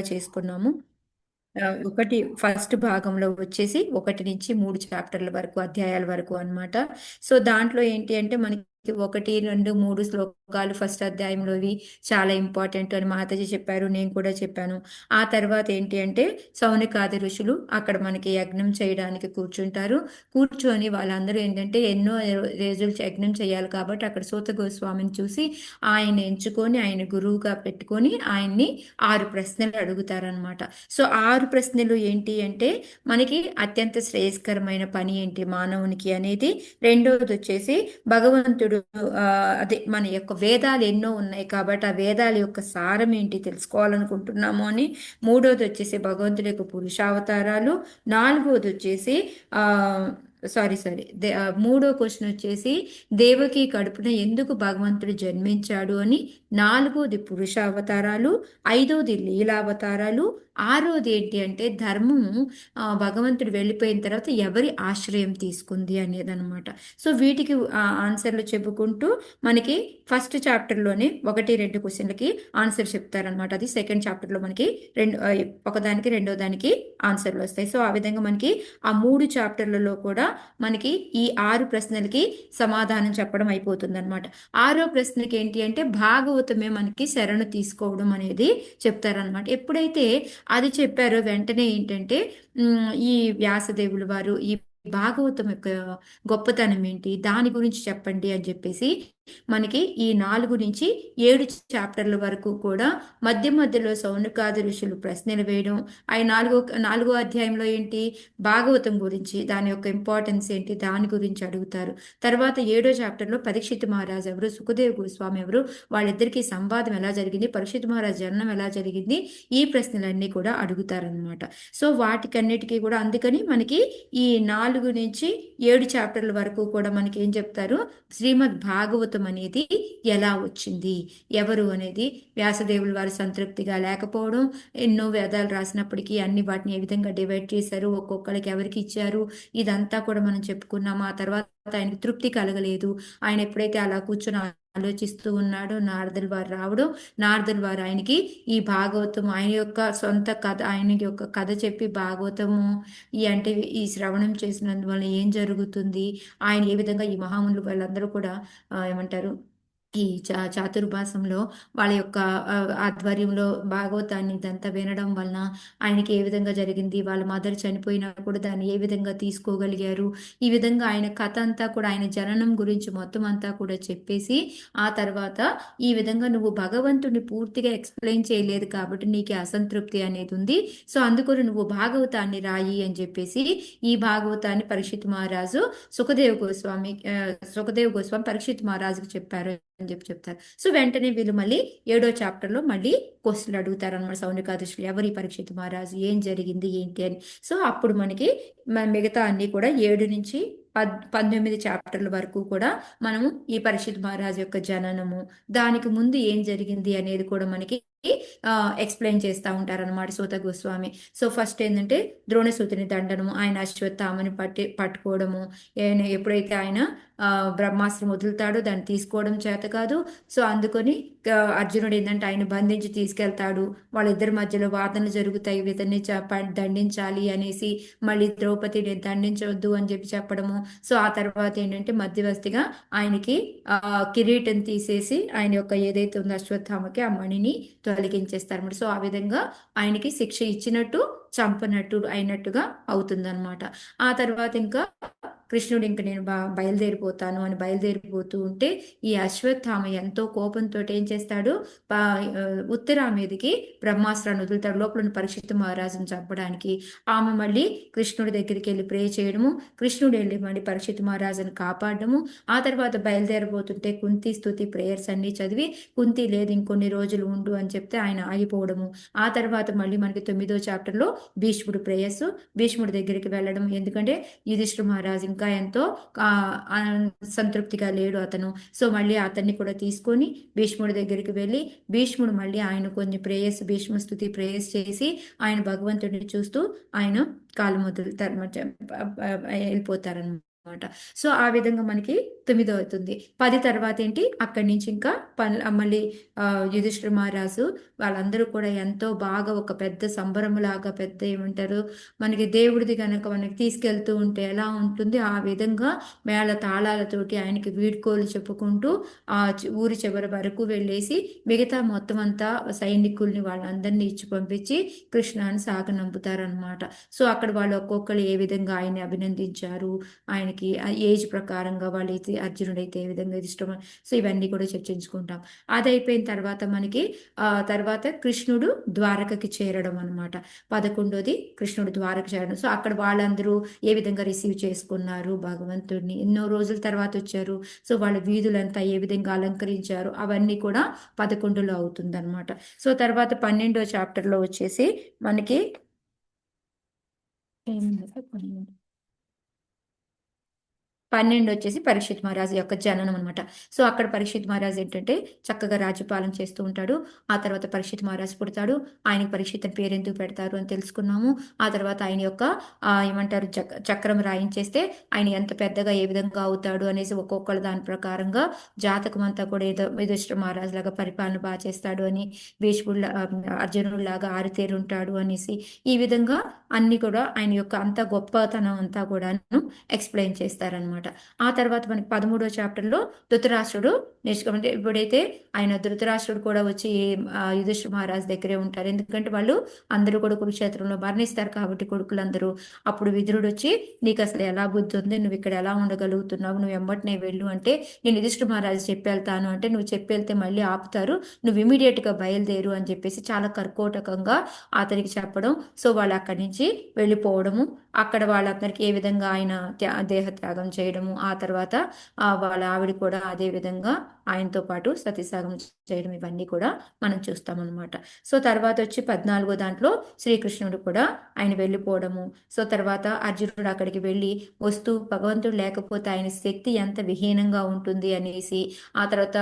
చేసుకున్నాము. ఒకటి ఫస్ట్ భాగంలో వచ్చేసి 1-3 చాప్టర్ల వరకు అధ్యాయాల వరకు అన్నమాట. సో దాంట్లో ఏంటి అంటే మనకి 1, 2, 3 శ్లోకాలు ఫస్ట్ అధ్యాయంలోవి చాలా ఇంపార్టెంట్ అని మాతాజీ చెప్పారు, నేను కూడా చెప్పాను. ఆ తర్వాత ఏంటి అంటే సౌనకాది ఋషులు అక్కడ మనకి యజ్ఞం చేయడానికి కూర్చుంటారు. కూర్చొని వాళ్ళందరూ ఏంటంటే ఎన్నో రోజులు యజ్ఞం చేయాలి కాబట్టి అక్కడ సూత గోస్వామిని చూసి ఆయన ఎంచుకొని ఆయన గురువుగా పెట్టుకొని ఆయన్ని 6 ప్రశ్నలు అడుగుతారనమాట. సో 6 ప్రశ్నలు ఏంటి అంటే మనకి అత్యంత శ్రేయస్కరమైన పని ఏంటి మానవునికి అనేది. రెండవది వచ్చేసి భగవంతుడు అదే మన యొక్క వేదాలు ఎన్నో ఉన్నాయి కాబట్టి ఆ వేదాల యొక్క సారం ఏంటి తెలుసుకోవాలనుకుంటున్నాము అని. మూడవది వచ్చేసి భగవంతుడి యొక్క పురుషావతారాలు. నాలుగవది వచ్చేసి ఆ మూడో క్వశ్చన్ వచ్చేసి దేవకి కడుపున ఎందుకు భగవంతుడు జన్మించాడు అని. నాలుగోది పురుషావతారాలు. ఐదోది లీలావతారాలు. ఆరోది ఏంటి అంటే ధర్మము భగవంతుడు వెళ్ళిపోయిన తర్వాత ఎవరి ఆశ్రయం తీసుకుంది అనేదన్నమాట. సో వీటికి ఆన్సర్లు చెప్పుకుంటూ మనకి ఫస్ట్ చాప్టర్లోనే 1-2 క్వశ్చన్లకి ఆన్సర్ చెప్తారనమాట. అది సెకండ్ చాప్టర్లో మనకి ఒకదానికి రెండో దానికి ఆన్సర్లు వస్తాయి. సో ఆ విధంగా మనకి ఆ 3 చాప్టర్లలో కూడా మనకి ఈ 6 ప్రశ్నలకి సమాధానం చెప్పడం అయిపోతుంది అనమాట. ఆరో ప్రశ్నకి ఏంటి అంటే భాగవతమే మనకి శరణు తీసుకోవడం అనేది చెప్తారనమాట. ఎప్పుడైతే అది చెప్పారో వెంటనే ఏంటంటే ఈ వ్యాసదేవులు వారు ఈ భాగవతం యొక్క గొప్పతనం ఏంటి దాని గురించి చెప్పండి అని చెప్పేసి మనకి ఈ 4-7 చాప్టర్ల వరకు కూడా మధ్య మధ్యలో సౌనకాది ఋషులు ప్రశ్నలు వేయడం. అవి నాలుగో అధ్యాయంలో ఏంటి భాగవతం గురించి దాని యొక్క ఇంపార్టెన్స్ ఏంటి దాని గురించి అడుగుతారు. తర్వాత 7వ చాప్టర్లో పరీక్షిత్ మహారాజ్ ఎవరు, సుఖదేవ్ గోస్వామి ఎవరు, వాళ్ళిద్దరికీ సంవాదం ఎలా జరిగింది, పరీక్షిత్ మహారాజ్ జననం ఎలా జరిగింది, ఈ ప్రశ్నలన్నీ కూడా అడుగుతారనమాట. సో వాటికన్నిటికీ కూడా అందుకని మనకి ఈ 4-7 చాప్టర్ల వరకు కూడా మనకి ఏం చెప్తారు, శ్రీమద్ భాగవతం అనేది ఎలా వచ్చింది, ఎవరు అనేది. వ్యాసదేవులు వారు సంతృప్తిగా లేకపోవడం, ఎన్నో వేదాలు రాసినప్పటికీ అన్ని వాటిని ఏ విధంగా డివైడ్ చేశారు, ఒక్కొక్కరికి ఎవరికి ఇచ్చారు, ఇదంతా కూడా మనం చెప్పుకున్నాం. ఆ తర్వాత ఆయనకి తృప్తి కలగలేదు. ఆయన ఎప్పుడైతే అలా కూర్చొని ఆలోచిస్తూ ఉన్నాడో నారదుల వారు రావడం, నారదుల వారు ఆయనకి ఈ భాగవతం ఆయన యొక్క సొంత కథ, ఆయన యొక్క కథ చెప్పి భాగవతము అంటే ఈ శ్రవణం చేసినందువల్ల ఏం జరుగుతుంది, ఆయన ఏ విధంగా ఈ మహామునులు వాళ్ళందరూ కూడా ఏమంటారు ఈ చాతుర్మాసంలో వాళ్ళ యొక్క ఆధ్వర్యంలో భాగవతాన్ని ఇదంతా వినడం వలన ఆయనకి ఏ విధంగా జరిగింది, వాళ్ళ మదర్ చనిపోయినా కూడా దాన్ని ఏ విధంగా తీసుకోగలిగారు, ఈ విధంగా ఆయన కథ అంతా కూడా ఆయన జననం గురించి మొత్తం అంతా కూడా చెప్పేసి ఆ తర్వాత ఈ విధంగా నువ్వు భగవంతుడిని పూర్తిగా ఎక్స్ప్లెయిన్ చేయలేదు కాబట్టి నీకు అసంతృప్తి అనేది ఉంది. సో అందుకని నువ్వు భాగవతాన్ని రాయి అని చెప్పేసి ఈ భాగవతాన్ని పరీక్షిత్ మహారాజు సుఖదేవ్ గోస్వామి పరీక్షిత్ మహారాజుకి చెప్పారు అని చెప్పి చెప్తారు. సో వెంటనే వీళ్ళు మళ్ళీ 7వ చాప్టర్లో మళ్ళీ క్వశ్చన్లు అడుగుతారు అనమాట. సౌనకాదృష్టిలో ఎవరి పరీక్షిత్ మహారాజు, ఏం జరిగింది ఏంటి అని. సో అప్పుడు మనకి మిగతా అన్ని కూడా 7-19 చాప్టర్ల వరకు కూడా మనము ఈ పరీక్షిత్ మహారాజు యొక్క జననము, దానికి ముందు ఏం జరిగింది అనేది కూడా మనకి ఎక్స్ప్లెయిన్ చేస్తూ ఉంటారనమాట సూత గోస్వామి. సో ఫస్ట్ ఏంటంటే ద్రోణసూతుని దండనము, ఆయన అశ్వత్థామని పట్టుకోవడము, ఎప్పుడైతే ఆయన బ్రహ్మాస్త్రం వదులుతాడో దాన్ని తీసుకోవడం చేత కాదు. సో అందుకొని అర్జునుడు ఏంటంటే ఆయన బంధించి తీసుకెళ్తాడు, వాళ్ళిద్దరి మధ్యలో వాదనలు జరుగుతాయి, ఇతన్ని దండించాలి అనేసి, మళ్ళీ ద్రౌపదిని దండించవద్దు అని చెప్పి చెప్పడము. సో ఆ తర్వాత ఏంటంటే మధ్యవర్తిగా ఆయనకి కిరీటం తీసేసి ఆయన యొక్క ఏదైతే ఉందో అశ్వత్థామకి ఆ మణిని తొలగించేస్తారన్నమాట. సో ఆ విధంగా ఆయనకి శిక్ష ఇచ్చినట్టు చంపనట్టు అయినట్టుగా అవుతుందన్నమాట. ఆ తర్వాత ఇంకా కృష్ణుడు ఇంక నేను బయలుదేరిపోతాను అని బయలుదేరిపోతూ ఉంటే ఈ అశ్వత్థామ ఎంతో కోపంతో ఏం చేస్తాడు, ఉత్తరా మీదకి బ్రహ్మాస్త్రాన్ని వదులుతాడు లోపల పరీక్షిత్ మహారాజును చంపడానికి. ఆమె మళ్ళీ కృష్ణుడి దగ్గరికి వెళ్ళి ప్రే చేయడము, కృష్ణుడు వెళ్ళి మళ్ళీ పరీక్షిత్ మహారాజును కాపాడము. ఆ తర్వాత బయలుదేరబోతుంటే కుంతి స్తుతి ప్రేయర్స్ అన్ని చదివి కుంతి లేదు ఇంకొన్ని రోజులు ఉండు అని చెప్తే ఆయన ఆగిపోవడము. ఆ తర్వాత మళ్ళీ మనకి 9వ చాప్టర్లో భీష్ముడు ప్రేయస్సు, భీష్ముడి దగ్గరికి వెళ్ళడం, ఎందుకంటే యుధిష్ఠిర మహారాజు ఇంకా ఎంతో సంతృప్తిగా లేడు అతను. సో మళ్ళీ అతన్ని కూడా తీసుకొని భీష్ముడి దగ్గరికి వెళ్ళి భీష్ముడు మళ్ళీ ఆయన కొన్ని ప్రేయస్ భీష్మ స్తుతి ప్రేయస్ చేసి ఆయన భగవంతుడిని చూస్తూ ఆయన కాలు మొదలు వెళ్ళిపోతారనమాట. సో ఆ విధంగా మనకి 9 అవుతుంది. 10 తర్వాత ఏంటి అక్కడి నుంచి ఇంకా మళ్ళీ యుధిష్ఠిర మహారాజు వాళ్ళందరూ కూడా ఎంతో బాగా ఒక పెద్ద సంబరంలాగా పెద్ద ఏమంటారు మనకి దేవుడిది కనుక మనకి తీసుకెళ్తూ ఉంటే ఎలా ఉంటుంది ఆ విధంగా మేళ తాళాలతోటి ఆయనకి వీడ్కోలు చెప్పుకుంటూ ఊరి చివరి వరకు వెళ్ళేసి మిగతా మొత్తం అంతా సైనికుల్ని వాళ్ళందరినీ ఇచ్చి పంపించి కృష్ణాన్ని సాగనంపుతారనమాట. సో అక్కడ వాళ్ళు ఒక్కొక్కరు ఏ విధంగా ఆయన్ని అభినందించారు, ఆయనకి ఆ ఏజ్ ప్రకారంగా వాళ్ళైతే అర్జునుడైతే ఏ విధంగా ఇష్టం, సో ఇవన్నీ కూడా చర్చించుకుంటాం. అది అయిపోయిన తర్వాత మనకి తర్వాత కృష్ణుడు ద్వారకకి చేరడం అనమాట. 11ది కృష్ణుడు ద్వారక చేరడం. సో అక్కడ వాళ్ళందరూ ఏ విధంగా రిసీవ్ చేసుకున్నారు భగవంతుడిని, ఎన్నో రోజుల తర్వాత వచ్చారు, సో వాళ్ళ వీధులంతా ఏ విధంగా అలంకరించారు, అవన్నీ కూడా 11లో అవుతుందన్నమాట. సో తర్వాత 12వ చాప్టర్లో వచ్చేసి మనకి 12 వచ్చేసి పరీక్షిత్ మహారాజు యొక్క జననం అనమాట. సో అక్కడ పరీక్షిత్ మహారాజు ఏంటంటే చక్కగా రాజ్యపాలన చేస్తూ ఉంటాడు. ఆ తర్వాత పరీక్షిత్ మహారాజు పుడతాడు. ఆయనకి పరీక్షిత్ అని పేరు ఎందుకు పెడతారు అని తెలుసుకున్నాము. ఆ తర్వాత ఆయన యొక్క ఏమంటారు చక్రం రాయించేస్తే ఆయన ఎంత పెద్దగా ఏ విధంగా అవుతాడు అనేసి ఒక్కొక్కరు దాని ప్రకారంగా జాతకం అంతా కూడా ఏదో యుధిష్ఠిర మహారాజు లాగా పరిపాలన బాగా చేస్తాడు అని, భీష్ముడు అర్జునుడు లాగా ఆరితేరు ఉంటాడు అనేసి ఈ విధంగా అన్ని కూడా ఆయన యొక్క అంత గొప్పతనం అంతా కూడాను ఎక్స్ప్లెయిన్ చేస్తారనమాట. ఆ తర్వాత మనకి 13వ చాప్టర్లో ధృతరాష్ట్రుడు నిష్క్రమణ, ఇప్పుడైతే ఆయన ధృతరాష్ట్రుడు కూడా వచ్చి యుధిష్ఠిర మహారాజు దగ్గరే ఉంటారు. ఎందుకంటే వాళ్ళు అందరూ కూడా కురుక్షేత్రంలో మరణిస్తారు కాబట్టి కొడుకులందరూ. అప్పుడు విదురుడు వచ్చి నీకు అసలు ఎలా బుద్ధి ఉంది, నువ్వు ఇక్కడ ఎలా ఉండగలుగుతున్నావు, నువ్వు వెంబటనే వెళ్ళు అంటే నేను యుధిష్ఠిర మహారాజు చెప్పేళ్తాను అంటే నువ్వు చెప్పేళ్తే మళ్ళీ ఆపుతారు, నువ్వు ఇమీడియట్గా బయలుదేరు అని చెప్పేసి చాలా కర్కోటకంగా అతనికి చెప్పడం. సో వాళ్ళు అక్కడి నుంచి వెళ్ళిపోవడము, అక్కడ వాళ్ళందరికీ ఏ విధంగా ఆయన దేహత్యాగం చేయడము, ఆ తర్వాత వాళ్ళ ఆవిడ కూడా అదే విధంగా ఆయనతో పాటు సతీసాగం చేయడం, ఇవన్నీ కూడా మనం చూస్తామన్నమాట. సో తర్వాత వచ్చి 14వ దాంట్లో శ్రీకృష్ణుడు కూడా ఆయన వెళ్ళిపోవడము. సో తర్వాత అర్జునుడు అక్కడికి వెళ్ళి వస్తూ భగవంతుడు లేకపోతే ఆయన శక్తి ఎంత విహీనంగా ఉంటుంది అనేసి, ఆ తర్వాత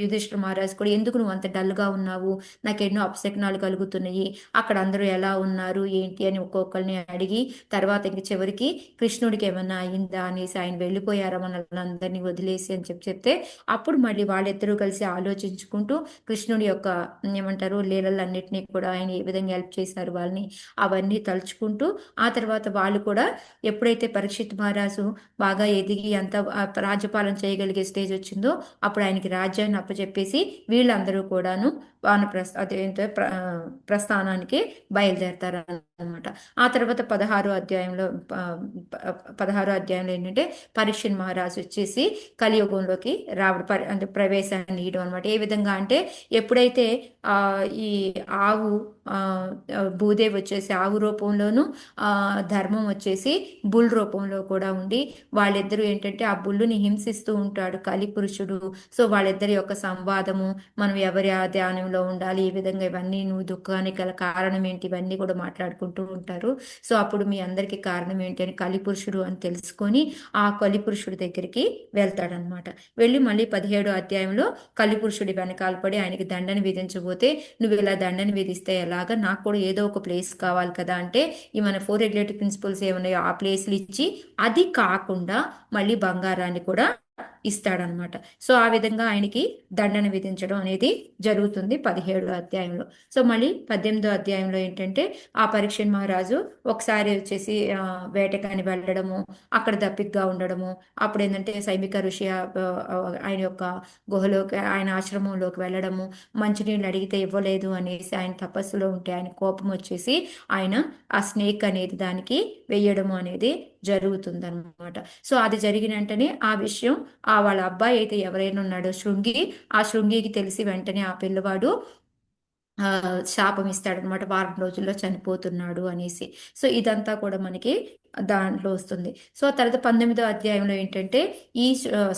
యుధిష్ఠిర మహారాజ్ కూడా ఎందుకు నువ్వు అంత డల్గా ఉన్నావు, నాకు ఎన్నో అపశకునాలు కలుగుతున్నాయి, అక్కడ అందరూ ఎలా ఉన్నారు ఏంటి అని ఒక్కొక్కరిని అడిగి తర్వాత ఇంక చివరికి కృష్ణుడికి ఏమన్నా అయిందా అనేసి ఆయన వెళ్ళిపోయారా మనల్ని అందరినీ వదిలేసి అని చెప్తే అప్పుడు మళ్ళీ వాళ్ళిద్దరూ కలిసి ఆలోచించుకుంటూ కృష్ణుడి యొక్క ఏమంటారు లీలలన్నింటినీ కూడా ఆయన ఏ విధంగా హెల్ప్ చేశారు వాళ్ళని అవన్నీ తలుచుకుంటూ, ఆ తర్వాత వాళ్ళు కూడా ఎప్పుడైతే పరీక్షిత్ మహారాజు బాగా ఎదిగి అంత రాజ్యపాలన చేయగలిగే స్టేజ్ వచ్చిందో అప్పుడు ఆయనకి రాజ్యాన్ని అప్పచెప్పేసి వీళ్ళందరూ కూడాను అదేంటో ప్రస్థానానికి బయలుదేరతారు అనమాట. ఆ తర్వాత 16వ అధ్యాయంలో ఏంటంటే పరీక్షిత్ మహారాజు వచ్చేసి కలియుగంలోకి రావడం అంటే ప్రవేశాన్ని ఇవ్వడం అనమాట. ఏ విధంగా అంటే ఎప్పుడైతే ఈ ఆవు భూదేవి వచ్చేసి ఆవు రూపంలోను, ధర్మం వచ్చేసి బుల్ రూపంలో కూడా ఉండి వాళ్ళిద్దరూ ఏంటంటే ఆ బుల్లుని హింసిస్తూ ఉంటాడు కలిపురుషుడు. సో వాళ్ళిద్దరి యొక్క సంవాదము, మనం ఎవరి ధ్యానంలో ఉండాలి, ఈ విధంగా ఇవన్నీ నువ్వు దుఃఖానికి గల కారణం ఏంటి ఇవన్నీ కూడా మాట్లాడుకుంటూ ఉంటారు. సో అప్పుడు మీ అందరికీ కారణం ఏంటి అని కలిపురుషుడు అని తెలుసుకొని ఆ కలిపురుషుడి దగ్గరికి వెళ్తాడనమాట. వెళ్ళి మళ్ళీ 17వ అధ్యాయంలో కలిపురుషుడి వెనకాల పడి ఆయనకి దండని విధించబోతే నువ్వు ఇలా దండని విధిస్తే ఎలాగా, నాకు కూడా ఏదో ఒక ప్లేస్ కావాలి కదా అంటే ఈ మన 4 రెగ్యులేటరీ ప్రిన్సిపల్స్ ఏమున్నాయో ఆ ప్లేస్లు ఇచ్చి అది కాకుండా మళ్ళీ బంగారాన్ని కూడా ఇస్తాడనమాట. సో ఆ విధంగా ఆయనకి దండన విధించడం అనేది జరుగుతుంది 17వ అధ్యాయంలో. సో మళ్ళీ 18వ అధ్యాయంలో ఏంటంటే ఆ పరీక్షిత్ మహారాజు ఒకసారి వచ్చేసి వేటకాని వెళ్ళడము, అక్కడ దప్పిగ్గా ఉండడము, అప్పుడు ఏంటంటే సైమిక ఋషి ఆయన యొక్క గుహలోకి ఆయన ఆశ్రమంలోకి వెళ్ళడము, మంచినీళ్ళు అడిగితే ఇవ్వలేదు అనేసి ఆయన తపస్సులో ఉంటే ఆయన కోపం వచ్చేసి ఆయన ఆ స్నేక్ అనేది దానికి వెయ్యడము అనేది జరుగుతుంది అనమాట. సో అది జరిగిన వెంటనే ఆ విషయం వాళ్ళ అబ్బాయి అయితే ఎవరైనా ఉన్నాడో శృంగి, ఆ శృంగికి తెలిసి వెంటనే ఆ పిల్లవాడు శాపం ఇస్తాడనమాట, వారం రోజుల్లో చనిపోతున్నాడు అనేసి. సో ఇదంతా కూడా మనకి దాంట్లో వస్తుంది. సో తర్వాత 19వ అధ్యాయంలో ఏంటంటే ఈ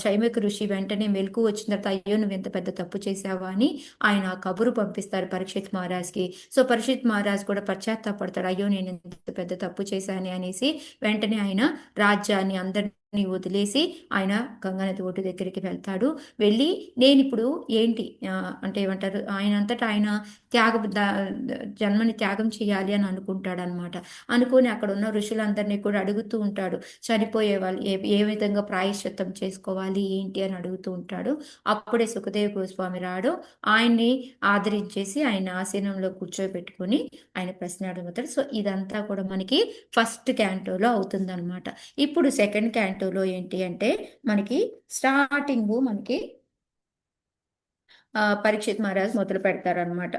శైమిక ఋషి వెంటనే మెలకు వచ్చిన తర్వాత అయ్యో నువ్వు ఎంత పెద్ద తప్పు చేసావా అని ఆయన కబురు పంపిస్తారు పరీక్షిత్ మహారాజ్కి. సో పరీక్షిత్ మహారాజ్ కూడా పశ్చాత్తాపడతాడు, అయ్యో నేను ఎంత పెద్ద తప్పు చేశాను అనేసి. వెంటనే ఆయన రాజ్యాన్ని అందరినీ వదిలేసి ఆయన గంగానది ఒడ్డు దగ్గరికి వెళ్తాడు. వెళ్ళి నేను ఇప్పుడు ఏంటి అంటే ఏమంటారు, ఆయన అంతటా ఆయన జన్మని త్యాగం చేయాలి అని అనుకుంటాడు అనమాట. అనుకుని అక్కడ ఉన్న ఋషులందరినీ కూడా అడుగుతూ ఉంటాడు. చనిపోయే వాళ్ళు ఏ విధంగా ప్రాయశ్చిత్తం చేసుకోవాలి ఏంటి అని అడుగుతూ ఉంటాడు. అప్పుడే సుఖదేవ గోస్వామి రాడు. ఆయన్ని ఆదరించేసి ఆయన ఆసీనంలో కూర్చోబెట్టుకొని ఆయన ప్రశ్న అడుగుతాడు. సో ఇదంతా కూడా మనకి ఫస్ట్ క్యాంటోలో అవుతుందన్నమాట. ఇప్పుడు సెకండ్ క్యాంటోలో ఏంటి అంటే మనకి స్టార్టింగ్ మనకి పరీక్షిత్ మహారాజ్ మొదలు పెడతారనమాట.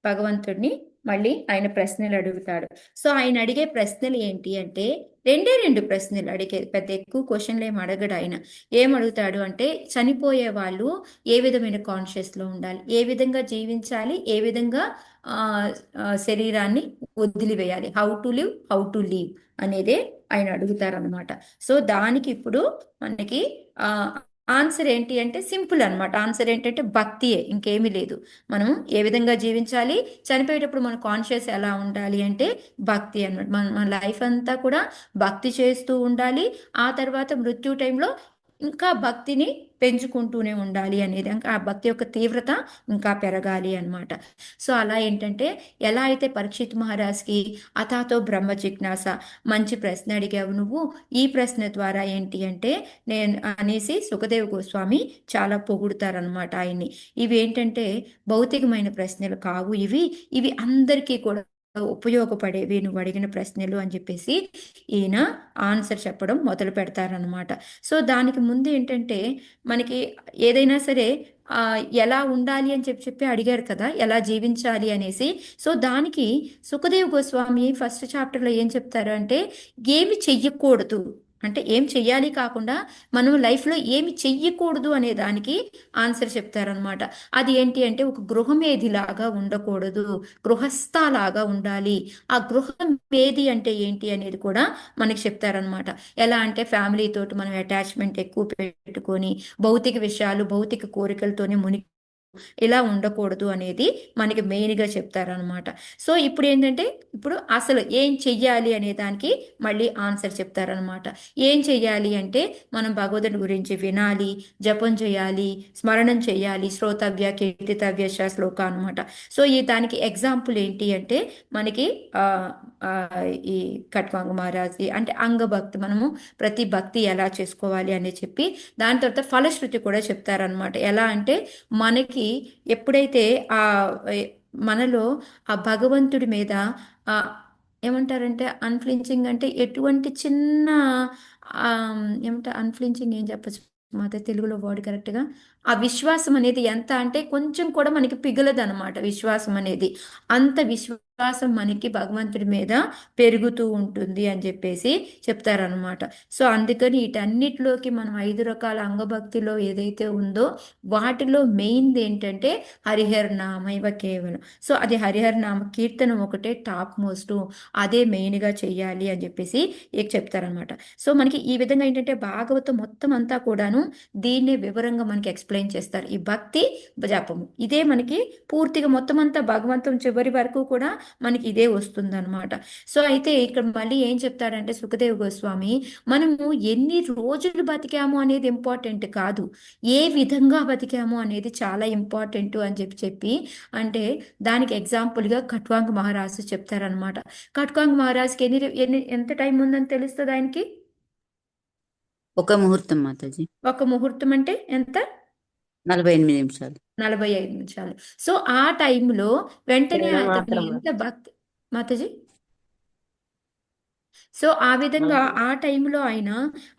భగవంతుడిని మళ్ళీ ఆయన ప్రశ్నలు అడుగుతాడు. సో ఆయన అడిగే ప్రశ్నలు ఏంటి అంటే రెండు ప్రశ్నలు అడిగేది, పెద్ద ఎక్కువ క్వశ్చన్లు ఏం అడగడు ఆయన. ఏం అడుగుతాడు అంటే చనిపోయే వాళ్ళు ఏ విధమైన కాన్షియస్లో ఉండాలి, ఏ విధంగా జీవించాలి, ఏ విధంగా శరీరాన్ని వదిలివేయాలి, how to live, how to leave అనేదే ఆయన అడుగుతారనమాట. సో దానికి ఇప్పుడు మనకి ఆన్సర్ ఏంటి అంటే సింపుల్ అనమాట. ఆన్సర్ ఏంటంటే భక్తియే, ఇంకేమీ లేదు. మనం ఏ విధంగా జీవించాలి, చనిపోయేటప్పుడు మన కాన్షియస్ ఎలా ఉండాలి అంటే భక్తి అనమాట. మన లైఫ్ అంతా కూడా భక్తి చేస్తూ ఉండాలి. ఆ తర్వాత మృత్యు టైంలో ఇంకా భక్తిని పెంచుకుంటూనే ఉండాలి అనేది, ఇంకా ఆ భక్తి యొక్క తీవ్రత ఇంకా పెరగాలి అనమాట. సో అలా ఏంటంటే ఎలా అయితే పరీక్షిత్ మహారాజ్కి అథాతో బ్రహ్మ జిజ్ఞాస, మంచి ప్రశ్న అడిగావు నువ్వు, ఈ ప్రశ్న ద్వారా ఏంటి అంటే నేను అనేసి సుఖదేవ్ గోస్వామి చాలా పొగుడుతారనమాట ఆయన్ని. ఇవి ఏంటంటే భౌతికమైన ప్రశ్నలు కావు, ఇవి ఇవి అందరికీ కూడా ఉపయోగపడేవి నువ్వు అడిగిన ప్రశ్నలు అని చెప్పేసి ఈయన ఆన్సర్ చెప్పడం మొదలు పెడతారనమాట. సో దానికి ముందు ఏంటంటే మనకి ఏదైనా సరే ఎలా ఉండాలి అని చెప్పి అడిగారు కదా, ఎలా జీవించాలి అనేసి. సో దానికి సుఖదేవ్ గోస్వామి ఫస్ట్ చాప్టర్లో ఏం చెప్తారు అంటే ఏమి చెయ్యకూడదు, అంటే ఏం చెయ్యాలి కాకుండా మనం లైఫ్లో ఏమి చెయ్యకూడదు అనే దానికి ఆన్సర్ చెప్తారనమాట. అది ఏంటి అంటే ఒక గృహమేధిలాగా ఉండకూడదు, గృహస్థలాగా ఉండాలి. ఆ గృహమేధి అంటే ఏంటి అనేది కూడా మనకి చెప్తారనమాట. ఎలా అంటే ఫ్యామిలీ తోటి మనం అటాచ్మెంట్ ఎక్కువ పెట్టుకొని భౌతిక విషయాలు, భౌతిక కోరికలతోనే మునిగి ఇలా ఉండకూడదు అనేది మనకి మెయిన్గా చెప్తారనమాట. సో ఇప్పుడు ఏంటంటే ఇప్పుడు అసలు ఏం చెయ్యాలి అనే దానికి మళ్ళీ ఆన్సర్ చెప్తారనమాట. ఏం చెయ్యాలి అంటే మనం భగవదుని గురించి వినాలి, జపం చేయాలి, స్మరణం చేయాలి, శ్రోతవ్య కీర్తితవ్య శ్లోక అనమాట. సో ఈ దానికి ఎగ్జాంపుల్ ఏంటి అంటే మనకి ఆ ఆ, ఈ ఖట్వాంగ్ మహారాజ్ అంటే అంగభక్తి, మనము ప్రతి భక్తి ఎలా చేసుకోవాలి అని చెప్పి దాని తర్వాత ఫలశ్రుతి కూడా చెప్తారనమాట. ఎలా అంటే మనకి ఎప్పుడైతే ఆ మనలో ఆ భగవంతుడి మీద ఆ ఏమంటారంటే అన్ఫ్లించింగ్ అంటే ఎటువంటి చిన్న ఏమంటారు అన్ఫ్లించింగ్ ఏం చెప్పచ్చు మాత తెలుగులో వర్డ్ కరెక్ట్గా, ఆ విశ్వాసం అనేది ఎంత అంటే కొంచెం కూడా మనకి పిగలదు అనమాట. విశ్వాసం అనేది అంత విశ్వాసం మనకి భగవంతుడి మీద పెరుగుతూ ఉంటుంది అని చెప్పేసి చెప్తారనమాట. సో అందుకని వీటన్నిటిలోకి మనం 5 రకాల అంగభక్తిలో ఏదైతే ఉందో వాటిలో మెయిన్ది ఏంటంటే హరిహర నామైవ కేవలం. సో అది హరిహర నామ కీర్తనం ఒకటే టాప్ మోస్ట్, అదే మెయిన్గా చెయ్యాలి అని చెప్పేసి చెప్తారనమాట. సో మనకి ఈ విధంగా ఏంటంటే భాగవతం మొత్తం అంతా కూడాను దీన్నే వివరంగా మనకి ఎక్స్ప్లెయిన్ చేస్తారు. ఈ భక్తి జపము ఇదే మనకి పూర్తిగా మొత్తం అంతా భగవంతం చివరి వరకు కూడా మనకి ఇదే వస్తుందన్నమాట. సో అయితే ఇక్కడ మళ్ళీ ఏం చెప్తాడంటే సుఖదేవ్ గోస్వామి, మనము ఎన్ని రోజులు బతికాము అనేది ఇంపార్టెంట్ కాదు, ఏ విధంగా బతికాము అనేది చాలా ఇంపార్టెంట్ అని చెప్పి అంటే దానికి ఎగ్జాంపుల్గా ఖట్వాంగ్ మహారాజు చెప్తారనమాట. ఖట్వాంగ్ మహారాజ్కి ఎంత టైం ఉందని తెలుస్తుంది ఆయనకి? ఒక ముహూర్తం మాతాజీ. ఒక ముహూర్తం అంటే ఎంత? 48 నిమిషాలు. 45 నిమిషాలు. సో ఆ టైంలో వెంటనే అతను ఎంత భక్తి మాతాజీ. సో ఆ విధంగా ఆ టైంలో ఆయన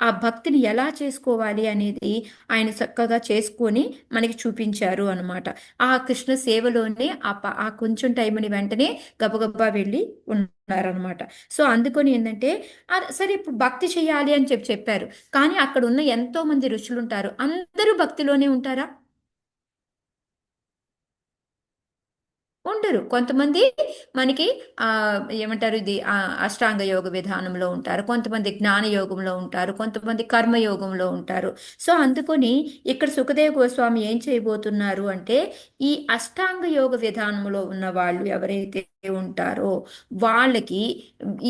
ఆ భక్తిని ఎలా చేసుకోవాలి అనేది ఆయన చక్కగా చేసుకొని మనకి చూపించారు అనమాట. ఆ కృష్ణ సేవలోనే ఆ కొంచెం టైంని వెంటనే గబగబా వెళ్ళి ఉన్నారనమాట. సో అందుకని ఏంటంటే సరే ఇప్పుడు భక్తి చేయాలి అని చెప్పారు, కానీ అక్కడ ఉన్న ఎంతో మంది ఋషులు ఉంటారు, అందరూ భక్తిలోనే ఉంటారా? ఉండరు. కొంతమంది మనకి ఏమంటారు ఇది అష్టాంగ యోగ విధానంలో ఉంటారు. కొంతమంది జ్ఞాన యోగంలో ఉంటారు. కొంతమంది కర్మయోగంలో ఉంటారు. సో అందుకని ఇక్కడ సుఖదేవ్ గోస్వామి ఏం చేయబోతున్నారు అంటే ఈ అష్టాంగ యోగ విధానంలో ఉన్న వాళ్ళు ఎవరైతే ఉంటారో వాళ్ళకి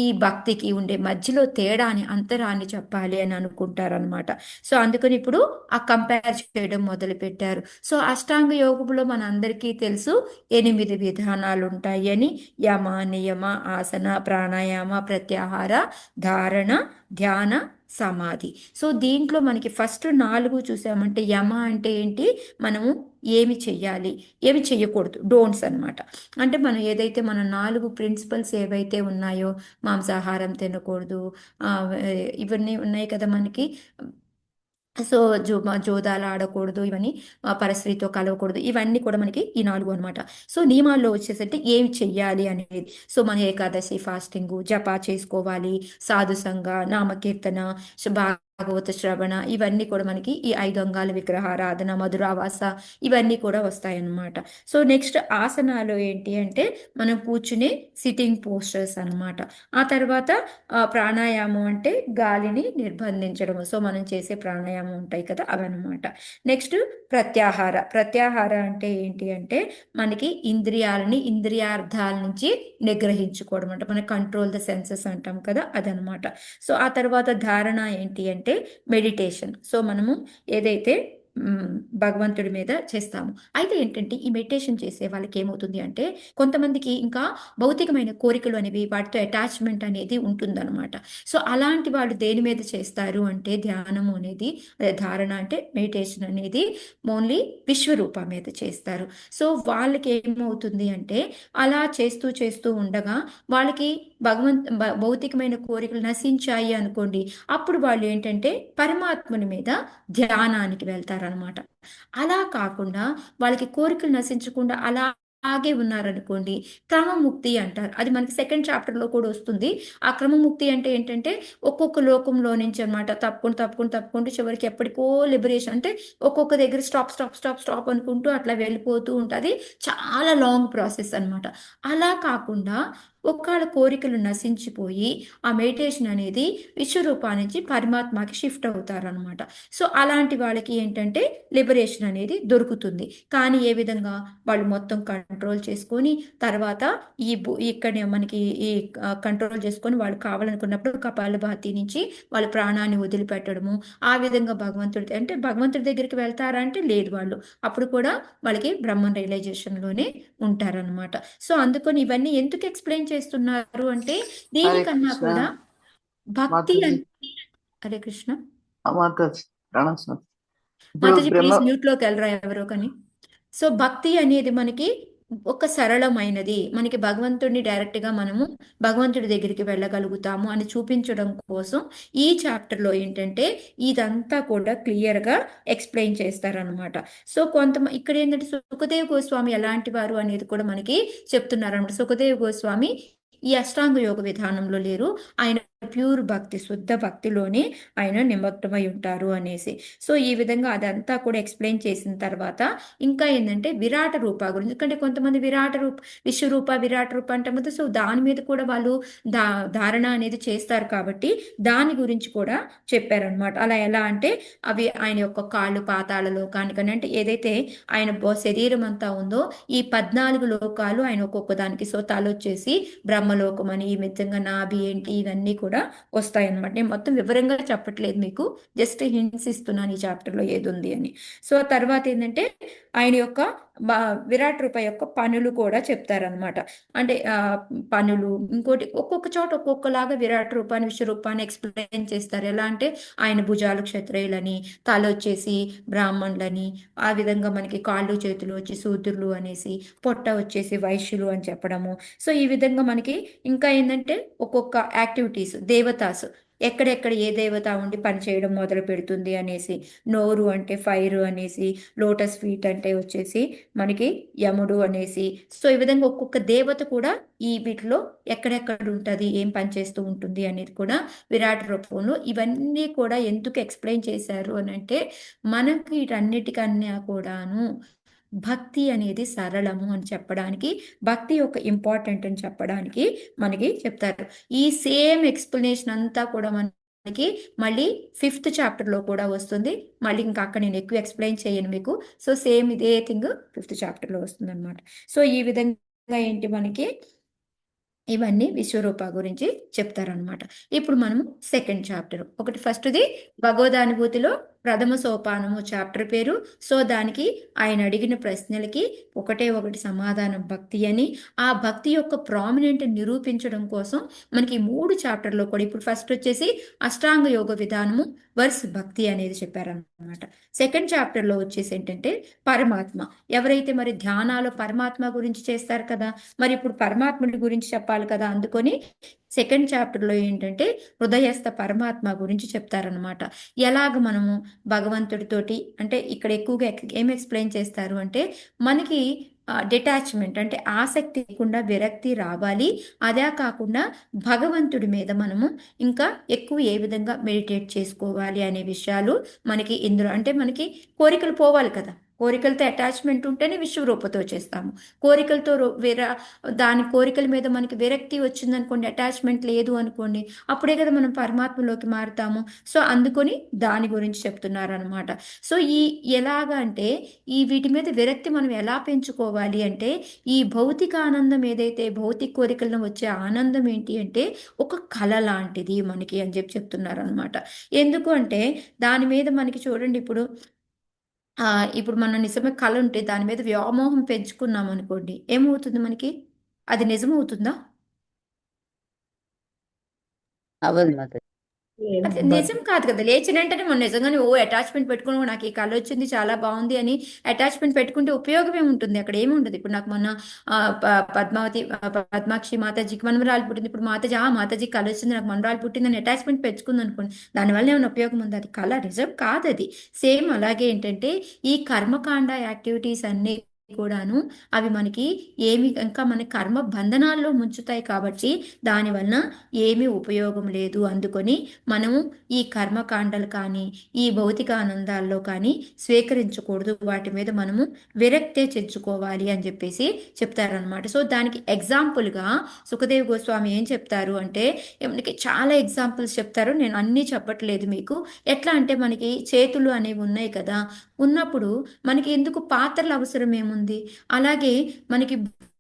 ఈ భక్తికి ఉండే మధ్యలో తేడాని అంతరాన్ని చెప్పాలి అని అనుకుంటారనమాట. సో అందుకని ఇప్పుడు ఆ కంపేర్ చేయడం మొదలు పెట్టారు. సో అష్టాంగ యోగంలో మన అందరికీ తెలుసు 8 విధానాలు ఉంటాయి అని. యమ, నియమ, ఆసన, ప్రాణాయామ, ప్రత్యాహార, ధారణ, ధ్యాన, సమాధి. సో దీంట్లో మనకి ఫస్ట్ 4 చూసామంటే యమ అంటే ఏంటి, మనము ఏమి చెయ్యాలి, ఏమి చెయ్యకూడదు, డోంట్స్ అన్నమాట. అంటే మనం ఏదైతే మన 4 ప్రిన్సిపల్స్ ఏవైతే ఉన్నాయో, మాంసాహారం తినకూడదు, ఆ, ఇవన్నీ ఉన్నాయి కదా మనకి. సో జోదాలు ఆడకూడదు, ఇవన్నీ పరస్త్రీతో కలవకూడదు, ఇవన్నీ కూడా మనకి ఈ 4 అనమాట. సో నియమాల్లో వచ్చేసరికి ఏం చెయ్యాలి అనేది, సో మన ఏకాదశి ఫాస్టింగ్, జపా చేసుకోవాలి, సాధుసంగ, నామకీర్తన, భాగవత శ్రవణ, ఇవన్నీ కూడా మనకి ఈ 5 అంగాల విగ్రహారాధన, మధురావాస, ఇవన్నీ కూడా వస్తాయన్నమాట. సో నెక్స్ట్ ఆసనాలు ఏంటి అంటే మనం కూర్చునే సిట్టింగ్ పోస్టర్స్ అన్నమాట. ఆ తర్వాత ప్రాణాయామం అంటే గాలిని నిర్బంధించడం. సో మనం చేసే ప్రాణాయామం ఉంటాయి కదా అవన్నమాట. నెక్స్ట్ ప్రత్యాహార. ప్రత్యాహార అంటే ఏంటి అంటే మనకి ఇంద్రియాలని ఇంద్రియార్థాల నుంచి నిగ్రహించుకోవడం అంటే మన కంట్రోల్ ద సెన్సెస్ అంటాం కదా అదనమాట. సో ఆ తర్వాత ధారణ ఏంటి అంటే మెడిటేషన్. సో మనము ఏదైతే మ్, భగవంతుడి మీద చేస్తాము. అయితే ఏంటంటే ఈ మెడిటేషన్ చేసే వాళ్ళకి ఏమవుతుంది అంటే కొంతమందికి ఇంకా భౌతికమైన కోరికలు అనేవి వాటితో అటాచ్మెంట్ అనేది ఉంటుందన్నమాట. సో అలాంటి వాళ్ళు దేని మీద చేస్తారు అంటే ధ్యానము అనేది, అదే ధారణ అంటే మెడిటేషన్ అనేది ఓన్లీ విశ్వరూప మీద చేస్తారు. సో వాళ్ళకి ఏమవుతుంది అంటే అలా చేస్తూ చేస్తూ ఉండగా వాళ్ళకి భౌతికమైన కోరికలు నశించాయి అనుకోండి, అప్పుడు వాళ్ళు ఏంటంటే పరమాత్ముని మీద ధ్యానానికి వెళ్తారనమాట. అలా కాకుండా వాళ్ళకి కోరికలు నశించకుండా అలాగే ఉన్నారనుకోండి, క్రమముక్తి అంటారు. అది మనకి సెకండ్ చాప్టర్లో కూడా వస్తుంది. ఆ క్రమముక్తి అంటే ఏంటంటే ఒక్కొక్క లోకంలో నుంచి అనమాట తప్పుకుంటూ తప్పుకుంటూ తప్పుకుంటూ చివరికి ఎప్పటికో లిబరేషన్ అంటే ఒక్కొక్క దగ్గర స్టాప్ స్టాప్ స్టాప్ స్టాప్ అనుకుంటూ అట్లా వెళ్ళిపోతూ ఉంటుంది. చాలా లాంగ్ ప్రాసెస్ అన్నమాట. అలా కాకుండా ఒక్కళ్ళ కోరికలు నశించిపోయి ఆ మెడిటేషన్ అనేది విశ్వరూపా నుంచి పరమాత్మకి షిఫ్ట్ అవుతారనమాట. సో అలాంటి వాళ్ళకి ఏంటంటే లిబరేషన్ అనేది దొరుకుతుంది. కానీ ఏ విధంగా వాళ్ళు మొత్తం కంట్రోల్ చేసుకొని తర్వాత ఇక్కడ మనకి ఈ కంట్రోల్ చేసుకొని వాళ్ళు కావాలనుకున్నప్పుడు కపాలభాతి నుంచి వాళ్ళ ప్రాణాన్ని వదిలిపెట్టడము, ఆ విధంగా భగవంతుడి అంటే భగవంతుడి దగ్గరికి వెళ్తారా అంటే లేదు, వాళ్ళు అప్పుడు కూడా వాళ్ళకి బ్రహ్మన్ రియలైజేషన్లోనే ఉంటారనమాట. సో అందుకని ఇవన్నీ ఎందుకు ఎక్స్ప్లెయిన్ చేస్తున్నారు అంటే హరే దీనికన్నా కృష్ణ. కూడా భక్తి మాతాజీ. అంటే. హరే కృష్ణ. మాతాజీ ప్రణాం సార్. ఇప్పుడు మాతాజీ బ్రహ్మ ప్లీజ్ మ్యూట్లోకి వెళ్ళరా ఎవరో కానీ. సో భక్తి అనేది మనకి ఒక సరళమైనది, మనకి భగవంతుడిని డైరెక్ట్గా మనము భగవంతుడి దగ్గరికి వెళ్ళగలుగుతాము అని చూపించడం కోసం ఈ చాప్టర్లో ఏంటంటే ఇదంతా కూడా క్లియర్గా ఎక్స్ప్లెయిన్ చేస్తారనమాట. సో ఇక్కడ ఏంటంటే సుఖదేవ్ గోస్వామి ఎలాంటి వారు అనేది కూడా మనకి చెప్తున్నారనమాట. సుఖదేవ్ గోస్వామి ఈ అష్టాంగ యోగ విధానంలో లేరు, ఆయన ప్యూర్ భక్తి, శుద్ధ భక్తిలోనే ఆయన నిమగ్నమై ఉంటారు అనేసి. సో ఈ విధంగా అదంతా కూడా ఎక్స్ప్లెయిన్ చేసిన తర్వాత ఇంకా ఏంటంటే విరాట రూప గురించి, ఎందుకంటే కొంతమంది విశ్వరూప విరాట రూప అంటాం కదా. సో దాని మీద కూడా వాళ్ళు ధారణ అనేది చేస్తారు కాబట్టి దాని గురించి కూడా చెప్పారనమాట. అలా ఎలా అంటే అవి ఆయన యొక్క కాళ్ళు పాతాళ లోకానికని అంటే ఏదైతే ఆయన శరీరం అంతా ఉందో ఈ 14 లోకాలు ఆయన ఒక్కొక్క దానికి, సో తలొచ్చేసి బ్రహ్మలోకం అని, ఈ విధంగా నాభి ఏంటి ఇవన్నీ కూడా వస్తాయన్నమాట. నేను మొత్తం వివరంగా చెప్పట్లేదు మీకు, జస్ట్ హింట్స్ ఇస్తున్నాను ఈ చాప్టర్లో ఏది ఉంది అని. సో తర్వాత ఏంటంటే ఆయన యొక్క విరాట్ రూప యొక్క పనులు కూడా చెప్తారనమాట. అంటే పనులు ఇంకోటి ఒక్కొక్క చోట ఒక్కొక్కలాగా విరాట్ రూపాన్ని విశ్వరూపాన్ని ఎక్స్ప్లెయిన్ చేస్తారు. ఎలా అంటే ఆయన భుజాలు క్షత్రియులని, తల వచ్చేసి బ్రాహ్మణులని, ఆ విధంగా మనకి కాళ్ళు చేతులు వచ్చి శూద్రులు అనేసి, పొట్ట వచ్చేసి వైశ్యులు అని చెప్పడము. సో ఈ విధంగా మనకి ఇంకా ఏంటంటే ఒక్కొక్క యాక్టివిటీస్ దేవతాస్ ఎక్కడెక్కడ ఏ దేవత ఉండి పనిచేయడం మొదలు పెడుతుంది అనేసి, నోరు అంటే ఫైర్ అనేసి, లోటస్ ఫీట్ అంటే వచ్చేసి మనకి యముడు అనేసి. సో ఈ విధంగా ఒక్కొక్క దేవత కూడా ఈ వీటిలో ఎక్కడెక్కడ ఉంటుంది, ఏం పని చేస్తూ ఉంటుంది అనేది కూడా విరాట్ రూపంలో ఇవన్నీ కూడా ఎందుకు ఎక్స్ప్లెయిన్ చేశారు అని అంటే మనకి వీటన్నిటికన్నా కూడాను భక్తి అనేది సరళము అని చెప్పడానికి, భక్తి యొక్క ఇంపార్టెంట్ అని చెప్పడానికి మనకి చెప్తారు. ఈ సేమ్ ఎక్స్ప్లెనేషన్ అంతా కూడా మనకి మళ్ళీ 5th చాప్టర్లో కూడా వస్తుంది. మళ్ళీ ఇంకా అక్కడ నేను ఎక్కువ ఎక్స్ప్లెయిన్ చేయను మీకు. సో సేమ్ ఇదే థింగ్ 5th చాప్టర్లో వస్తుంది అనమాట. సో ఈ విధంగా ఏంటి మనకి ఇవన్నీ విశ్వరూప గురించి చెప్తారనమాట. ఇప్పుడు మనము సెకండ్ చాప్టర్, ఒకటి ఫస్ట్ది భగవదానుభూతిలో ప్రథమ సోపానము చాప్టర్ పేరు. సో దానికి ఆయన అడిగిన ప్రశ్నలకి ఒకటే ఒకటి సమాధానం భక్తి అని. ఆ భక్తి యొక్క ప్రామినెంట్ నిరూపించడం కోసం మనకి 3 చాప్టర్లో కూడా ఇప్పుడు ఫస్ట్ వచ్చేసి అష్టాంగ యోగ విధానము వర్స్ భక్తి అనేది చెప్పారనమాట. సెకండ్ చాప్టర్లో వచ్చేసి ఏంటంటే పరమాత్మ, ఎవరైతే మరి ధ్యానాలు పరమాత్మ గురించి చేస్తారు కదా, మరి ఇప్పుడు పరమాత్ముడి గురించి చెప్పాలి కదా, అందుకొని సెకండ్ చాప్టర్లో ఏంటంటే హృదయస్థ పరమాత్మ గురించి చెప్తారనమాట. ఎలాగ మనము భగవంతుడితోటి అంటే ఇక్కడ ఎక్కువగా ఏం ఎక్స్ప్లెయిన్ చేస్తారు అంటే మనకి డిటాచ్మెంట్ అంటే ఆసక్తి లేకుండా విరక్తి రావాలి. అదే కాకుండా భగవంతుడి మీద మనము ఇంకా ఎక్కువ ఏ విధంగా మెడిటేట్ చేసుకోవాలి అనే విషయాలు మనకి ఇందులో అంటే మనకి కోరికలు పోవాలి కదా, కోరికలతో అటాచ్మెంట్ ఉంటేనే విశ్వరూపతో చేస్తాము. కోరికలతో దాని కోరికల మీద మనకి విరక్తి వచ్చిందనుకోండి, అటాచ్మెంట్ లేదు అనుకోండి, అప్పుడే కదా మనం పరమాత్మలోకి మారుతాము. సో అందుకొని దాని గురించి చెప్తున్నారు అనమాట. సో ఎలాగా అంటే వీటి మీద విరక్తి మనం ఎలా పెంచుకోవాలి అంటే ఈ భౌతిక ఆనందం ఏదైతే భౌతిక కోరికలను వచ్చే ఆనందం ఏంటి అంటే ఒక కళ లాంటిది మనకి అని చెప్తున్నారు అనమాట. ఎందుకు అంటే దాని మీద మనకి చూడండి ఇప్పుడు మన నిజమే కళ ఉంటే దాని మీద వ్యామోహం పెంచుకున్నాం అనుకోండి, ఏమవుతుంది మనకి? అది నిజమవుతుందా? అవ్వదు మాతాజీ. అది నిజం కాదు కదా. లేచిన వెంటనే మనం నిజంగానే అటాచ్మెంట్ పెట్టుకుని నాకు ఈ కళ వచ్చింది చాలా బాగుంది అని అటాచ్మెంట్ పెట్టుకుంటే ఉపయోగం ఏముంటుంది? అక్కడ ఏముండదు. ఇప్పుడు నాకు మొన్న పద్మాక్షి మాతాజీకి మనవరాలు పుట్టింది. ఇప్పుడు మాతాజీ కళ వచ్చింది, నాకు మనవరాలు పుట్టిందని అటాచ్మెంట్ పెంచుకుంది అనుకోండి, దానివల్ల ఏమైనా ఉపయోగం ఉంది? అది కళ, నిజం కాదు అది. సేమ్ అలాగే ఏంటంటే ఈ కర్మకాండ యాక్టివిటీస్ అన్ని కూడాను అవి మనకి ఇంకా మన కర్మ బంధనాల్లో ముంచుతాయి కాబట్టి దానివలన ఏమీ ఉపయోగం లేదు. అందుకొని మనము ఈ కర్మకాండలు కానీ ఈ భౌతిక ఆనందాల్లో కానీ స్వీకరించకూడదు, వాటి మీద మనము విరక్తే తెచ్చుకోవాలి అని చెప్పేసి చెప్తారనమాట. సో దానికి ఎగ్జాంపుల్గా సుఖదేవ్ గోస్వామి ఏం చెప్తారు అంటే మనకి చాలా ఎగ్జాంపుల్స్ చెప్తారు, నేను అన్నీ చెప్పట్లేదు మీకు. ఎట్లా అంటే మనకి చేతులు అనేవి ఉన్నాయి కదా, ఉన్నప్పుడు మనకి ఎందుకు పాత్రలు అవసరం ఏముంది? అలాగే మనకి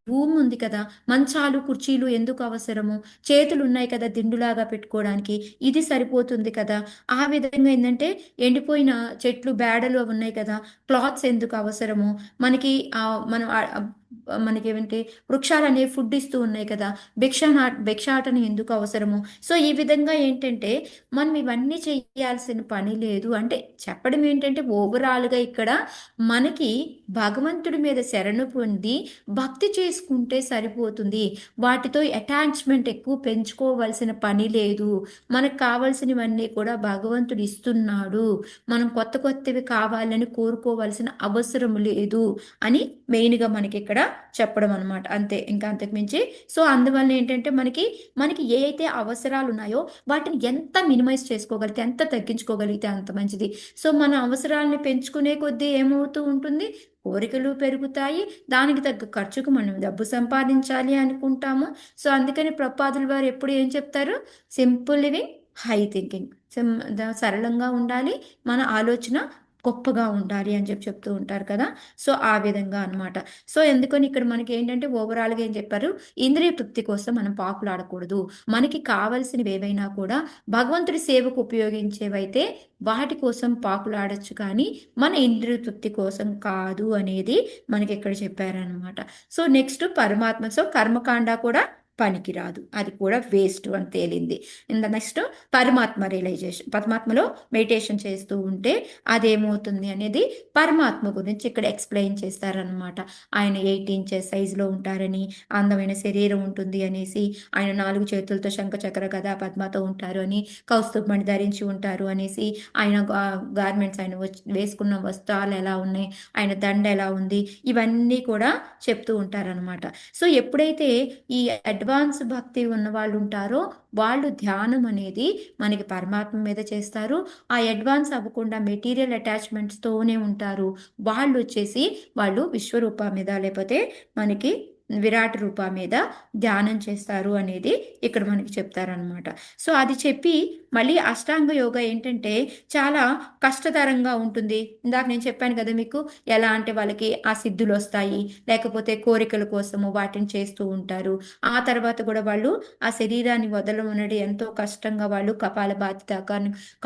భూమి ఉంది కదా, మంచాలు కుర్చీలు ఎందుకు అవసరము? చేతులు ఉన్నాయి కదా దిండులాగా పెట్టుకోవడానికి, ఇది సరిపోతుంది కదా. ఆ విధంగా ఏంటంటే ఎండిపోయిన చెట్లు బేడలు ఉన్నాయి కదా, క్లాత్స్ ఎందుకు అవసరము? మనకి మనం మనకి ఏమంటే వృక్షాలు అనేవి ఫుడ్ ఇస్తూ ఉన్నాయి కదా, భిక్షాటన ఎందుకు అవసరము? సో ఈ విధంగా ఏంటంటే మనం ఇవన్నీ చేయాల్సిన పని లేదు. అంటే చెప్పడం ఏంటంటే ఓవరాల్గా ఇక్కడ మనకి భగవంతుడి మీద శరణు పొంది భక్తి చేసుకుంటే సరిపోతుంది. వాటితో అటాచ్మెంట్ ఎక్కువ పెంచుకోవాల్సిన పని లేదు. మనకు కావాల్సినవన్నీ కూడా భగవంతుడు ఇస్తున్నాడు, మనం కొత్తవి కావాలని కోరుకోవాల్సిన అవసరం లేదు అని మెయిన్గా మనకి ఇక్కడ చెప్పడం అనమాట. అంతే, ఇంకా అంతకు మించి. సో అందువల్ల ఏంటంటే మనకి ఏ అయితే అవసరాలు ఉన్నాయో వాటిని ఎంత మినిమైజ్ చేసుకోగలిగితే, ఎంత తగ్గించుకోగలిగితే అంత మంచిది. సో మన అవసరాలని పెంచుకునే కొద్దీ ఏమవుతూ ఉంటుంది? కోరికలు పెరుగుతాయి, దానికి తగ్గ ఖర్చుకు మనం డబ్బు సంపాదించాలి అనుకుంటాము. సో అందుకని ప్రపాదుల వారు ఎప్పుడు ఏం చెప్తారు? Simple living, high thinking. సరళంగా ఉండాలి, మన ఆలోచన గొప్పగా ఉండాలి అని చెప్తూ ఉంటారు కదా. సో ఆ విధంగా అనమాట. సో ఎందుకని ఇక్కడ మనకి ఏంటంటే ఓవరాల్గా ఏం చెప్పారు? ఇంద్రియ తృప్తి కోసం మనం పాకులాడకూడదు. మనకి కావలసినవి ఏవైనా కూడా భగవంతుడి సేవకు ఉపయోగించేవైతే వాటి కోసం పాకులాడచ్చు, కానీ మన ఇంద్రియ తృప్తి కోసం కాదు అనేది మనకి ఇక్కడ చెప్పారనమాట. సో నెక్స్ట్ పరమాత్మ. సో కర్మకాండ కూడా పనికిరాదు, అది కూడా వేస్ట్ అని తేలింది. ఇంకా నెక్స్ట్ పరమాత్మ రియలైజేషన్. పరమాత్మలో మెడిటేషన్ చేస్తూ ఉంటే అదేమవుతుంది అనేది పరమాత్మ గురించి ఇక్కడ ఎక్స్ప్లెయిన్ చేస్తారనమాట. ఆయన 8 ఇంచెస్ సైజులో ఉంటారని, అందమైన శరీరం ఉంటుంది అనేసి, ఆయన 4 చేతులతో శంఖ చక్ర గదా పద్మతో ఉంటారు అని, కౌస్తుభమణి ధరించి ఉంటారు అనేసి, ఆయన గార్మెంట్స్ ఆయన వేసుకున్న వస్త్రాలు ఎలా ఉన్నాయి, ఆయన దండ ఎలా ఉంది, ఇవన్నీ కూడా చెప్తూ ఉంటారనమాట. సో ఎప్పుడైతే ఈ అడ్వాన్స్ భక్తి ఉన్న వాళ్ళు ఉంటారో వాళ్ళు ధ్యానం అనేది మనకి పరమాత్మ మీద చేస్తారు. ఆ అడ్వాన్స్ అవ్వకుండా మెటీరియల్ అటాచ్మెంట్స్తోనే ఉంటారు. వాళ్ళు వచ్చేసి వాళ్ళు విశ్వరూప మీద లేకపోతే మనకి విరాట్ రూప మీద ధ్యానం చేస్తారు అనేది ఇక్కడ మనకి చెప్తారనమాట. సో అది చెప్పి మళ్ళీ అష్టాంగ యోగా ఏంటంటే చాలా కష్టతరంగా ఉంటుంది. ఇందాక నేను చెప్పాను కదా మీకు, ఎలా అంటే వాళ్ళకి ఆ సిద్ధులు వస్తాయి, లేకపోతే కోరికల కోసము వాటిని చేస్తూ ఉంటారు. ఆ తర్వాత కూడా వాళ్ళు ఆ శరీరాన్ని వదలమనడం ఎంతో కష్టంగా వాళ్ళు కపాలభాతి దాకా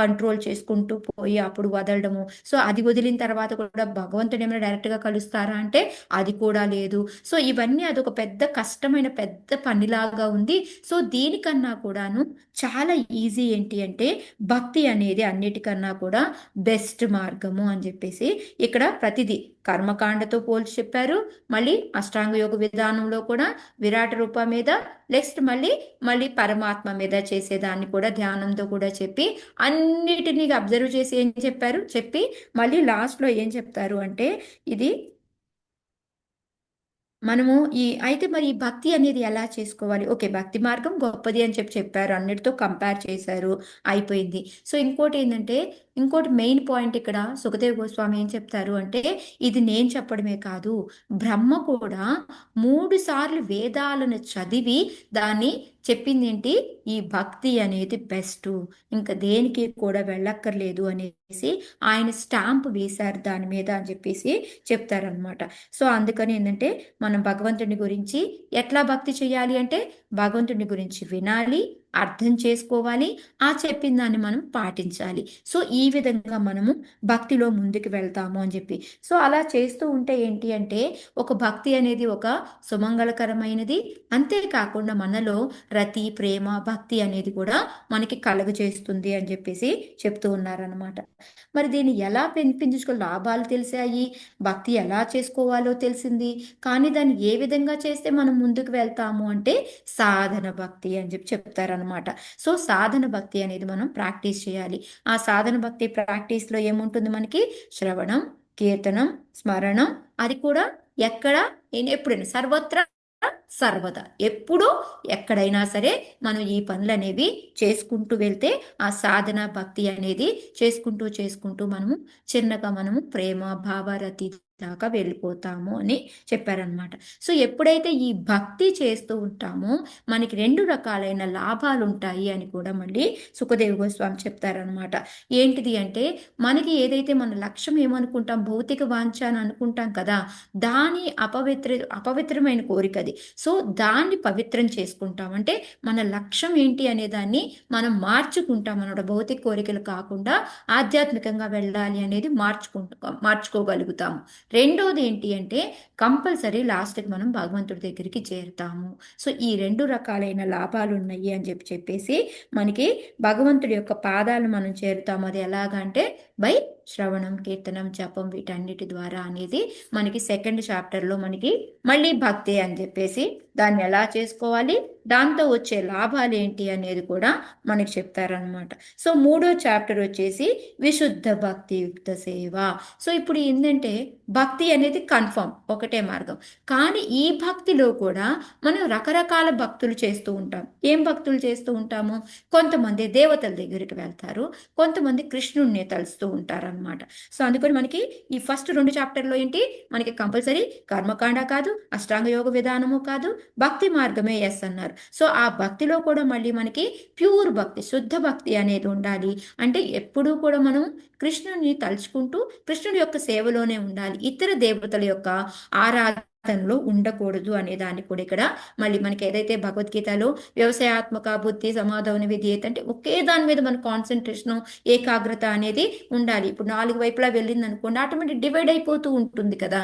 కంట్రోల్ చేసుకుంటూ పోయి అప్పుడు వదలడము. సో అది వదిలిన తర్వాత కూడా భగవంతుడు ఏమైనా డైరెక్ట్గా కలుస్తారా అంటే అది కూడా లేదు. సో ఇవన్నీ అదొక పెద్ద కష్టమైన పెద్ద పనిలాగా ఉంది. సో దీనికన్నా కూడాను చాలా ఈజీ ఏంటి అంటే భక్తి అనేది అన్నిటికన్నా కూడా బెస్ట్ మార్గము అని చెప్పేసి ఇక్కడ ప్రతిదీ కర్మకాండతో పోల్చి చెప్పారు. మళ్ళీ అష్టాంగ యోగ విధానంలో కూడా విరాట రూప మీద, నెక్స్ట్ మళ్ళీ మళ్ళీ పరమాత్మ మీద చేసేదాన్ని కూడా ధ్యానంతో కూడా చెప్పి అన్నిటినీ అబ్జర్వ్ చేసి ఏం చెప్పారు చెప్పి మళ్ళీ లాస్ట్లో ఏం చెప్తారు అంటే ఇది మనము అయితే మరి ఈ భక్తి అనేది ఎలా చేసుకోవాలి? ఓకే, భక్తి మార్గం గొప్పది అని చెప్పారు, అన్నిటితో కంపేర్ చేశారు, అయిపోయింది. సో ఇంకోటి ఏంటంటే ఇంకోటి మెయిన్ పాయింట్ ఇక్కడ సుఖదేవ్ గోస్వామి ఏం చెప్తారు అంటే ఇది నేను చెప్పడమే కాదు, బ్రహ్మ కూడా 3 సార్లు వేదాలను చదివి దాన్ని చెప్పింది ఏంటి, ఈ భక్తి అనేది బెస్ట్, ఇంకా దేనికి కూడా వెళ్ళక్కర్లేదు అనేసి ఆయన స్టాంప్ వేశారు దాని మీద అని చెప్పేసి చెప్తారనమాట. సో అందుకని ఏంటంటే మనం భగవంతుని గురించి ఎట్లా భక్తి చేయాలి అంటే భగవంతుని గురించి వినాలి, అర్థం చేసుకోవాలి, ఆ చెప్పిన దాన్ని మనం పాటించాలి. సో ఈ విధంగా మనము భక్తిలో ముందుకు వెళ్తాము అని చెప్పి. సో అలా చేస్తూ ఉంటే ఏంటి అంటే ఒక భక్తి అనేది ఒక సుమంగళకరమైనది, అంతేకాకుండా మనలో రతి ప్రేమ భక్తి అనేది కూడా మనకి కలుగ చేస్తుంది అని చెప్పేసి చెప్తూ ఉన్నారనమాట. మరి దీన్ని ఎలా పెంపించుకో లాభాలు తెలిసాయి, భక్తి ఎలా చేసుకోవాలో తెలిసింది, కానీ దాన్ని ఏ విధంగా చేస్తే మనం ముందుకు వెళ్తాము అంటే సాధన భక్తి అని చెప్పి చెప్తారనమాట. సో సాధన భక్తి అనేది మనం ప్రాక్టీస్ చేయాలి. ఆ సాధన భక్తి ప్రాక్టీస్లో ఏముంటుంది మనకి, శ్రవణం, కీర్తనం, స్మరణం, అది కూడా ఎక్కడ ఎప్పుడైనా సర్వత్రా సర్వదా ఎప్పుడూ ఎక్కడైనా సరే మనం ఈ పనులు అనేవి చేసుకుంటూ వెళ్తే ఆ సాధన భక్తి అనేది చేసుకుంటూ చేసుకుంటూ మనము చిన్నగా మనము ప్రేమ భావరతి దాకా వెళ్ళిపోతాము అని చెప్పారనమాట. సో ఎప్పుడైతే ఈ భక్తి చేస్తూ ఉంటామో మనకి 2 రకాలైన లాభాలు ఉంటాయి అని కూడా మళ్ళీ సుఖదేవ్ గోస్వామి చెప్తారనమాట. ఏంటిది అంటే మనకి ఏదైతే మన లక్ష్యం ఏమనుకుంటాం, భౌతిక వాంఛ అని అనుకుంటాం కదా, దాని అపవిత్రమైన కోరిక అది. సో దాన్ని పవిత్రం చేసుకుంటాం అంటే మన లక్ష్యం ఏంటి అనే దాన్ని మనం మార్చుకుంటాం అన్నమాట. భౌతిక కోరికలు కాకుండా ఆధ్యాత్మికంగా వెళ్ళాలి అనేది మార్చుకోగలుగుతాము. రెండోది ఏంటి అంటే కంపల్సరీ లాస్ట్కి మనం భగవంతుడి దగ్గరికి చేరుతాము. సో ఈ 2 రకాలైన లాభాలు ఉన్నాయి అని చెప్పేసి మనకి భగవంతుడి యొక్క పాదాలు మనం చేరుతాము. అది ఎలాగంటే బై శ్రవణం, కీర్తనం, జపం, వీటన్నిటి ద్వారా అనేది మనకి 2nd చాప్టర్లో మనకి మళ్ళీ భక్తి అని చెప్పేసి దాన్ని ఎలా చేసుకోవాలి, దాంతో వచ్చే లాభాలు ఏంటి అనేది కూడా మనకి చెప్తారనమాట. సో 3వ చాప్టర్ వచ్చేసి విశుద్ధ భక్తి యుక్త సేవ. సో ఇప్పుడు ఏంటంటే భక్తి అనేది కన్ఫర్మ్ ఒకటే మార్గం, కానీ ఈ భక్తిలో కూడా మనం రకరకాల భక్తులు చేస్తూ ఉంటాం. ఏం భక్తులు చేస్తూ ఉంటాము, కొంతమంది దేవతల దగ్గరికి వెళ్తారు, కొంతమంది కృష్ణుడిని తలుస్తూ ఉంటారనమాట. సో అందుకని మనకి ఈ ఫస్ట్ 2 చాప్టర్లో ఏంటి మనకి కంపల్సరీ కర్మకాండ కాదు, అష్టాంగ యోగ విధానము కాదు, భక్తి మార్గమే ఎస్ అన్నారు. సో ఆ భక్తిలో కూడా మళ్ళీ మనకి ప్యూర్ భక్తి, శుద్ధ భక్తి అనేది ఉండాలి. అంటే ఎప్పుడూ కూడా మనం కృష్ణుడిని తలుచుకుంటూ కృష్ణుడి యొక్క సేవలోనే ఉండాలి, ఇతర దేవతల యొక్క ఆరాధనలో ఉండకూడదు అనే దాన్ని కూడా ఇక్కడ మళ్ళీ మనకి ఏదైతే భగవద్గీతలో వ్యవసాయాత్మక బుద్ధి సమాధాన విధి అంటే ఒకే దాని మీద మన కాన్సన్ట్రేషన్ ఏకాగ్రత అనేది ఉండాలి. ఇప్పుడు 4 వైపులా వెళ్ళింది అనుకోండి, ఆటోమేటిక్ డివైడ్ అయిపోతూ ఉంటుంది కదా.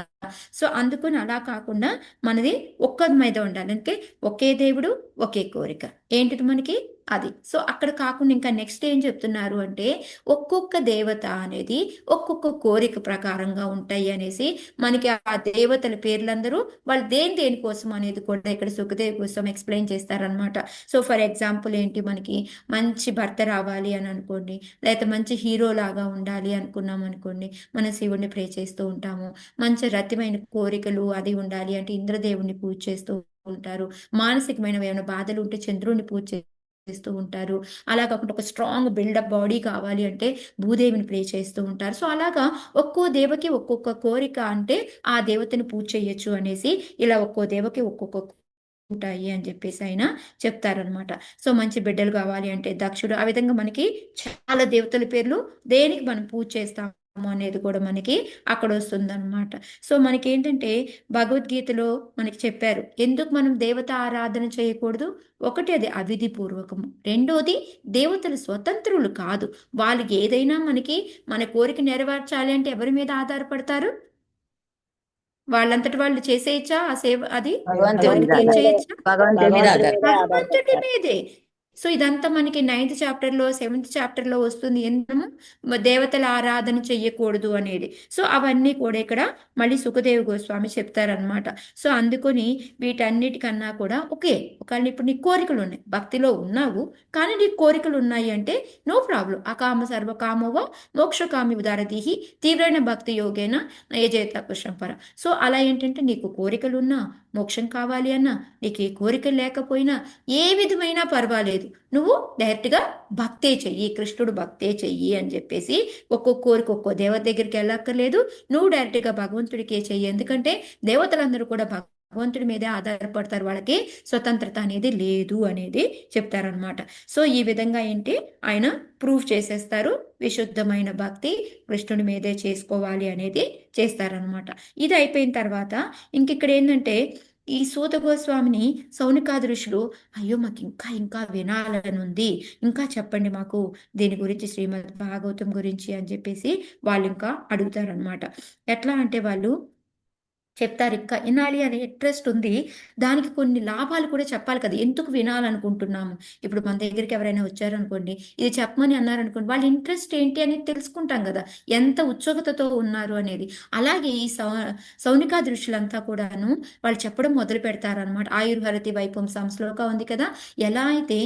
సో అందుకని అలా కాకుండా మనది ఒక్కరి మీద ఉండాలి, అంటే ఒకే దేవుడు ఒకే కోరిక ఏంటిది మనకి అది. సో అక్కడ కాకుండా ఇంకా నెక్స్ట్ ఏం చెప్తున్నారు అంటే ఒక్కొక్క దేవత అనేది ఒక్కొక్క కోరిక ప్రకారంగా ఉంటాయి అనేసి మనకి ఆ దేవతల పేర్లందరూ వాళ్ళు దేనికోసం అనేది కూడా ఇక్కడ సుఖదేవ్ కోసం ఎక్స్ప్లెయిన్ చేస్తారనమాట. సో ఫర్ ఎగ్జాంపుల్ ఏంటి, మనకి మంచి భర్త రావాలి అని అనుకోండి, లేకపోతే మంచి హీరో లాగా ఉండాలి అనుకున్నాం అనుకోండి, మనం శివుడిని ప్రే చేస్తూ ఉంటాము. మంచి రతిమైన కోరికలు అది ఉండాలి అంటే ఇంద్రదేవుని పూజ చేస్తూ ఉంటారు. మానసికమైన ఏమైనా బాధలు ఉంటే చంద్రుడిని పూజ చేస్తూ ఉంటారు. అలా కాకుండా ఒక స్ట్రాంగ్ బిల్డప్ బాడీ కావాలి అంటే భూదేవిని ప్రే చేస్తూ ఉంటారు. సో అలాగా ఒక్కో దేవకి ఒక్కొక్క కోరిక అంటే ఆ దేవతని పూజ చేయొచ్చు అనేసి ఇలా ఒక్కో దేవకి ఒక్కొక్క ఉంటాయి అని చెప్పేసి ఆయన చెప్తారనమాట. సో మంచి బిడ్డలు కావాలి అంటే దక్షుడు, ఆ విధంగా మనకి చాలా దేవతల పేర్లు దేనికి మనం పూజ చేస్తాము అనేది కూడా మనకి అక్కడ వస్తుందన్నమాట. సో మనకి ఏంటంటే భగవద్గీతలో మనకి చెప్పారు ఎందుకు మనం దేవత ఆరాధన చేయకూడదు. ఒకటి అది అవిధి పూర్వకము, రెండోది దేవతలు స్వతంత్రులు కాదు. వాళ్ళకి ఏదైనా మనకి మన కోరిక నెరవేర్చాలి అంటే ఎవరి మీద ఆధారపడతారు? వాళ్ళంతటి వాళ్ళు చేసేయచ్చా ఆ సేవ? అది భగవంతుడి కోరిక మీద తీర్చేయచ్చా? భగవంతుడి మీద భగవంతుడి మీదే. సో ఇదంతా మనకి 9th చాప్టర్లో 7th చాప్టర్లో వస్తుంది. ఎందుకు దేవతల ఆరాధన చెయ్యకూడదు అనేది. సో అవన్నీ కూడా ఇక్కడ మళ్ళీ సుఖదేవ్ గోస్వామి చెప్తారనమాట. సో అందుకొని వీటన్నిటికన్నా కూడా ఓకే, ఒకవేళ ఇప్పుడు నీ కోరికలు ఉన్నాయి, భక్తిలో ఉన్నావు కానీ నీకు కోరికలు ఉన్నాయి అంటే నో ప్రాబ్లం. అకామ సర్వకామవ మోక్షకామి ఉదారదీహి తీవ్రైన భక్తి యోగేన యజేత పురుషం పర. సో అలా ఏంటంటే నీకు కోరికలున్నా, మోక్షం కావాలి అన్నా, నీకు ఏ కోరికలు లేకపోయినా ఏ విధమైనా పర్వాలేదు, నువ్వు డైరెక్ట్గా భక్తే చెయ్యి, కృష్ణుడు భక్తే చెయ్యి అని చెప్పేసి ఒక్కొక్క కోరిక ఒక్కో దేవత దగ్గరికి వెళ్ళక్కర్లేదు. నువ్వు డైరెక్ట్గా భగవంతుడికే చెయ్యి. ఎందుకంటే దేవతలందరూ కూడా భగవంతుడి మీదే ఆధారపడతారు. వాళ్ళకి స్వతంత్రత అనేది లేదు అనేది చెప్తారనమాట. సో ఈ విధంగా ఏంటి ఆయన ప్రూఫ్ చేసేస్తారు. విశుద్ధమైన భక్తి కృష్ణుడి మీదే చేసుకోవాలి అనేది చేస్తారనమాట. ఇది అయిపోయిన తర్వాత ఇక్కడ ఏంటంటే ఈ సూత గోస్వామిని సౌనికాది ఋషులు అయ్యో మాకు ఇంకా ఇంకా వినాలని ఉంది, ఇంకా చెప్పండి మాకు దీని గురించి, శ్రీమద్ భాగవతం గురించి అని చెప్పేసి వాళ్ళు ఇంకా అడుగుతారనమాట. ఎట్లా అంటే వాళ్ళు చెప్తారు ఇంకా వినాలి అనే ఇంట్రెస్ట్ ఉంది, దానికి కొన్ని లాభాలు కూడా చెప్పాలి కదా, ఎందుకు వినాలనుకుంటున్నాము. ఇప్పుడు మన దగ్గరికి ఎవరైనా వచ్చారనుకోండి, ఇది చెప్పమని అన్నారనుకోండి, వాళ్ళ ఇంట్రెస్ట్ ఏంటి అనేది తెలుసుకుంటాం కదా, ఎంత ఉత్సుకతతో ఉన్నారు అనేది. అలాగే ఈ సౌనికా దృష్టిలంతా కూడాను వాళ్ళు చెప్పడం మొదలు పెడతారనమాట. ఆయుర్హరతి వైపుంసం శ్లోక ఉంది కదా, ఎలా అయితే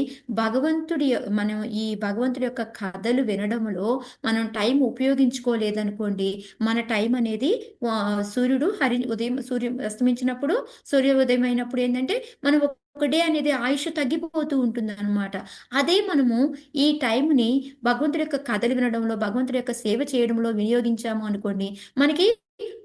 భగవంతుడి మనం ఈ భగవంతుడి యొక్క కథలు వినడంలో మనం టైం ఉపయోగించుకోలేదనుకోండి, మన టైం అనేది సూర్యుడు సూర్యం అస్తమించినప్పుడు, సూర్య ఉదయం అయినప్పుడు ఏంటంటే మనం ఒక డే అనేది ఆయుష్ తగ్గిపోతూ ఉంటుంది అనమాట. అదే మనము ఈ టైంని భగవంతుడి యొక్క కథలు వినడంలో, భగవంతుడి యొక్క సేవ చేయడంలో వినియోగించాము అనుకోండి, మనకి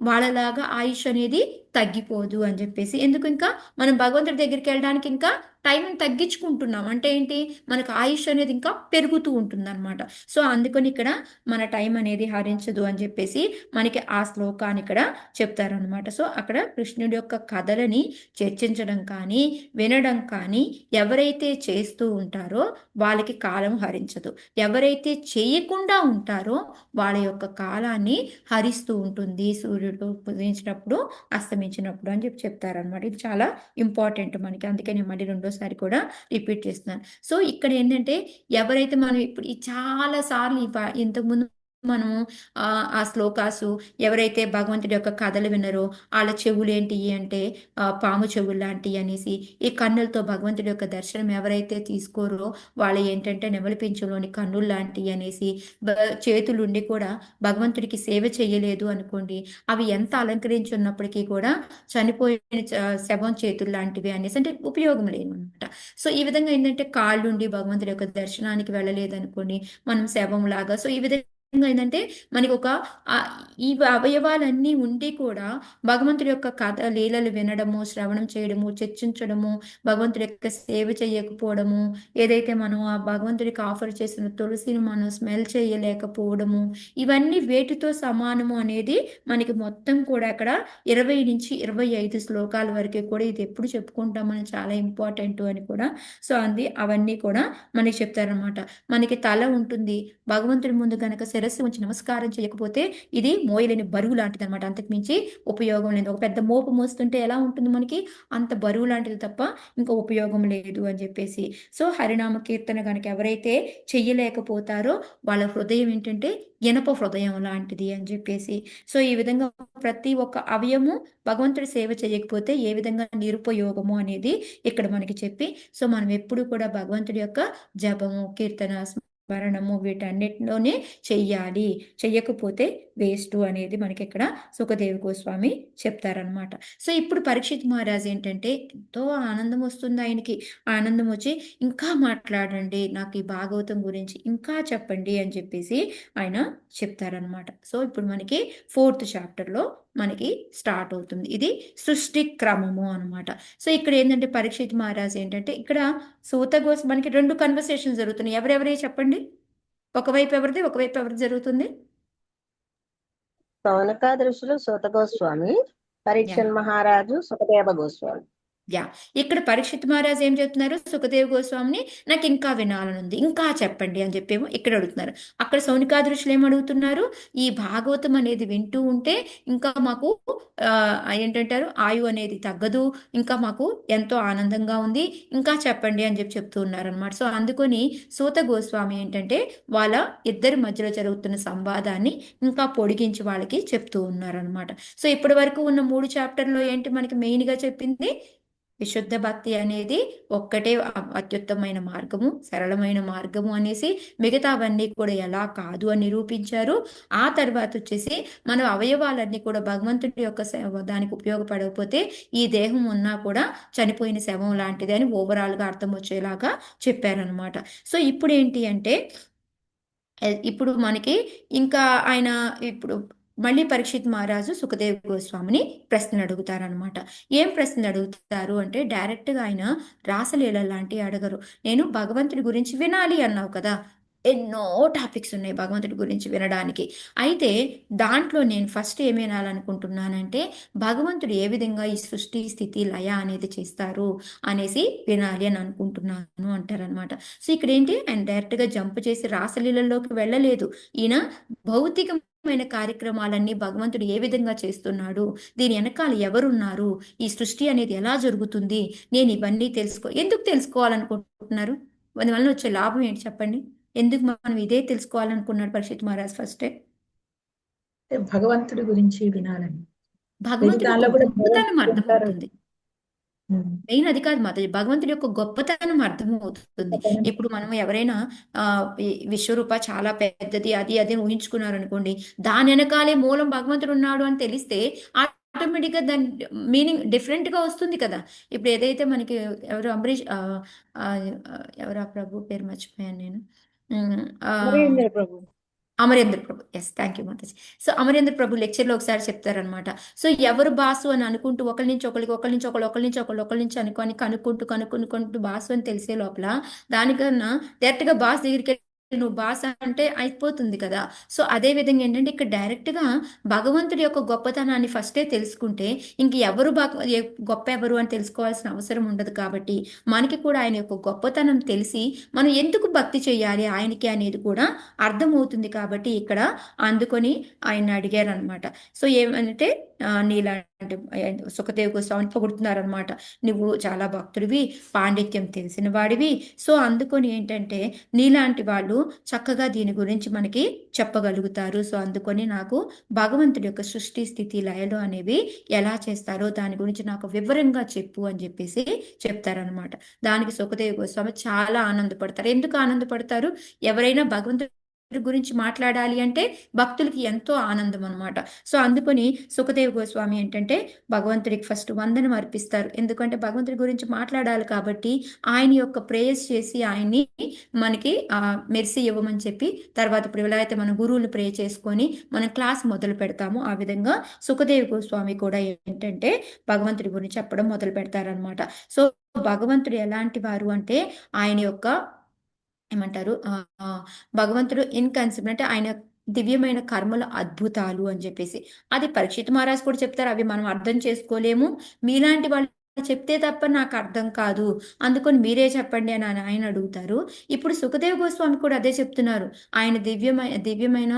వాళ్ళలాగా ఆయుష్ అనేది తగ్గిపోదు అని చెప్పేసి. ఎందుకు ఇంకా మనం భగవంతుడి దగ్గరికి వెళ్ళడానికి ఇంకా టైం తగ్గించుకుంటున్నాం అంటే ఏంటి, మనకు ఆయుష్ అనేది ఇంకా పెరుగుతూ ఉంటుంది అనమాట. సో అందుకని ఇక్కడ మన టైం అనేది హరించదు అని చెప్పేసి మనకి ఆ శ్లోకాన్ని ఇక్కడ చెప్తారనమాట. సో అక్కడ కృష్ణుడి యొక్క కథలని చర్చించడం కానీ వినడం కానీ ఎవరైతే చేస్తూ ఉంటారో వాళ్ళకి కాలం హరించదు, ఎవరైతే చేయకుండా ఉంటారో వాళ్ళ యొక్క కాలాన్ని హరిస్తూ ఉంటుంది సూర్యుడు ఉదయించినప్పుడు అస్తమించినప్పుడు అని చెప్పి చెప్తారనమాట. ఇది చాలా ఇంపార్టెంట్ మనకి, అందుకే నేను మళ్ళీ రెండోసారి కూడా రిపీట్ చేస్తున్నాను. సో ఇక్కడ ఏంటంటే ఎవరైతే మనం ఇప్పుడు ఈ చాలా సార్లు ఇంతకుముందు మనము ఆ శ్లోకాసు ఎవరైతే భగవంతుడి యొక్క కథలు విన్నారో వాళ్ళ చెవులు ఏంటి అంటే పాము చెవులు లాంటివి అనేసి, ఈ కన్నులతో భగవంతుడి యొక్క దర్శనం ఎవరైతే తీసుకోరో వాళ్ళ ఏంటంటే నెమలిపించంలోని కన్నులు లాంటివి అనేసి, చేతులు ఉండి కూడా భగవంతుడికి సేవ చేయలేదు అనుకోండి, అవి ఎంత అలంకరించి ఉన్నప్పటికీ కూడా చనిపోయిన శవం చేతులు లాంటివి అనేసి, అంటే ఉపయోగం లేవు అనమాట. సో ఈ విధంగా ఏంటంటే కాళ్ళుండి భగవంతుడి యొక్క దర్శనానికి వెళ్ళలేదు అనుకోండి, మనం శవం లాగా. సో ఈ విధంగా ఏంటంటే మనకి ఒక ఈ అవయవాలన్నీ ఉండి కూడా భగవంతుడి యొక్క కథ లీలలు వినడము, శ్రవణం చేయడము, చర్చించడము, భగవంతుడి యొక్క సేవ చేయకపోవడము, ఏదైతే మనం ఆ భగవంతుడికి ఆఫర్ చేసిన తులసిని మనం స్మెల్ చేయలేకపోవడము, ఇవన్నీ వేటితో సమానము అనేది మనకి మొత్తం కూడా అక్కడ 20 నుంచి 25 శ్లోకాల వరకు కూడా ఇది ఎప్పుడు చెప్పుకుంటామని చాలా ఇంపార్టెంట్ అని కూడా. సో అవన్నీ కూడా మనకి చెప్తారనమాట. మనకి తల ఉంటుంది, భగవంతుడి ముందు కనుక శిరస్సు ఉంచి నమస్కారం చేయకపోతే ఇది మోయలేని బరువు లాంటిది అనమాట, అంతకు మించి ఉపయోగం లేదు. ఒక పెద్ద మోపు మోస్తుంటే ఎలా ఉంటుంది మనకి, అంత బరువు లాంటిది తప్ప ఇంకా ఉపయోగం లేదు అని చెప్పేసి. సో హరినామ కీర్తన కనుక ఎవరైతే చెయ్యలేకపోతారో వాళ్ళ హృదయం ఏంటంటే ఇనప హృదయం లాంటిది అని చెప్పేసి. సో ఈ విధంగా ప్రతి ఒక్క అవయము భగవంతుడి సేవ చేయకపోతే ఏ విధంగా నిరుపయోగము అనేది ఇక్కడ మనకి చెప్పి, సో మనం ఎప్పుడు కూడా భగవంతుడి యొక్క జపము, కీర్తన, మరణము వీటన్నిటిలోనే చెయ్యాలి, చెయ్యకపోతే వేస్ట్ అనేది మనకి ఇక్కడ సుఖదేవ్ గోస్వామి చెప్తారనమాట. సో ఇప్పుడు పరీక్షిత్ మహారాజ్ ఏంటంటే ఎంతో ఆనందం వస్తుంది ఆయనకి. ఆనందం వచ్చి ఇంకా మాట్లాడండి, నాకు ఈ భాగవతం గురించి ఇంకా చెప్పండి అని చెప్పేసి ఆయన చెప్తారనమాట. సో ఇప్పుడు మనకి 4th చాప్టర్లో మనకి స్టార్ట్ అవుతుంది. ఇది సృష్టి క్రమము అనమాట. సో ఇక్కడ ఏంటంటే పరీక్షిత్ మహారాజ్ ఏంటంటే ఇక్కడ సూత గోస్ మనకి 2 కన్వర్సేషన్ జరుగుతున్నాయి. ఎవరెవరే చెప్పండి, ఒకవైపు ఎవరిది ఒకవైపు ఎవరిది జరుగుతుంది? సౌనకాదృశులు సూత గోస్వామి, యా పరీక్షన్ మహారాజు సుఖదేవ గోస్వామి. యా ఇక్కడ పరీక్షిత్ మహారాజ్ ఏం చెప్తున్నారు, సుఖదేవ్ గోస్వామిని నాకు ఇంకా వినాలనుంది, ఇంకా చెప్పండి అని చెప్పేమో ఇక్కడ అడుగుతున్నారు. అక్కడ సౌనికాదృశులు ఏం అడుగుతున్నారు, ఈ భాగవతం అనేది వింటూ ఉంటే ఇంకా మాకు ఏంటంటారు ఆయు అనేది తగ్గదు, ఇంకా మాకు ఎంతో ఆనందంగా ఉంది, ఇంకా చెప్పండి అని చెప్పి చెప్తూ ఉన్నారనమాట. సో అందుకొని సూత గోస్వామి ఏంటంటే వాళ్ళ ఇద్దరి మధ్యలో జరుగుతున్న సంవాదాన్ని ఇంకా పొడిగించి వాళ్ళకి చెప్తూ ఉన్నారనమాట. సో ఇప్పటి వరకు ఉన్న 3 చాప్టర్లో ఏంటి మనకి మెయిన్గా చెప్పింది, విశుద్ధ భక్తి అనేది ఒక్కటే అత్యుత్తమైన మార్గము, సరళమైన మార్గము అనేసి, మిగతావన్నీ కూడా ఎలా కాదు అని నిరూపించారు. ఆ తర్వాత వచ్చేసి మన అవయవాలన్నీ కూడా భగవంతుడి యొక్క దానికి ఉపయోగపడకపోతే ఈ దేహం ఉన్నా కూడా చనిపోయిన శవం లాంటిది అని ఓవరాల్గా అర్థం వచ్చేలాగా చెప్పారనమాట. సో ఇప్పుడు ఏంటి అంటే ఇప్పుడు మనకి ఇంకా ఆయన ఇప్పుడు మళ్ళీ పరీక్షిత్ మహారాజు సుఖదేవ్ గోస్వామిని ప్రశ్నలు అడుగుతారనమాట. ఏం ప్రశ్నలు అడుగుతారు అంటే డైరెక్ట్గా ఆయన రాసలీల లాంటివి అడగరు. నేను భగవంతుడి గురించి వినాలి అన్నావు కదా, ఎన్నో టాపిక్స్ ఉన్నాయి భగవంతుడి గురించి వినడానికి. అయితే దాంట్లో నేను ఫస్ట్ ఏం వినాలనుకుంటున్నానంటే భగవంతుడు ఏ విధంగా ఈ సృష్టి స్థితి లయ అనేది చేస్తారు అనేసి వినాలి అని అనుకుంటున్నాను అంటారనమాట. సో ఇక్కడ ఏంటి, ఆయన డైరెక్ట్గా జంప్ చేసి రాసలీలలోకి వెళ్ళలేదు. ఈయన భౌతికమైన కార్యక్రమాలన్నీ భగవంతుడు ఏ విధంగా చేస్తున్నాడు, దీని వెనకాల ఎవరున్నారు, ఈ సృష్టి అనేది ఎలా జరుగుతుంది, నేను ఇవన్నీ ఎందుకు తెలుసుకోవాలనుకుంటున్నారు, దానివల్ల వచ్చే లాభం ఏంటి చెప్పండి? ఎందుకు మనం ఇదే తెలుసుకోవాలనుకున్నాడు పరీక్షిత్ మహారాజ్ ఫస్టే? భగవంతుడి గురించి వినాలని. భగవంతుడి దానిలో యొక్క కూడా గొప్పతనం భగవంతుడు ఉంటారు. అర్థమవుతుంది. మెయిన్ అది కాదు మాతాజీ, భగవంతుడి యొక్క గొప్పతనం అర్థమవుతుంది. ఇప్పుడు మనం ఎవరైనా విశ్వరూప చాలా పెద్దది అది అది అని ఊహించుకున్నారు అనుకోండి, దాని వెనకాలే మూలం భగవంతుడు ఉన్నాడు అని తెలిస్తే ఆటోమేటిక్గా దాని మీనింగ్ డిఫరెంట్గా వస్తుంది కదా. ఇప్పుడు ఏదైతే మనకి ఎవరు అంబరీష్ ఎవరు ఆ ప్రభు పేరు మర్చిపోయాను నేను, Amarendra Prabhu. Amarendra Prabhu, yes thank you మాతాజీ. సో అమరేంద్ర ప్రభు లెక్చర్లో ఒకసారి చెప్తారనమాట. సో ఎవరు బాసు అని అనుకుంటూ ఒకరి నుంచి ఒకరికి, ఒకరి నుంచి ఒకరు, ఒకరి నుంచి ఒకరు, ఒకరి నుంచి అనుకొని కనుక్కుంటూ బాసు అని తెలిసే లోపల దానికన్నా డైరెక్ట్గా బాస్ దగ్గరికి నువ్వు బాస్ అంటే అయిపోతుంది కదా. సో అదే విధంగా ఏంటంటే ఇక్కడ డైరెక్ట్గా భగవంతుడి యొక్క గొప్పతనాన్ని ఫస్టే తెలుసుకుంటే ఇంక ఎవరు గొప్ప ఎవరు అని తెలుసుకోవాల్సిన అవసరం ఉండదు. కాబట్టి మనకి కూడా ఆయన యొక్క గొప్పతనం తెలిసి మనం ఎందుకు భక్తి చేయాలి ఆయనకి అనేది కూడా అర్థమవుతుంది. కాబట్టి ఇక్కడ అందుకొని ఆయన అడిగారు అనమాట. సో ఏమంటే నీలాంటి సుఖదేవ్ గోస్వామిని పొగుడుతున్నారనమాట, నువ్వు చాలా భక్తుడివి, పాండిత్యం తెలిసిన వాడివి, సో అందుకొని ఏంటంటే నీలాంటి వాళ్ళు చక్కగా దీని గురించి మనకి చెప్పగలుగుతారు. సో అందుకొని నాకు భగవంతుడి యొక్క సృష్టి స్థితి లయలు అనేవి ఎలా చేస్తారో దాని గురించి నాకు వివరంగా చెప్పు అని చెప్పేసి చెప్తారనమాట. దానికి సుఖదేవ్ గోస్వామి చాలా ఆనందపడతారు. ఎందుకు ఆనందపడతారు, ఎవరైనా భగవంతుడి గురించి మాట్లాడాలి అంటే భక్తులకి ఎంతో ఆనందం అనమాట. సో అందుకొని సుఖదేవ్ గోస్వామి ఏంటంటే భగవంతుడికి ఫస్ట్ వందనం అర్పిస్తారు. ఎందుకంటే భగవంతుడి గురించి మాట్లాడాలి కాబట్టి ఆయన యొక్క ప్రేయర్స్ చేసి ఆయన్ని మనకి మెర్సీ ఇవ్వమని చెప్పి తర్వాత ఇప్పుడు ఎలా అయితే మన గురువుని ప్రే చేసుకొని మనం క్లాస్ మొదలు పెడతాము, ఆ విధంగా సుఖదేవ్ గోస్వామి కూడా ఏంటంటే భగవంతుడి గురించి చెప్పడం మొదలు పెడతారనమాట. సో భగవంతుడు ఎలాంటి వారు అంటే ఆయన యొక్క ఏమంటారు భగవంతుడు ఇన్కన్సిబుల్ అంటే ఆయన దివ్యమైన కర్మల అద్భుతాలు అని చెప్పేసి అది పరీక్షిత్ మహారాజ్ కూడా చెప్తారు. అవి మనం అర్థం చేసుకోలేము, మీలాంటి వాళ్ళు చెప్తే తప్ప నాకు అర్థం కాదు, అందుకొని మీరే చెప్పండి అని ఆయన అడుగుతారు. ఇప్పుడు సుఖదేవ్ గోస్వామి కూడా అదే చెప్తున్నారు, ఆయన దివ్యమైన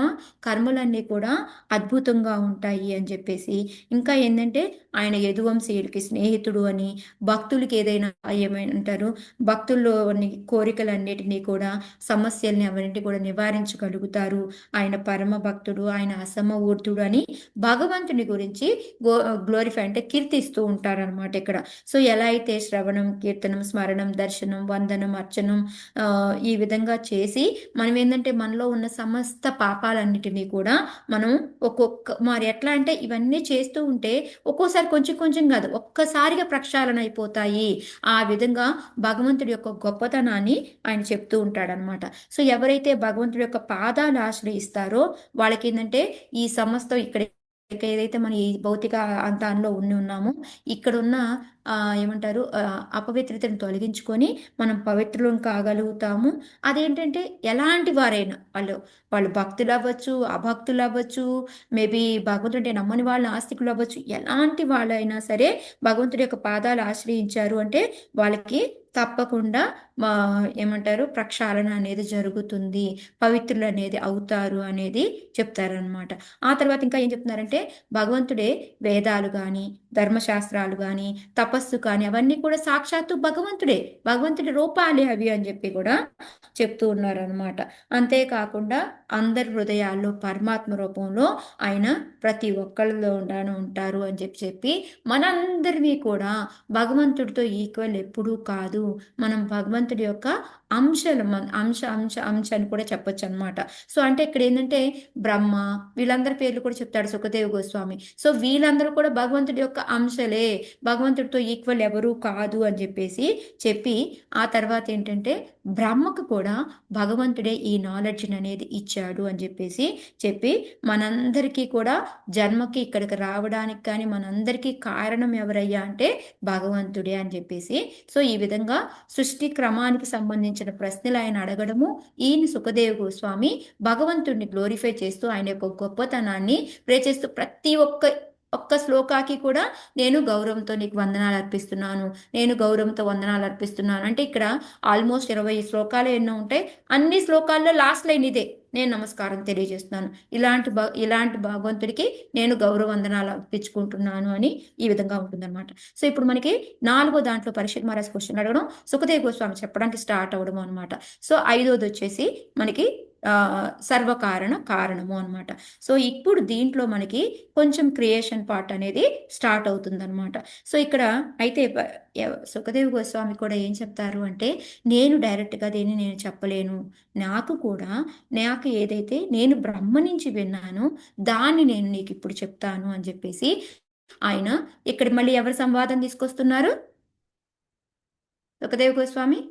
కర్మలన్నీ కూడా అద్భుతంగా ఉంటాయి అని చెప్పేసి. ఇంకా ఏంటంటే ఆయన యదువంశీయులకి స్నేహితుడు అని, భక్తులకి ఏదైనా ఏమంటారు, భక్తుల్లోని కోరికలన్నిటినీ కూడా, సమస్యల్ని అవన్నిటి కూడా నివారించగలుగుతారు, ఆయన పరమ భక్తుడు, ఆయన అసమూర్తుడు అని భగవంతుని గురించి గ్లోరిఫై అంటే కీర్తిస్తూ ఉంటారనమాట ఇక్కడ. సో ఎలా అయితే శ్రవణం, కీర్తనం, స్మరణం, దర్శనం, వందనం, అర్చనం ఈ విధంగా చేసి మనం ఏంటంటే మనలో ఉన్న సమస్త పాపాలన్నిటినీ కూడా మనం మరి ఎట్లా అంటే ఇవన్నీ చేస్తూ ఉంటే ఒక్కోసారి కొంచెం కొంచెం కాదు, ఒక్కసారిగా ప్రక్షాళన అయిపోతాయి. ఆ విధంగా భగవంతుడి యొక్క గొప్పతనాన్ని ఆయన చెప్తూ ఉంటాడనమాట. సో ఎవరైతే భగవంతుడి యొక్క పాదాలు ఆశ్రయిస్తారో వాళ్ళకి ఏంటంటే ఈ సమస్తం ఇక్కడ ఏదైతే మనం ఈ భౌతిక అంతాల్లో ఉన్నామో ఇక్కడున్న ఏమంటారు అపవిత్రతను తొలగించుకొని మనం పవిత్రులం కాగలుగుతాము. అదేంటంటే ఎలాంటి వారైనా వాళ్ళు భక్తులు అవ్వచ్చు, అభక్తులు అవ్వచ్చు, మేబీ భగవంతుడి నమ్మని వాళ్ళ ఆస్తికులు అవ్వచ్చు, ఎలాంటి వాళ్ళైనా సరే భగవంతుడి యొక్క పాదాలు ఆశ్రయించారు అంటే వాళ్ళకి తప్పకుండా ఏమంటారు ప్రక్షాళన అనేది జరుగుతుంది, పవిత్రులు అనేది అవుతారు అనేది చెప్తారనమాట. ఆ తర్వాత ఇంకా ఏం చెప్తున్నారంటే భగవంతుడే వేదాలు కానీ, ధర్మశాస్త్రాలు కానీ, తపస్సు కానీ అవన్నీ కూడా సాక్షాత్తు భగవంతుడి రూపాలే అవి అని చెప్పి కూడా చెప్తూ ఉన్నారనమాట. అంతేకాకుండా అందరి హృదయాల్లో పరమాత్మ రూపంలో ఆయన ప్రతి ఒక్కళ్ళలో ఉంటారు అని చెప్పి మనందరినీ కూడా భగవంతుడితో ఈక్వల్ ఎప్పుడూ కాదు, మనం భగవంతుడి యొక్క అంశాలు, అంశ అని కూడా చెప్పొచ్చు అనమాట. సో అంటే ఇక్కడ ఏంటంటే బ్రహ్మ వీళ్ళందరి పేర్లు కూడా చెప్తాడు సుఖదేవ్ గోస్వామి. సో వీళ్ళందరూ కూడా భగవంతుడి యొక్క అంశలే, భగవంతుడితో ఈక్వల్ ఎవరూ కాదు అని చెప్పి ఆ తర్వాత ఏంటంటే బ్రహ్మకు కూడా భగవంతుడే ఈ నాలెడ్జ్ అనేది ఇచ్చాడు అని చెప్పి మనందరికీ కూడా జన్మకి ఇక్కడికి రావడానికి కానీ మనందరికీ కారణం ఎవరయ్యా అంటే భగవంతుడే అని చెప్పేసి. సో ఈ విధంగా సృష్టి క్రమానికి సంబంధించిన ప్రశ్నలు ఆయన అడగడము, ఈయన సుఖదేవ్ గోస్వామి భగవంతుడిని గ్లోరిఫై చేస్తూ ఆయన యొక్క గొప్పతనాన్ని ప్రే చేస్తూ ప్రతి ఒక్క శ్లోకాకి కూడా నేను గౌరవంతో నీకు వందనాలు అర్పిస్తున్నాను, నేను గౌరవంతో వందనాలు అర్పిస్తున్నాను అంటే ఇక్కడ ఆల్మోస్ట్ 20 శ్లోకాలు ఎన్నో ఉంటాయి. అన్ని శ్లోకాల్లో లాస్ట్ లైన్ ఇదే, నేను నమస్కారం తెలియజేస్తున్నాను, ఇలాంటి భగవంతుడికి నేను గౌరవ వందనాలు అర్పించుకుంటున్నాను అని ఈ విధంగా ఉంటుందన్నమాట. సో ఇప్పుడు మనకి 4వ దాంట్లో పరీక్షిత్ మహారాజ్ క్వశ్చన్ అడగడం, సుఖదేవ్ గోస్వామి చెప్పడానికి స్టార్ట్ అవ్వడం అనమాట. సో 5వది వచ్చేసి మనకి కారణము అనమాట. సో ఇప్పుడు దీంట్లో మనకి కొంచెం క్రియేషన్ పార్ట్ అనేది స్టార్ట్ అవుతుందన్నమాట. సో ఇక్కడ అయితే సుఖదేవ్ గోస్వామి కూడా ఏం చెప్తారు అంటే నేను డైరెక్ట్గా దీన్ని నేను చెప్పలేను, నాకు ఏదైతే నేను బ్రహ్మ నుంచి విన్నానో దాన్ని నేను నీకు ఇప్పుడు చెప్తాను అని చెప్పేసి ఆయన ఇక్కడ మళ్ళీ ఎవరి సంవాదం తీసుకొస్తున్నారు, సుఖదేవ్ గోస్వామి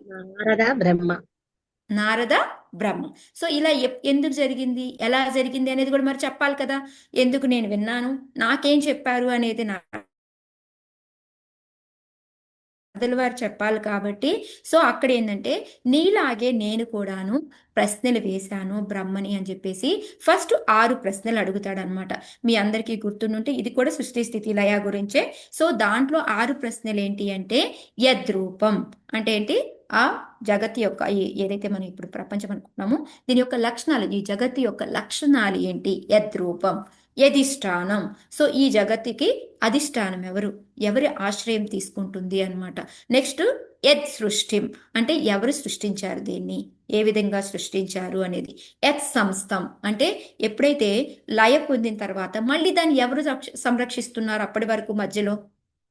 నారద బ్రహ్మ. సో ఇలా ఎందుకు జరిగింది, ఎలా జరిగింది అనేది కూడా మరి చెప్పాలి కదా. ఎందుకు నేను విన్నాను, నాకేం చెప్పారు అనేది వారు చెప్పాలి కాబట్టి. సో అక్కడ ఏంటంటే నీలాగే నేను కూడాను ప్రశ్నలు వేశాను బ్రహ్మని అని చెప్పేసి ఫస్ట్ 6 ప్రశ్నలు అడుగుతాడనమాట. మీ అందరికీ గుర్తుంటే ఇది కూడా సృష్టి స్థితి లయ గురించే. సో దాంట్లో 6 ప్రశ్నలు ఏంటి అంటే యద్రూపం అంటే ఏంటి, ఆ జగతి యొక్క ఏదైతే మనం ఇప్పుడు ప్రపంచం అనుకుంటున్నామో దీని యొక్క లక్షణాలు, ఈ జగతి యొక్క లక్షణాలు ఏంటి, యద్రూపం, యధిష్టానం. సో ఈ జగత్తుకి అధిష్టానం ఎవరి ఆశ్రయం తీసుకుంటుంది అన్నమాట. నెక్స్ట్ యద్ సృష్టిం అంటే ఎవరు సృష్టించారు, దీన్ని ఏ విధంగా సృష్టించారు అనేది. యత్ సంస్థం అంటే ఎప్పుడైతే లయ పొందిన తర్వాత మళ్ళీ దాన్ని ఎవరు సంరక్షిస్తున్నారు అప్పటి వరకు మధ్యలో.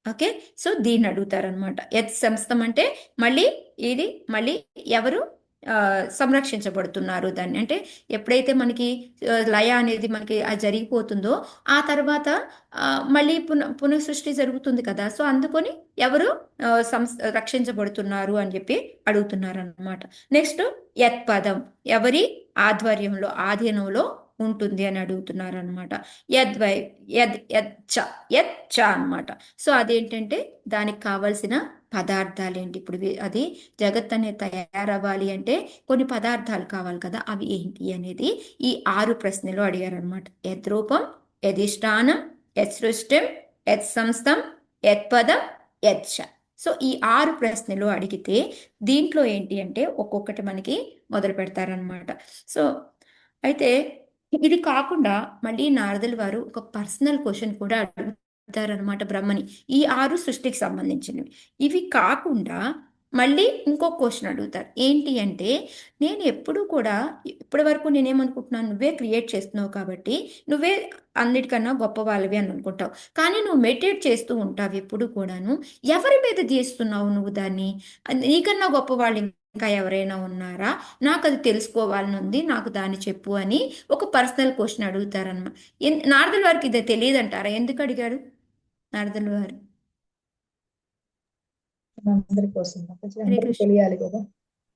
ఓకే, సో దీన్ని అడుగుతారనమాట. యత్ సంస్థం అంటే మళ్ళీ ఎవరు సంరక్షించబడుతున్నారు దాన్ని. అంటే ఎప్పుడైతే మనకి లయ అనేది మనకి జరిగిపోతుందో ఆ తర్వాత మళ్ళీ పునఃసృష్టి జరుగుతుంది కదా. సో అందుకొని ఎవరు రక్షించబడుతున్నారు అని చెప్పి అడుగుతున్నారు అనమాట. నెక్స్ట్ యత్పదం ఎవరి ఆధ్వర్యంలో ఆధీనంలో ఉంటుంది అని అడుగుతున్నారు అనమాట. యచ్చ అనమాట. సో అదేంటంటే దానికి కావలసిన పదార్థాలు ఏంటి, ఇప్పుడు అది జగత్ అనేది తయారవ్వాలి అంటే కొన్ని పదార్థాలు కావాలి కదా, అవి ఏంటి అనేది ఈ 6 ప్రశ్నలు అడిగారనమాట. యద్రూపం, యధిష్టానం, యత్ సృష్టిం, యత్ సంస్థం, యత్పదం, యచ్చ. సో ఈ 6 ప్రశ్నలు అడిగితే దీంట్లో ఏంటి అంటే ఒక్కొక్కటి మనకి మొదలు పెడతారనమాట. సో అయితే ఇది కాకుండా మళ్ళీ నారదుల వారు ఒక పర్సనల్ క్వశ్చన్ కూడా అడుగుతారనమాట బ్రహ్మని. ఈ 6 సృష్టికి సంబంధించినవి. ఇవి కాకుండా మళ్ళీ ఇంకో క్వశ్చన్ అడుగుతారు. ఏంటి అంటే, నేను ఎప్పుడూ కూడా ఇప్పటి వరకు నేనేమనుకుంటున్నాను, నువ్వే క్రియేట్ చేస్తున్నావు కాబట్టి నువ్వే అన్నిటికన్నా గొప్పవాళ్ళవి అని అనుకుంటావు. కానీ నువ్వు మెడిటేట్ చేస్తూ ఉంటావు ఎప్పుడు కూడాను. ఎవరి మీద తీస్తున్నావు నువ్వు దాన్ని? నీకన్నా గొప్పవాళ్ళు ఇంకా ఎవరైనా ఉన్నారా? నాకు అది తెలుసుకోవాలని ఉంది, నాకు దాన్ని చెప్పు అని ఒక పర్సనల్ క్వశ్చన్ అడుగుతారన్నమాట. నారదుల వారికి ఇది తెలియదంటారా? ఎందుకు అడిగాడు నారదుల వారు? అందరి కోసం హరే అందరికి కృష్ణ. తెలియాలి కదా,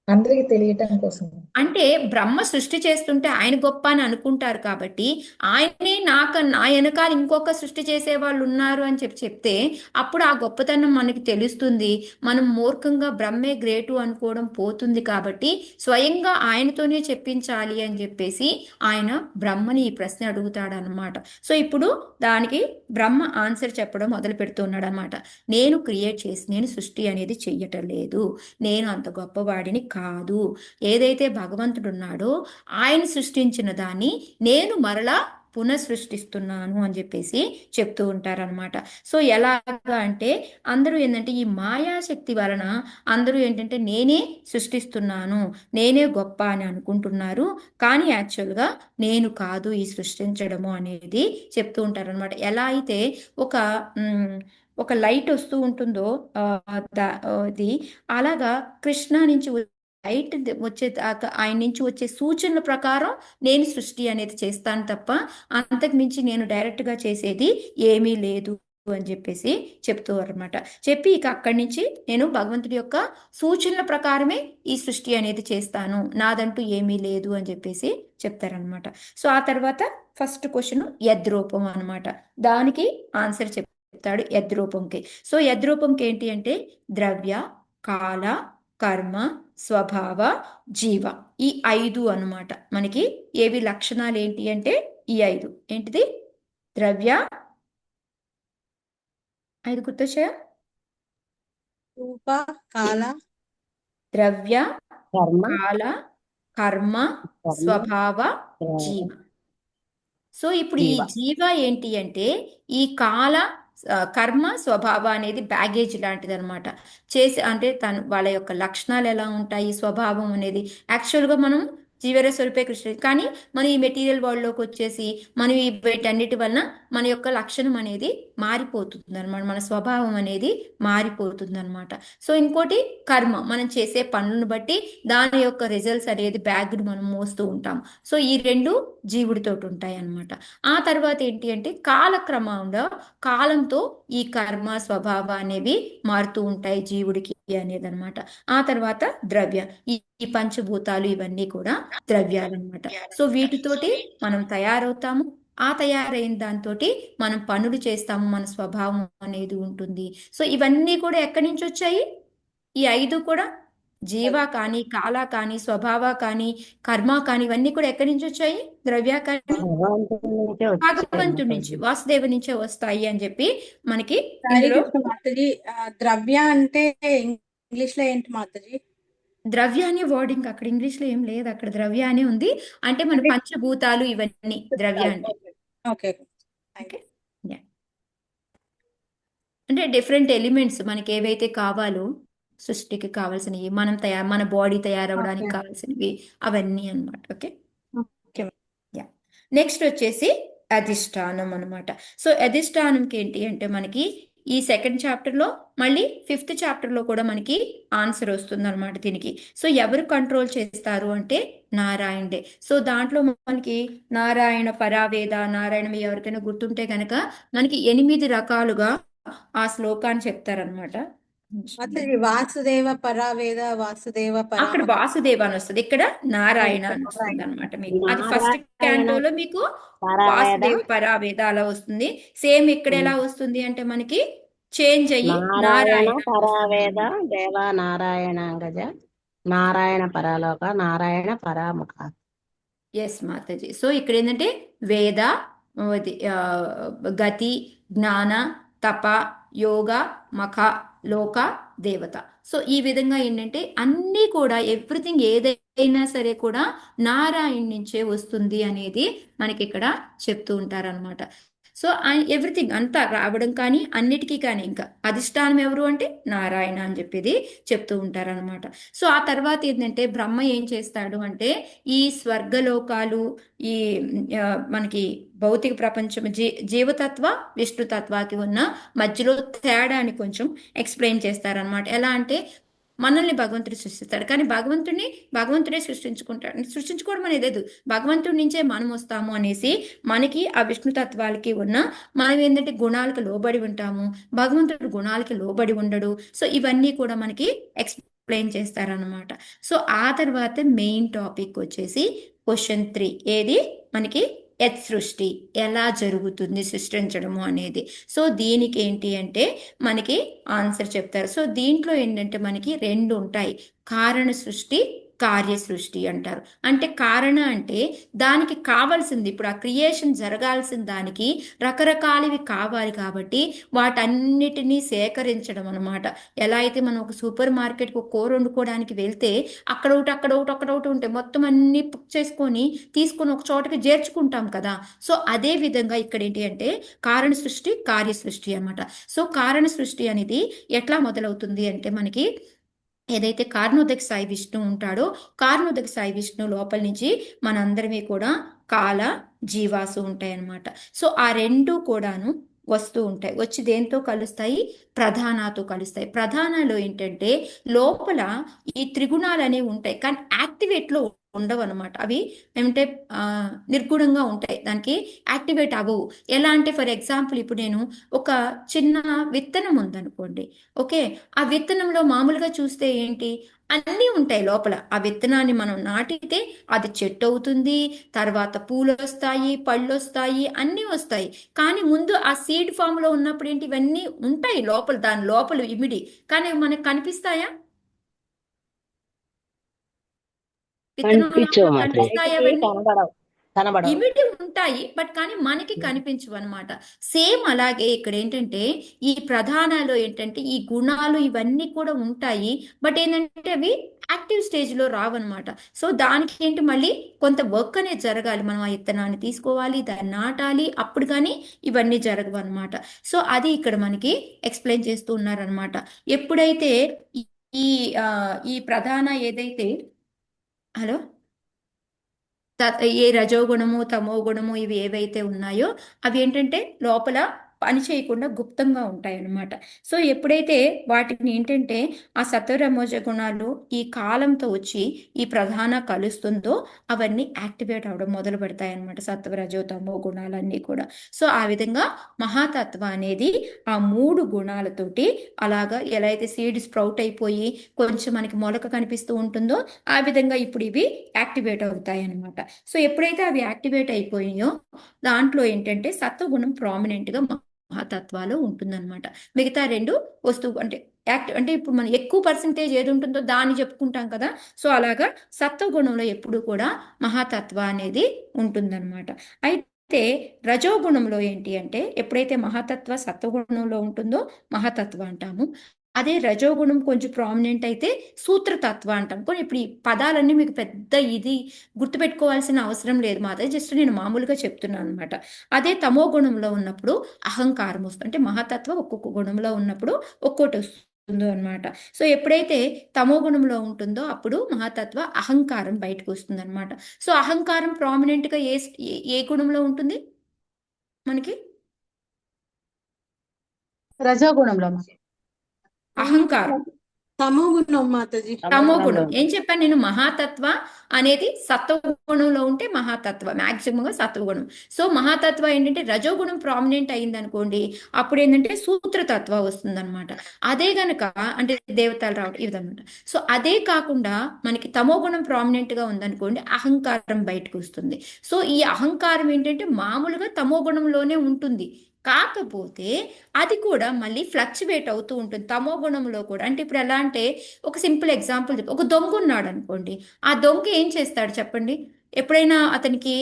అందరికి తెలియటం కోసం. అంటే బ్రహ్మ సృష్టి చేస్తుంటే ఆయన గొప్ప అని అనుకుంటారు కాబట్టి, ఆయనే నా వెనకాల ఇంకొక సృష్టి చేసే వాళ్ళు ఉన్నారు అని చెప్తే అప్పుడు ఆ గొప్పతనం మనకి తెలుస్తుంది. మనం మూర్ఖంగా బ్రహ్మే గ్రేటు అనుకోవడం పోతుంది. కాబట్టి స్వయంగా ఆయనతోనే చెప్పించాలి అని చెప్పేసి ఆయన బ్రహ్మని ఈ ప్రశ్న అడుగుతాడు అనమాట. సో ఇప్పుడు దానికి బ్రహ్మ ఆన్సర్ చెప్పడం మొదలు పెడుతున్నాడు అనమాట. నేను క్రియేట్ చేసి, నేను సృష్టి అనేది చెయ్యటం లేదు, నేను అంత గొప్పవాడిని కాదు. ఏదైతే భగవంతుడు ఉన్నాడో ఆయన సృష్టించిన దాన్ని నేను మరలా పునఃసృష్టిస్తున్నాను అని చెప్పేసి చెప్తూ ఉంటారనమాట. సో ఎలాగా అంటే, అందరూ ఏంటంటే ఈ మాయాశక్తి వలన అందరూ ఏంటంటే నేనే సృష్టిస్తున్నాను, నేనే గొప్ప అని అనుకుంటున్నారు. కానీ యాక్చువల్గా నేను కాదు ఈ సృష్టించడము అనేది చెప్తూ ఉంటారనమాట. ఎలా అయితే ఒక ఒక లైట్ వస్తూ ఉంటుందో ఇది అలాగా కృష్ణ నుంచి లైట్ వచ్చే ఆయన నుంచి వచ్చే సూచనల ప్రకారం నేను సృష్టి అనేది చేస్తాను తప్ప అంతకు మించి నేను డైరెక్ట్గా చేసేది ఏమీ లేదు అని చెప్పేసి చెప్తూ అనమాట. చెప్పి ఇక అక్కడి నుంచి నేను భగవంతుడి యొక్క సూచనల ప్రకారమే ఈ సృష్టి అనేది చేస్తాను, నాదంటూ ఏమీ లేదు అని చెప్పేసి చెప్తారనమాట. సో ఆ తర్వాత ఫస్ట్ క్వశ్చన్ యద్రూపం అనమాట. దానికి ఆన్సర్ చెప్తాడు యద్రూపంకి. సో యద్రూపంకి ఏంటి అంటే ద్రవ్య, కాల, కర్మ, స్వభావ, జీవ, ఈ 5 అన్నమాట. మనకి ఏవి లక్షణాలు ఏంటి అంటే ఈ 5. ఏంటిది? ద్రవ్య, 5 గుర్తొచ్చాయా? రూప, కాల, ద్రవ్య, కర్మ, కాల, కర్మ, స్వభావ, జీవ. సో ఇప్పుడు ఈ జీవ ఏంటి అంటే ఈ కాల, కర్మ, స్వభావ అనేది బ్యాగేజ్ లాంటిది అనమాట. అంటే వాళ్ళ యొక్క లక్షణాలు ఎలా ఉంటాయి, స్వభావం అనేది యాక్చువల్గా మనం జీవర స్వరూపే కృష్ణ. కానీ మనం ఈ మెటీరియల్ వరల్డ్లోకి వచ్చేసి మనం ఈ వీటన్నిటి వలన మన యొక్క లక్షణం అనేది మారిపోతుంది అనమాట, మన స్వభావం అనేది మారిపోతుంది అనమాట. సో ఇంకోటి కర్మ, మనం చేసే పనులను బట్టి దాని యొక్క రిజల్ట్స్ అనేది బ్యాగ్ను మనం మోస్తూ ఉంటాం. సో ఈ 2 జీవుడితో ఉంటాయి అనమాట. ఆ తర్వాత ఏంటి అంటే కాలక్రమంలో కాలంతో ఈ కర్మ, స్వభావ అనేవి మారుతూ ఉంటాయి జీవుడికి అనేది అనమాట. ఆ తర్వాత ద్రవ్య, ఈ పంచభూతాలు ఇవన్నీ కూడా ద్రవ్యాలన్నమాట. సో వీటితోటి మనం తయారవుతాము. ఆ తయారైన దాంతో మనం పనులు చేస్తాము, మన స్వభావం అనేది ఉంటుంది. సో ఇవన్నీ కూడా ఎక్కడి నుంచి వచ్చాయి? ఈ 5 కూడా జీవ కానీ, కాల కానీ, స్వభావ కానీ, కర్మ కానీ ఇవన్నీ కూడా ఎక్కడి నుంచి వచ్చాయి? ద్రవ్య కానీ భగవంతుడి నుంచి, వాసుదేవ నుంచే వస్తాయి అని చెప్పి మనకి ఇందులో మాతాజీ. ద్రవ్య అంటే ఇంగ్లీష్ లో ఏంటి మాతాజీ? ద్రవ్య అనే వర్డింగ్ అక్కడ ఇంగ్లీష్ లో ఏం లేదు, అక్కడ ద్రవ్య అనే ఉంది. అంటే మన పంచభూతాలు ఇవన్నీ ద్రవ్య అంటే. ఓకే. ఓకే, అంటే డిఫరెంట్ ఎలిమెంట్స్ మనకి ఏవైతే కావాలో సృష్టికి కావాల్సినవి, మన బాడీ తయారవడానికి కావాల్సినవి అవన్నీ అన్నమాట. ఓకే, నెక్స్ట్ వచ్చేసి అధిష్టానం అనమాట. సో అధిష్టానంకి ఏంటి అంటే మనకి ఈ 2nd చాప్టర్లో మళ్ళీ 5th చాప్టర్లో కూడా మనకి ఆన్సర్ వస్తుంది అనమాట దీనికి. సో ఎవరు కంట్రోల్ చేస్తారు అంటే నారాయణుడే. సో దాంట్లో మనకి నారాయణ పరావేద, నారాయణ ఎవరికైనా గుర్తుంటే కనుక మనకి 8 రకాలుగా ఆ శ్లోకాన్ని చెప్తారనమాట. వాసుదేవ పరావేద, వాసుదేవ అక్కడ వాసుదేవ అని వస్తుంది, ఇక్కడ నారాయణ అని వస్తుంది అనమాట. మీకు అది ఫస్ట్ క్యాంటోలో మీకు వాసుదేవ పరావేద అలా వస్తుంది. సేమ్ ఇక్కడ ఎలా వస్తుంది అంటే మనకి చేంజ్ అయ్యి నారాయణ పరావేద దేవ నారాయణ గజ నారాయణ పరాలోక నారాయణ పరాముఖ. ఎస్ మాతాజీ. సో ఇక్కడ ఏంటంటే వేద, గతి, జ్ఞాన, తప, యోగ, మఖ, లోక, దేవత. సో ఈ విధంగా ఏంటంటే అన్నీ కూడా ఎవ్రీథింగ్ ఏదైనా సరే కూడా నారాయణ నుంచే వస్తుంది అనేది మనకి ఇక్కడ చెప్తూ ఉంటారనమాట. సో ఎవ్రీథింగ్ అంతా రావడం కానీ అన్నిటికీ కానీ ఇంకా అధిష్టానం ఎవరు అంటే నారాయణ అని చెప్పేది చెప్తూ ఉంటారనమాట. సో ఆ తర్వాత ఏంటంటే బ్రహ్మ ఏం చేస్తాడు అంటే ఈ స్వర్గలోకాలు ఈ ఆ, మనకి భౌతిక ప్రపంచం జీవతత్వ విష్ణుతత్వాకి ఉన్న మధ్యలో తేడాని కొంచెం ఎక్స్ప్లెయిన్ చేస్తారనమాట. ఎలా అంటే మనల్ని భగవంతుడు సృష్టిస్తాడు, కానీ భగవంతుడే సృష్టించుకోవడం అనేది లేదు, భగవంతుడి నుంచే మనం వస్తాము అనేసి మనకి ఆ విష్ణుతత్వాలకి ఉన్న మనం ఏంటంటే గుణాలకు లోబడి ఉంటాము, భగవంతుడు గుణాలకి లోబడి ఉండడు. సో ఇవన్నీ కూడా మనకి ఎక్స్ప్లెయిన్ చేస్తారనమాట. సో ఆ తర్వాత మెయిన్ టాపిక్ వచ్చేసి క్వశ్చన్ 3, ఏది మనకి యత్ సృష్టి ఎలా జరుగుతుంది సృష్టించడము అనేది. సో దీనికి ఏంటి అంటే మనకి ఆన్సర్ చెప్తారు. సో దీంట్లో ఏంటంటే మనకి 2 ఉంటాయి, కారణ సృష్టి కార్య సృష్టి అంటారు. అంటే కారణ అంటే దానికి కావాల్సింది, ఇప్పుడు ఆ క్రియేషన్ జరగాల్సిన దానికి రకరకాలవి కావాలి కాబట్టి వాటన్నిటినీ సేకరించడం అనమాట. ఎలా అయితే మనం ఒక సూపర్ మార్కెట్కి ఒక కూర వండుకోవడానికి వెళ్తే అక్కడ ఒకటి ఉంటాయి, మొత్తం అన్ని పుక్ చేసుకొని తీసుకొని ఒక చోటకి చేర్చుకుంటాం కదా. సో అదే విధంగా ఇక్కడ ఏంటి అంటే కారణ సృష్టి కార్య సృష్టి అనమాట. సో కారణ సృష్టి అనేది ఎట్లా మొదలవుతుంది అంటే మనకి ఏదైతే కారణోదక సాయి విష్ణు ఉంటాడో కారణోదక సాయి విష్ణు లోపల నుంచి మనందరివి కూడా కాల జీవాసు ఉంటాయన్నమాట. సో ఆ 2 కూడాను వస్తూ ఉంటాయి, వచ్చి దేంతో కలుస్తాయి, ప్రధానతో కలుస్తాయి. ప్రధానలో ఏంటంటే లోపల ఈ త్రిగుణాలు అనేవి ఉంటాయి కానీ యాక్టివేట్లో ఉండవు అనమాట. అవి ఏమంటే నిర్గుణంగా ఉంటాయి, దానికి యాక్టివేట్ అవ్వవు. ఎలా అంటే ఫర్ ఎగ్జాంపుల్ ఇప్పుడు నేను ఒక చిన్న విత్తనం ఉందనుకోండి, ఓకే, ఆ విత్తనంలో మామూలుగా చూస్తే ఏంటి అన్నీ ఉంటాయి లోపల. ఆ విత్తనాన్ని మనం నాటితే అది చెట్టు అవుతుంది, తర్వాత పూలు వస్తాయి, పళ్ళు వస్తాయి, అన్నీ వస్తాయి. కానీ ముందు ఆ సీడ్ ఫామ్ లో ఉన్నప్పుడు ఏంటి ఇవన్నీ ఉంటాయి లోపల, దాని లోపల ఇమిడి, కానీ మనకు కనిపిస్తాయా? విత్తనం కనిపించవు లోపల మాత్రం. కనిపిస్తాయా బయటికి అవన్నీ? కనబడవు. ఇమిడి ఉంటాయి బట్ కానీ మనకి కనిపించవు అనమాట. సేమ్ అలాగే ఇక్కడ ఏంటంటే ఈ ప్రధానాలు ఏంటంటే ఈ గుణాలు ఇవన్నీ కూడా ఉంటాయి బట్ ఏంటంటే అవి యాక్టివ్ స్టేజ్ లో రావన్నమాట. సో దానికి ఏంటి మళ్ళీ కొంత వర్క్ అనేది జరగాలి, మనం ఆ విత్తనాన్ని తీసుకోవాలి, దాన్ని నాటాలి, అప్పుడు కానీ ఇవన్నీ జరగవు అనమాట. సో అది ఇక్కడ మనకి ఎక్స్ప్లెయిన్ చేస్తూ ఉన్నారనమాట. ఎప్పుడైతే ఈ ఈ ఆ, ఈ ప్రధాన ఏదైతే హలో ఏ రజోగుణము తమో గుణము ఇవి ఏవైతే ఉన్నాయో అవి ఏంటంటే లోపల పని చేయకుండా గుప్తంగా ఉంటాయి అన్నమాట. సో ఎప్పుడైతే వాటిని ఏంటంటే ఆ సత్వరమోజ గుణాలు ఈ కాలంతో వచ్చి ఈ ప్రధాన కలుస్తుందో అవన్నీ యాక్టివేట్ అవడం మొదలు పెడతాయి అనమాట, సత్వరజో తమో గుణాలన్నీ కూడా. సో ఆ విధంగా మహాతత్వ అనేది ఆ 3 గుణాలతోటి అలాగా ఎలా అయితే సీడ్ స్ప్రౌట్ అయిపోయి కొంచెం మనకి మొలక కనిపిస్తూ ఉంటుందో ఆ విధంగా ఇప్పుడు ఇవి యాక్టివేట్ అవుతాయి అనమాట. సో ఎప్పుడైతే అవి యాక్టివేట్ అయిపోయినాయో దాంట్లో ఏంటంటే సత్వగుణం ప్రామినెంట్ గా మహాతత్వాలో ఉంటుందన్నమాట. మిగతా 2 వస్తువు అంటే అంటే ఇప్పుడు మనం ఎక్కువ పర్సంటేజ్ ఏది ఉంటుందో దాన్ని చెప్పుకుంటాం కదా. సో అలాగా సత్వగుణంలో ఎప్పుడు కూడా మహాతత్వ అనేది ఉంటుందన్నమాట. అయితే రజోగుణంలో ఏంటి అంటే ఎప్పుడైతే మహాతత్వ సత్వగుణంలో ఉంటుందో మహాతత్వ అంటాము. అదే రజోగుణం కొంచెం ప్రామినెంట్ అయితే సూత్రతత్వ అంటాం. కొన్ని ఇప్పుడు ఈ పదాలన్నీ మీకు పెద్ద ఇది గుర్తుపెట్టుకోవాల్సిన అవసరం లేదు మాత్రం, జస్ట్ నేను మామూలుగా చెప్తున్నాను అనమాట. అదే తమో గుణంలో ఉన్నప్పుడు అహంకారం వస్తుంది, అంటే మహాతత్వ ఒక్కొక్క గుణంలో ఉన్నప్పుడు ఒక్కోటి వస్తుందో అనమాట. సో ఎప్పుడైతే తమో గుణంలో ఉంటుందో అప్పుడు మహాతత్వ అహంకారం బయటకు వస్తుంది అనమాట. సో అహంకారం ప్రామినెంట్ గా ఏ గుణంలో ఉంటుంది మనకి? రజోగుణంలో అహంకారం తమో గుణం మాతాజీ. తమో గుణం. ఏం చెప్పాను నేను? మహాతత్వ అనేది సత్వగుణంలో ఉంటే మహాతత్వ, మాక్సిమం గా సత్వగుణం. సో మహాతత్వ ఏంటంటే రజోగుణం ప్రామినెంట్ అయింది అనుకోండి, అప్పుడు ఏంటంటే సూత్రతత్వ వస్తుంది అనమాట. అదే గనక అంటే దేవతలు రావడం ఈ విధంగా. సో అదే కాకుండా మనకి తమో గుణం ప్రామినెంట్ గా ఉందనుకోండి, అహంకారం బయటకు వస్తుంది. సో ఈ అహంకారం ఏంటంటే మామూలుగా తమో గుణంలోనే ఉంటుంది, కాకపోతే అది కూడా మళ్ళీ ఫ్లక్చువేట్ అవుతూ ఉంటుంది తమో గుణంలో కూడా. అంటే ఇప్పుడు ఎలా అంటే ఒక సింపుల్ ఎగ్జాంపుల్ చెప్పి, ఒక దొంగ ఉన్నాడు అనుకోండి, ఆ దొంగ ఏం చేస్తాడు చెప్పండి? ఎప్పుడైనా అతనికి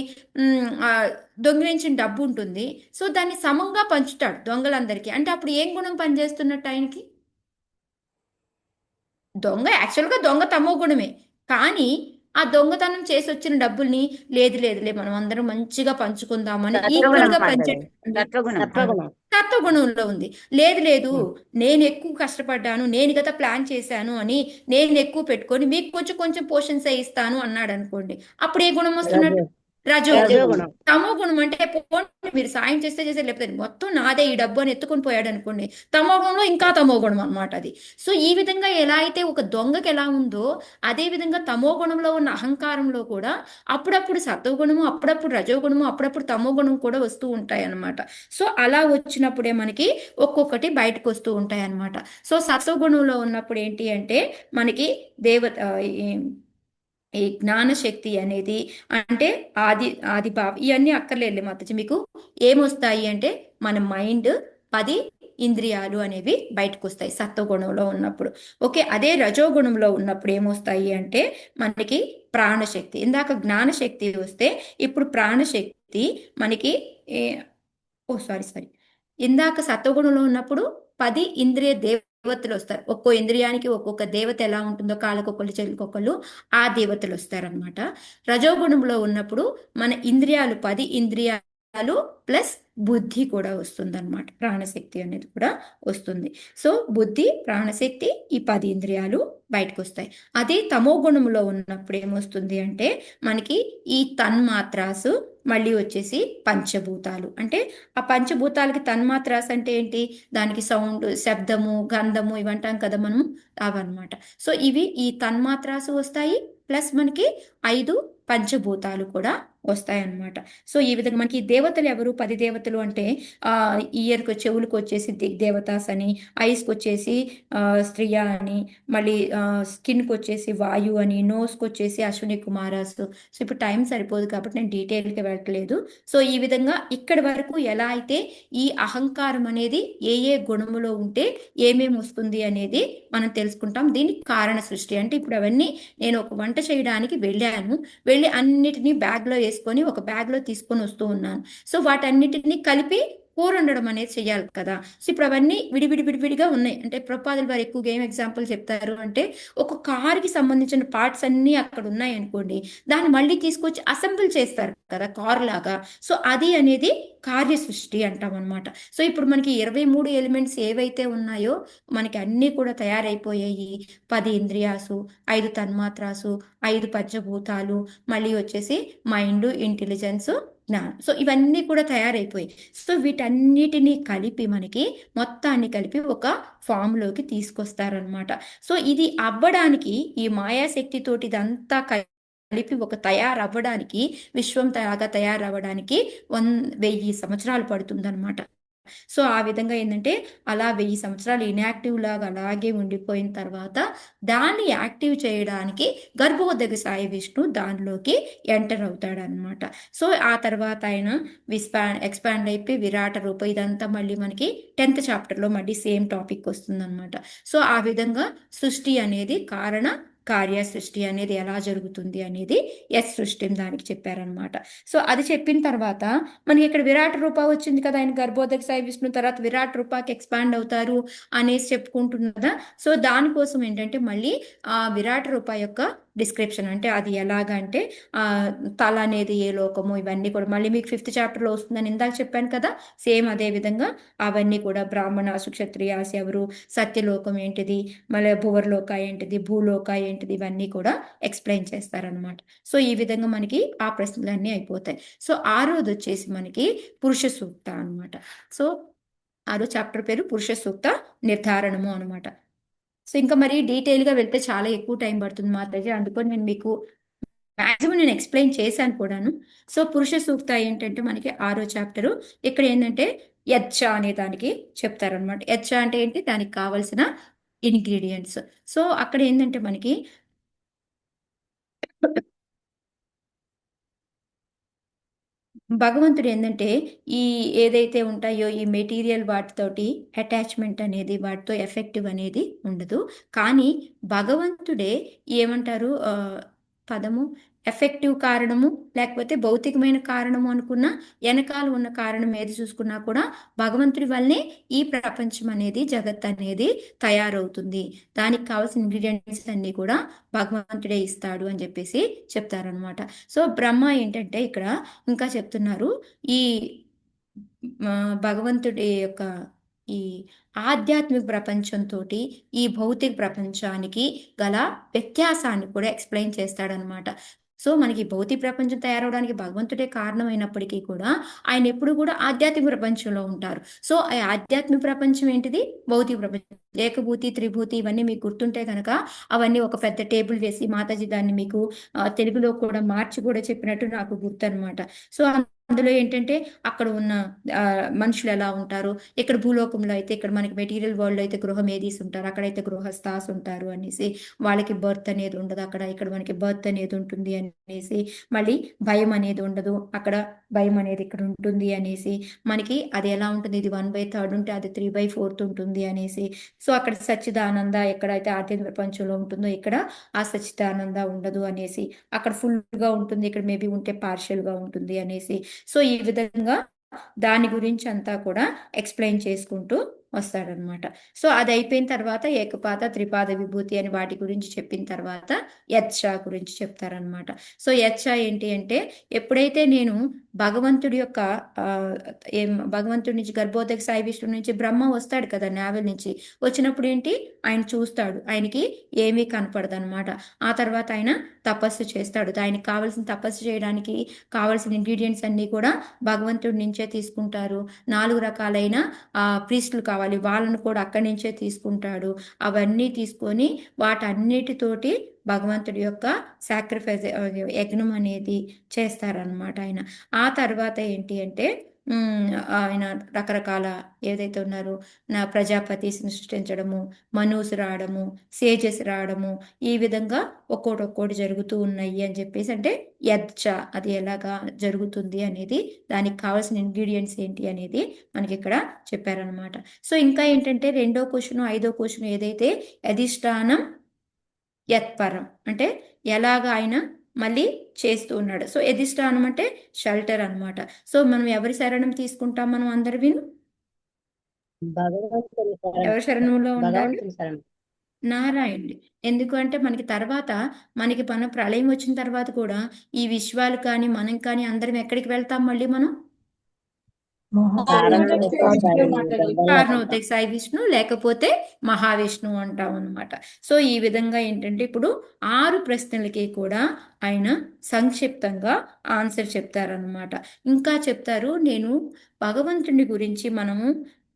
దొంగిలించిన డబ్బు ఉంటుంది, సో దాన్ని సమంగా పంచుతాడు దొంగలందరికీ. అంటే అప్పుడు ఏం గుణం పనిచేస్తున్నట్టు ఆయనకి? దొంగ యాక్చువల్గా దొంగ తమో గుణమే, కానీ ఆ దొంగతనం చేసి వచ్చిన డబ్బుల్ని లేదులే మనం అందరం మంచిగా పంచుకుందామని సత్వగుణం ఈక్వల్ గా మాతాజీ. పంచేటటువంటి సత్వగుణం సత్వగుణం. తత్వగుణంలో ఉంది. లేదు ఉమ్. నేను ఎక్కువ కష్టపడ్డాను, నేను కదా ప్లాన్ చేశాను అని నేను ఎక్కువ పెట్టుకొని మీకు కొంచెం కొంచెం పోర్షన్స్ ఇస్తాను అన్నాడు అనుకోండి, అప్పుడు ఏ గుణం వస్తున్నట్టు? రజో రజోగుణం. రజోగుణం. తమో గుణం అంటే పోనీ మీరు సాయం చేస్తే లేకపోతే మొత్తం నాదే ఈ డబ్బు అని ఎత్తుకొని పోయాడు అనుకోండి, తమో గుణంలో ఇంకా తమో గుణం అనమాట అది. సో ఈ విధంగా ఎలా అయితే ఒక దొంగకి ఎలా ఉందో అదే విధంగా తమో గుణంలో ఉన్న అహంకారంలో కూడా అప్పుడప్పుడు సత్వగుణము, అప్పుడప్పుడు రజోగుణము, అప్పుడప్పుడు తమో గుణం కూడా వస్తూ ఉంటాయి అన్నమాట. సో అలా వచ్చినప్పుడే మనకి ఒక్కొక్కటి బయటకు వస్తూ ఉంటాయి అన్నమాట. సో సత్వగుణంలో ఉన్నప్పుడు ఏంటి అంటే మనకి దేవత ఈ జ్ఞానశక్తి అనేది అంటే ఆదిభావం ఇవన్నీ అక్కర్లేదు మాతాజీ. మీకు ఏమొస్తాయి అంటే మన మైండ్ 10 ఇంద్రియాలు అనేవి బయటకు వస్తాయి సత్వగుణంలో ఉన్నప్పుడు. ఓకే, అదే రజోగుణంలో ఉన్నప్పుడు ఏమొస్తాయి అంటే మనకి ప్రాణశక్తి. ఇందాక జ్ఞానశక్తి వస్తే ఇప్పుడు ప్రాణశక్తి మనకి సారీ, ఇందాక సత్వగుణంలో ఉన్నప్పుడు 10 ఇంద్రియ దేవతలు వస్తారు. ఒక్కో ఇంద్రియానికి ఒక్కొక్క దేవత ఎలా ఉంటుందో కాళ్ళకొకళ్ళు చెల్లికొకళ్ళు ఆ దేవతలు వస్తారనమాట. రజోగుణంలో ఉన్నప్పుడు మన ఇంద్రియాలు 10 ఇంద్రియాలు ప్లస్ బుద్ధి కూడా వస్తుంది అనమాట. ప్రాణశక్తి అనేది కూడా వస్తుంది. సో బుద్ధి, ప్రాణశక్తి, ఈ 10 ఇంద్రియాలు బయటకు వస్తాయి. అదే తమో గుణంలో ఉన్నప్పుడు ఏమొస్తుంది అంటే మనకి ఈ తన్మాత్రాసు మళ్ళీ వచ్చేసి పంచభూతాలు. అంటే ఆ పంచభూతాలకి తన్మాత్రాస్ అంటే ఏంటి? దానికి సౌండ్, శబ్దము, గంధము ఇవంటాం కదా మనము, అవన్నమాట. సో ఇవి ఈ తన్మాత్రాసు వస్తాయి ప్లస్ మనకి 5 పంచభూతాలు కూడా వస్తాయి అన్నమాట. సో ఈ విధంగా మనకి దేవతలు ఎవరు? 10 దేవతలు అంటే ఇయర్కి చెవులకు వచ్చేసి దిగ్దేవతాస్ అని, ఐస్కి వచ్చేసి స్త్రియ అని, మళ్ళీ స్కిన్కి వచ్చేసి వాయు అని, నోస్కి వచ్చేసి అశ్విని కుమారాస్. సో ఇప్పుడు టైం సరిపోదు కాబట్టి నేను డీటెయిల్గా వెళ్ళట్లేదు. సో ఈ విధంగా ఇక్కడి వరకు ఎలా అయితే ఈ అహంకారం అనేది ఏ ఏ గుణములో ఉంటే ఏమేమి వస్తుంది అనేది మనం తెలుసుకుంటాం. దీనికి కారణ సృష్టి అంటే ఇప్పుడు అవన్నీ నేను ఒక వంట చేయడానికి వెళ్ళి అన్నిటినీ బ్యాగ్లో వేసుకొని ఒక బ్యాగ్లో తీసుకొని వస్తూ ఉన్నాను. సో వాటన్నిటిని కలిపి కూర వండడం అనేది చెయ్యాలి కదా. సో ఇప్పుడు అవన్నీ విడివిడిగా ఉన్నాయి. అంటే ప్రపాదులు వారు ఎక్కువగా ఏం ఎగ్జాంపుల్ చెప్తారు అంటే ఒక కార్కి సంబంధించిన పార్ట్స్ అన్నీ అక్కడ ఉన్నాయి అనుకోండి, దాన్ని మళ్ళీ తీసుకొచ్చి అసెంబుల్ చేస్తారు కదా కార్ లాగా. సో అది అనేది కార్య సృష్టి అంటాం అనమాట. సో ఇప్పుడు మనకి 23 ఎలిమెంట్స్ ఏవైతే ఉన్నాయో మనకి అన్నీ కూడా తయారైపోయాయి. 10 ఇంద్రియాసు, 5 తన్మాత్రాసు, 5 పంచభూతాలు, మళ్ళీ వచ్చేసి మైండ్, ఇంటెలిజెన్స్, జ్ఞానం. సో ఇవన్నీ కూడా తయారైపోయి సో వీటన్నిటినీ కలిపి మనకి మొత్తాన్ని కలిపి ఒక ఫామ్లోకి తీసుకొస్తారనమాట. సో ఇది అవ్వడానికి ఈ మాయాశక్తితోటి ఇదంతా కలిపి ఒక తయారవ్వడానికి, విశ్వం తయారవ్వడానికి 1000 సంవత్సరాలు పడుతుందన్నమాట. సో ఆ విధంగా ఏంటంటే అలా 1000 సంవత్సరాలు ఇన్యాక్టివ్ లాగా అలాగే ఉండిపోయిన తర్వాత దాన్ని యాక్టివ్ చేయడానికి గర్భోదక సాయి విష్ణు దానిలోకి ఎంటర్ అవుతాడనమాట. సో ఆ తర్వాత ఆయన ఎక్స్పాండ్ అయిపోయి విరాట రూపం ఇదంతా మళ్ళీ మనకి 10th చాప్టర్లో మళ్ళీ సేమ్ టాపిక్ వస్తుందన్నమాట. సో ఆ విధంగా సృష్టి అనేది కార్య సృష్టి అనేది ఎలా జరుగుతుంది అనేది సృష్టి దానికి చెప్పారనమాట. సో అది చెప్పిన తర్వాత మనకి ఇక్కడ విరాట రూప వచ్చింది కదా, ఆయన గర్భోదక సాయి విష్ణు తర్వాత విరాట రూపాకి ఎక్స్పాండ్ అవుతారు అనేసి చెప్పుకుంటున్నారు కదా. సో దానికోసం ఏంటంటే మళ్ళీ ఆ విరాట రూప యొక్క డిస్క్రిప్షన్ అంటే అది ఎలాగంటే తల అనేది ఏ లోకము ఇవన్నీ కూడా మళ్ళీ మీకు 5th చాప్టర్లో వస్తుందని ఇందాక చెప్పాను కదా. సేమ్ అదే విధంగా అవన్నీ కూడా బ్రాహ్మణాసు, క్షత్రియాసు ఎవరు, సత్యలోకం ఏంటిది, మళ్ళీ భువర్లోక ఏంటిది, భూలోక ఏంటిది, ఇవన్నీ కూడా ఎక్స్ప్లెయిన్ చేస్తారనమాట. సో ఈ విధంగా మనకి ఆ ప్రశ్నలన్నీ అయిపోతాయి. సో 6వది వచ్చేసి మనకి పురుష సూక్త అనమాట. సో 6వ చాప్టర్ పేరు పురుష సూక్త నిర్ధారణము అనమాట. సో ఇంకా మరి డీటెయిల్గా వెళ్తే చాలా ఎక్కువ టైం పడుతుంది మాతాజీ, అందుకని నేను మీకు మ్యాక్సిమం నేను ఎక్స్ప్లెయిన్ చేశాను కూడాను. సో పురుష సూక్త ఏంటంటే మనకి 6వ చాప్టరు. ఇక్కడ ఏంటంటే యచ్చ అనే దానికి చెప్తారనమాట. యచ్చ అంటే ఏంటి, దానికి కావలసిన ఇంగ్రీడియంట్స్. సో అక్కడ ఏంటంటే మనకి భగవంతుడు ఏంటంటే ఈ ఏదైతే ఉంటాయో ఈ మెటీరియల్ వాటితోటి అటాచ్మెంట్ అనేది, వాటితో ఎఫెక్టివ్ అనేది ఉండదు. కానీ భగవంతుడే ఏమంటారు పదము ఎఫెక్టివ్ కారణము లేకపోతే భౌతికమైన కారణము అనుకున్న వెనకాల ఉన్న కారణం ఏది చూసుకున్నా కూడా భగవంతుడి వల్లనే ఈ ప్రపంచం అనేది జగత్ అనేది తయారవుతుంది. దానికి కావాల్సిన ఇంగ్రీడియంట్స్ అన్ని కూడా భగవంతుడే ఇస్తాడు అని చెప్పేసి చెప్తారనమాట. సో బ్రహ్మ ఏంటంటే ఇక్కడ ఇంకా చెప్తున్నారు, ఈ భగవంతుడి యొక్క ఈ ఆధ్యాత్మిక ప్రపంచంతో ఈ భౌతిక ప్రపంచానికి గల వ్యత్యాసాన్ని కూడా ఎక్స్ప్లెయిన్ చేస్తాడనమాట. సో మనకి భౌతిక ప్రపంచం తయారవడానికి భగవంతుడే కారణమైనప్పటికీ కూడా ఆయన ఎప్పుడు కూడా ఆధ్యాత్మిక ప్రపంచంలో ఉంటారు. సో ఆ ఆధ్యాత్మిక ప్రపంచం ఏంటిది? భౌతిక ప్రపంచం. ఏకభూతి త్రిభూతి ఇవన్నీ మీకు గుర్తుంటే కనుక అవన్నీ ఒక పెద్ద టేబుల్ వేసి మాతాజీ దాన్ని మీకు తెలుగులో కూడా మార్చి కూడా చెప్పినట్టు నాకు గుర్తు అనమాట. సో అందులో ఏంటంటే అక్కడ ఉన్న మనుషులు ఎలా ఉంటారు, ఇక్కడ భూలోకంలో అయితే ఇక్కడ మనకి మెటీరియల్ వరల్డ్ అయితే గృహమేధీస్ ఉంటారు, అక్కడైతే గృహస్థాస్ ఉంటారు అనేసి, వాళ్ళకి బర్త్ అనేది ఉండదు అక్కడ, ఇక్కడ మనకి బర్త్ అనేది ఉంటుంది అనేసి, మళ్ళీ భయం అనేది ఉండదు అక్కడ, భయం అనేది ఇక్కడ ఉంటుంది అనేసి, మనకి అది ఎలా ఉంటుంది, ఇది 1/3 ఉంటే అది 3/4 ఉంటుంది అనేసి. సో అక్కడ సచ్చిదానంద ఎక్కడైతే ఆధ్యాత్మిక ప్రపంచంలో ఉంటుందో ఇక్కడ ఆ సచ్చిదానంద ఉండదు అనేసి, అక్కడ ఫుల్ గా ఉంటుంది, ఇక్కడ మేబీ ఉంటే పార్షియల్ గా ఉంటుంది అనేసి. సో ఈ విధంగా దాని గురించి అంతా కూడా ఎక్స్ప్లెయిన్ చేసుకుంటూ వస్తాడనమాట. సో అది అయిపోయిన తర్వాత ఏకపాద త్రిపాద విభూతి అని వాటి గురించి చెప్పిన తర్వాత యచ్చ గురించి చెప్తారనమాట. సో యచ్చ ఏంటి అంటే, ఎప్పుడైతే నేను భగవంతుడి యొక్క భగవంతుడి నుంచి గర్భోదక సాయి విష్ణు నుంచి బ్రహ్మ వస్తాడు కదా నావెల్ నుంచి, వచ్చినప్పుడు ఏంటి ఆయన చూస్తాడు, ఆయనకి ఏమీ కనపడదు అనమాట. ఆ తర్వాత ఆయన తపస్సు చేస్తాడు, ఆయనకి కావాల్సిన తపస్సు చేయడానికి కావాల్సిన ఇంగ్రీడియంట్స్ అన్ని కూడా భగవంతుడి నుంచే తీసుకుంటారు. 4 రకాలైన ప్రీస్టులు కావాలి, వాళ్ళను కూడా అక్కడి నుంచే తీసుకుంటాడు. అవన్నీ తీసుకొని వాటన్నిటితోటి భగవంతుడి యొక్క సాక్రిఫైస్ యజ్ఞం అనేది చేస్తారనమాట ఆయన. ఆ తర్వాత ఏంటి అంటే ఆయన రకరకాల ఏదైతే ఉన్నారో నా ప్రజాపతిని సృష్టించడము, మనూసు రావడము, సేజస్ రావడము, ఈ విధంగా ఒక్కోటి జరుగుతూ ఉన్నాయి అని చెప్పేసి, అంటే యచ్చ అది ఎలాగా జరుగుతుంది అనేది, దానికి కావాల్సిన ఇంగ్రీడియంట్స్ ఏంటి అనేది మనకి ఇక్కడ చెప్పారనమాట. సో ఇంకా ఏంటంటే 2వ క్వశ్చన్ 5వ క్వశ్చన్ ఏదైతే అధిష్టానం యత్పరం అంటే ఎలాగ ఆయన మళ్ళీ చేస్తూ ఉన్నాడు. సో అధిష్టానం అంటే షెల్టర్ అనమాట. సో మనం ఎవరి శరణం తీసుకుంటాం? మనం అందరు విను, భగవంతుని శరణం. ఎవరి శరణంలో ఉండాలి? భగవంతుని శరణం. నారాయణుడి. ఎందుకు అంటే మనకి తర్వాత మనకి మన ప్రళయం వచ్చిన తర్వాత కూడా ఈ విశ్వాలు కానీ మనం కానీ అందరం ఎక్కడికి వెళ్తాం? మళ్ళీ మనం కారణోదక సాయి విష్ణు లేకపోతే మహావిష్ణు అంటాం అనమాట. సో ఈ విధంగా ఏంటంటే ఇప్పుడు 6 ప్రశ్నలకి కూడా ఆయన సంక్షిప్తంగా ఆన్సర్ చెప్తారనమాట. ఇంకా చెప్తారు, నేను భగవంతుని గురించి మనము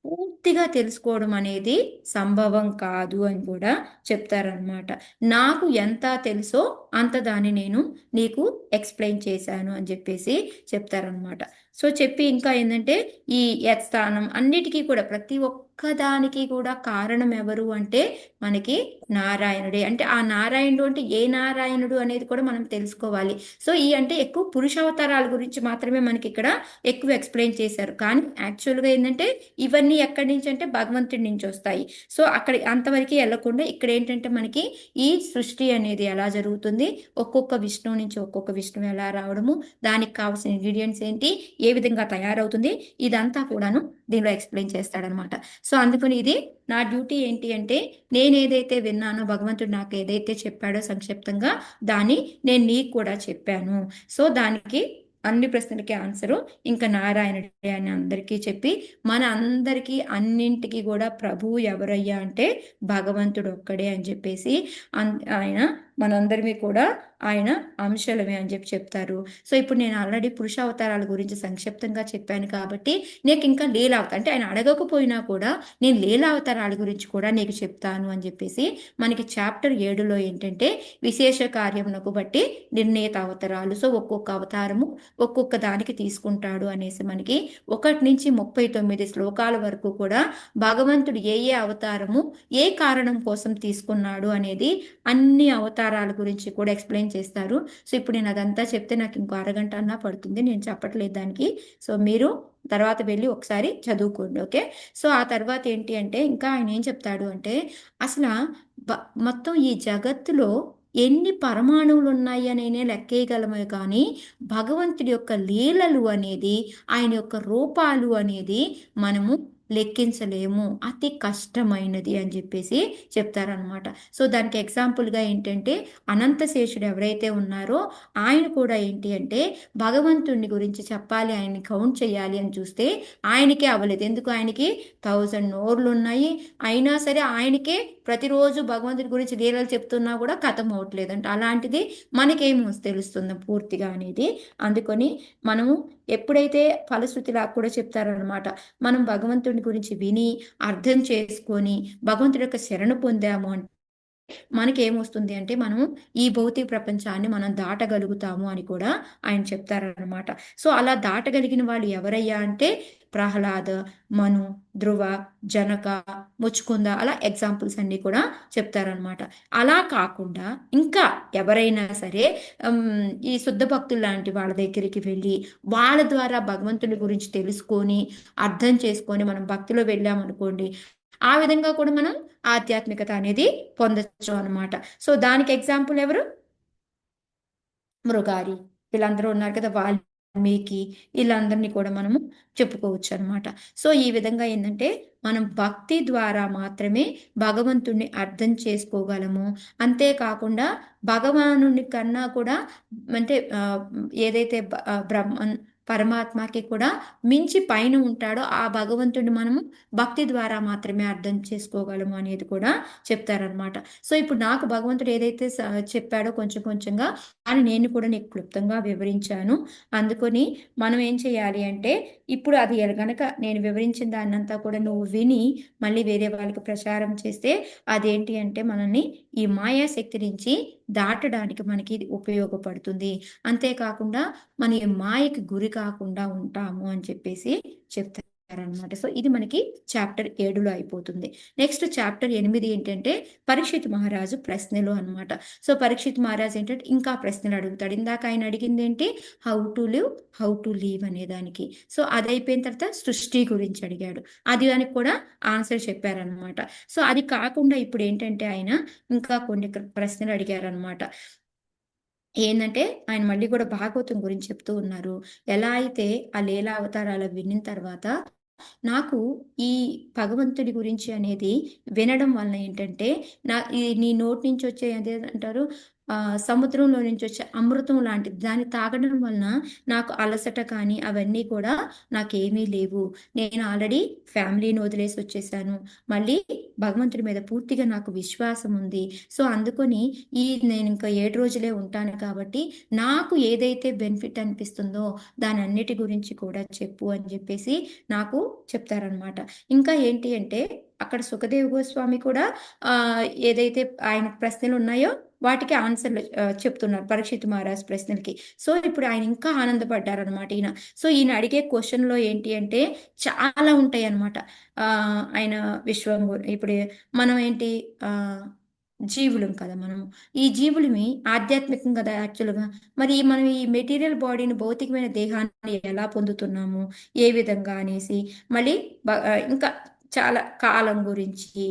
పూర్తిగా తెలుసుకోవడం అనేది సంభవం కాదు అని కూడా చెప్తారనమాట. నాకు ఎంత తెలుసో అంత దాన్ని నేను నీకు ఎక్స్ప్లెయిన్ చేశాను అని చెప్పేసి చెప్తారనమాట. సో చెప్పి ఇంకా ఏంటంటే ఈ యత్స్థానం అన్నిటికీ కూడా ప్రతి ఒక్కదానికి కూడా కారణం ఎవరు అంటే మనకి నారాయణుడే. అంటే ఆ నారాయణుడు అంటే ఏ నారాయణుడు అనేది కూడా మనం తెలుసుకోవాలి. సో ఈ అంటే ఎక్కువ పురుషావతారాల గురించి మాత్రమే మనకి ఇక్కడ ఎక్కువ ఎక్స్ప్లెయిన్ చేశారు. కానీ యాక్చువల్గా ఏంటంటే ఇవన్నీ ఎక్కడి నుంచి అంటే భగవంతుడి నుంచి వస్తాయి. సో అక్కడ అంతవరకు వెళ్ళకుండా ఇక్కడ ఏంటంటే మనకి ఈ సృష్టి అనేది ఎలా జరుగుతుంది, ఒక్కొక్క విష్ణువు నుంచి ఒక్కొక్క విష్ణువు ఎలా రావడము, దానికి కావాల్సిన ఇంగ్రీడియంట్స్ ఏంటి, ఏ విధంగా తయారవుతుంది, ఇదంతా కూడాను దీనిలో ఎక్స్ప్లెయిన్ చేస్తాడనమాట. సో అందుకని ఇది నా డ్యూటీ ఏంటి అంటే, నేను ఏదైతే విన్నానో భగవంతుడు నాకు ఏదైతే చెప్పాడో సంక్షిప్తంగా దాన్ని నేను నీకు కూడా చెప్పాను. సో దానికి అన్ని ప్రశ్నలకి ఆన్సరు ఇంకా నారాయణుడే అని అందరికీ చెప్పి, మన అందరికీ అన్నింటికి కూడా ప్రభువు ఎవరయ్యా అంటే భగవంతుడు ఒక్కడే అని చెప్పేసి ఆయన మనందరివి కూడా ఆయన అంశాలమే అని చెప్పి చెప్తారు. సో ఇప్పుడు నేను ఆల్రెడీ పురుషావతారాల గురించి సంక్షిప్తంగా చెప్పాను కాబట్టి నీకు ఇంకా లీలావతారం అంటే ఆయన అడగకపోయినా కూడా నేను లీలావతారాల గురించి కూడా నీకు చెప్తాను అని చెప్పేసి మనకి చాప్టర్ 7లో ఏంటంటే విశేష కార్యమునకు బట్టి నిర్ణీత అవతారాలు. సో ఒక్కొక్క అవతారము ఒక్కొక్క దానికి తీసుకుంటాడు అనేసి మనకి 1 నుంచి 39 శ్లోకాల వరకు కూడా భగవంతుడు ఏ అవతారము ఏ కారణం కోసం తీసుకున్నాడు అనేది అన్ని అవతారాల గురించి కూడా ఎక్స్ప్లెయిన్ చేస్తారు. సో ఇప్పుడు నేను అదంతా చెప్తే నాకు ఇంకో అరగంట అన్నా పడుతుంది, నేను చెప్పట్లేదు దానికి. సో మీరు తర్వాత వెళ్ళి ఒకసారి చదువుకోండి, ఓకే. సో ఆ తర్వాత ఏంటి అంటే ఇంకా ఆయన ఏం చెప్తాడు అంటే, అసలు మొత్తం ఈ జగత్తులో ఎన్ని పరమాణువులు ఉన్నాయి అనేనే లెక్కేయగలమే కానీ భగవంతుడి యొక్క లీలలు అనేది, ఆయన యొక్క రూపాలు అనేది మనము లెక్కించలేము, అతి కష్టమైనది అని చెప్పేసి చెప్తారనమాట. సో దానికి ఎగ్జాంపుల్గా ఏంటంటే అనంతశేషుడు ఎవరైతే ఉన్నారో ఆయన కూడా ఏంటి అంటే భగవంతుడిని గురించి చెప్పాలి, ఆయన్ని కౌంట్ చేయాలి అని చూస్తే ఆయనకే అవ్వలేదు. ఎందుకు? ఆయనకి 1000 నోర్లు ఉన్నాయి, అయినా సరే ఆయనకే ప్రతిరోజు భగవంతుడి గురించి లీలలు చెప్తున్నా కూడా కథం అవట్లేదంట. అలాంటిది మనకేమో తెలుస్తుంది పూర్తిగా అనేది. అందుకని మనము ఎప్పుడైతే ఫలశ్రుతిలా కూడా చెప్తారనమాట, మనం భగవంతుడి గురించి విని అర్థం చేసుకొని భగవంతుడి యొక్క శరణు పొందాము అంటే మనకేమొస్తుంది అంటే మనం ఈ భౌతిక ప్రపంచాన్ని మనం దాటగలుగుతాము అని కూడా ఆయన చెప్తారనమాట. సో అలా దాటగలిగిన వాళ్ళు ఎవరయ్యా అంటే ప్రహ్లాద, మను, ధ్రువ, జనక, ముచ్చుకుంద, అలా ఎగ్జాంపుల్స్ అన్ని కూడా చెప్తారనమాట. అలా కాకుండా ఇంకా ఎవరైనా సరే ఈ శుద్ధ భక్తులు లాంటి వాళ్ళ దగ్గరికి వెళ్ళి వాళ్ళ ద్వారా భగవంతుడి గురించి తెలుసుకొని అర్థం చేసుకొని మనం భక్తిలో వెళ్ళామనుకోండి, ఆ విధంగా కూడా మనం ఆధ్యాత్మికత అనేది పొందొచ్చు అనమాట. సో దానికి ఎగ్జాంపుల్ ఎవరు? మృగారి, వీళ్ళందరూ ఉన్నారు కదా, వాల్మీకి, వీళ్ళందరినీ కూడా మనము చెప్పుకోవచ్చు అనమాట. సో ఈ విధంగా ఏంటంటే మనం భక్తి ద్వారా మాత్రమే భగవంతుణ్ణి అర్థం చేసుకోగలము. అంతేకాకుండా భగవానుని కన్నా కూడా అంటే ఏదైతే బ్రహ్మన్ పరమాత్మకి కూడా మించి పైన ఉంటాడో ఆ భగవంతుడిని మనము భక్తి ద్వారా మాత్రమే అర్థం చేసుకోగలము అనేది కూడా చెప్తారనమాట. సో ఇప్పుడు నాకు భగవంతుడు ఏదైతే చెప్పాడో కొంచెం కొంచెంగా అని నేను కూడా నీకు క్లుప్తంగా వివరించాను. అందుకని మనం ఏం చేయాలి అంటే ఇప్పుడు అది కనుక నేను వివరించిన దాన్నంతా కూడా నువ్వు విని మళ్ళీ వేరే వాళ్ళకి ప్రచారం చేస్తే అదేంటి అంటే మనల్ని ఈ మాయాశక్తి నుంచి దాటడానికి మనకి ఇది ఉపయోగపడుతుంది. అంతేకాకుండా మన ఈ మాయకి గురి కాకుండా ఉంటాము అని చెప్పేసి చెప్తారనమాట. సో ఇది మనకి చాప్టర్ 7లో అయిపోతుంది. నెక్స్ట్ చాప్టర్ 8 ఏంటంటే పరీక్షిత్ మహారాజు ప్రశ్నలు అనమాట. సో పరీక్షిత్ మహారాజు ఏంటంటే ఇంకా ప్రశ్నలు అడుగుతాడు. ఇందాక ఆయన అడిగింది ఏంటి? How to live, how to leave అనే దానికి. సో అది అయిపోయిన తర్వాత సృష్టి గురించి అడిగాడు, అది దానికి కూడా ఆన్సర్ చెప్పారనమాట. సో అది కాకుండా ఇప్పుడు ఏంటంటే ఆయన ఇంకా కొన్ని ప్రశ్నలు అడిగారనమాట. ఏంటంటే ఆయన మళ్ళీ కూడా భాగవతం గురించి చెప్తూ ఉన్నారు. ఎలా అయితే ఆ లీలా అవతారాలు విన్న తర్వాత నాకు ఈ భగవంతుడి గురించి అనేది వినడం వలన ఏంటంటే నీ నోటి నుంచి వచ్చే అదే అంటారు సముద్రంలో నుంచి వచ్చే అమృతం లాంటిది, దాన్ని తాగడం వలన నాకు అలసట కానీ అవన్నీ కూడా నాకేమీ లేవు. నేను ఆల్రెడీ ఫ్యామిలీని వదిలేసి వచ్చేసాను, మళ్ళీ భగవంతుడి మీద పూర్తిగా నాకు విశ్వాసం ఉంది. సో అందుకని నేను ఇంకా 7 రోజులే ఉంటాను కాబట్టి నాకు ఏదైతే బెనిఫిట్ అనిపిస్తుందో దాని అన్నిటి గురించి కూడా చెప్పు అని చెప్పేసి నాకు చెప్తారనమాట. ఇంకా ఏంటి అంటే అక్కడ సుఖదేవ గోస్వామి కూడా ఏదైతే ఆయన ప్రశ్నలు ఉన్నాయో వాటికి ఆన్సర్లు చెప్తున్నారు పరీక్షిత్ మహారాజ్ ప్రశ్నలకి. సో ఇప్పుడు ఆయన ఇంకా ఆనందపడ్డారనమాట ఈయన. సో ఈయన అడిగే క్వశ్చన్లో ఏంటి అంటే చాలా ఉంటాయి అనమాట. ఆయన విశ్వం ఇప్పుడు మనం ఏంటి జీవులం కదా, మనము ఈ జీవులమి ఆధ్యాత్మికం కదా యాక్చువల్గా. మరి మనం ఈ మెటీరియల్ బాడీని, భౌతికమైన దేహాన్ని ఎలా పొందుతున్నాము, ఏ విధంగా అనేసి మళ్ళీ ఇంకా చాలా కాలం గురించి,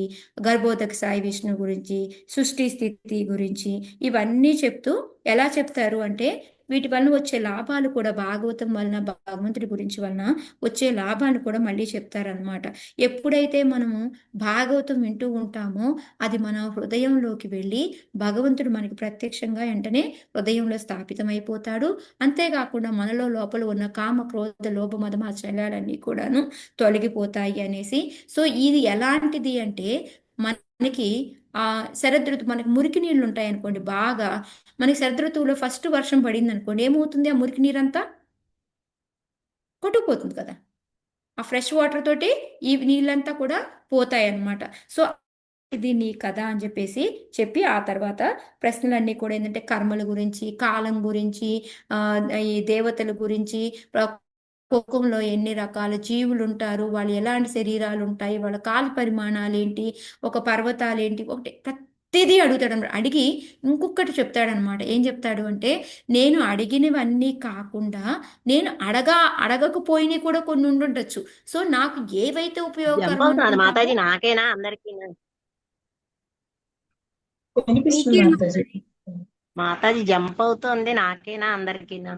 గర్భోదక సాయి విష్ణు గురించి, సృష్టి స్థితి గురించి ఇవన్నీ చెప్తూ ఎలా చెప్తారు అంటే వీటి వలన వచ్చే లాభాలు కూడా, భాగవతం వలన భగవంతుడి గురించి వలన వచ్చే లాభాన్ని కూడా మళ్ళీ చెప్తారనమాట. ఎప్పుడైతే మనము భాగవతం వింటూ ఉంటామో అది మన హృదయంలోకి వెళ్ళి భగవంతుడు మనకి ప్రత్యక్షంగా వెంటనే హృదయంలో స్థాపితమైపోతాడు. అంతేకాకుండా మనలో లోపల ఉన్న కామ, క్రోధ, లోభ, మదమాచర్యాలన్నీ కూడాను తొలగిపోతాయి అనేసి. సో ఇది ఎలాంటిది అంటే మనకి శరదృతు, మనకి మురికి నీళ్ళు ఉంటాయి అనుకోండి, బాగా మనకి శరదృతువులో ఫస్ట్ వర్షం పడింది అనుకోండి, ఏమవుతుంది? ఆ మురికి నీరంతా కొట్టుకుపోతుంది కదా, ఆ ఫ్రెష్ వాటర్ తోటి ఈ నీళ్ళంతా కూడా పోతాయి అన్నమాట. సో ఇది నీ కథ అని చెప్పేసి చెప్పి ఆ తర్వాత ప్రశ్నలన్నీ కూడా ఏంటంటే కర్మల గురించి, కాలం గురించి, ఈ దేవతల గురించి, లోకంలో ఎన్ని రకాల జీవులు ఉంటారు, వాళ్ళు ఎలాంటి శరీరాలు ఉంటాయి, వాళ్ళ కాలి పరిమాణాలు ఏంటి, ఒక పర్వతాలు ఏంటి, ఒకటి ప్రతిదీ అడుగుతాడు అనమాట. అడిగి ఇంకొకటి చెప్తాడనమాట. ఏం చెప్తాడు అంటే నేను అడిగినవన్నీ కాకుండా నేను అడగకపోయినవి కూడా కొన్ని ఉండుండొచ్చు. సో నాకు ఏవైతే ఉపయోగకరం మాతాజీ నాకేనా అందరికీ వినిపిస్తుంది మాతాజీ. మాతాజీ జంప్ అవుతుంది, నాకేనా అందరికీనా?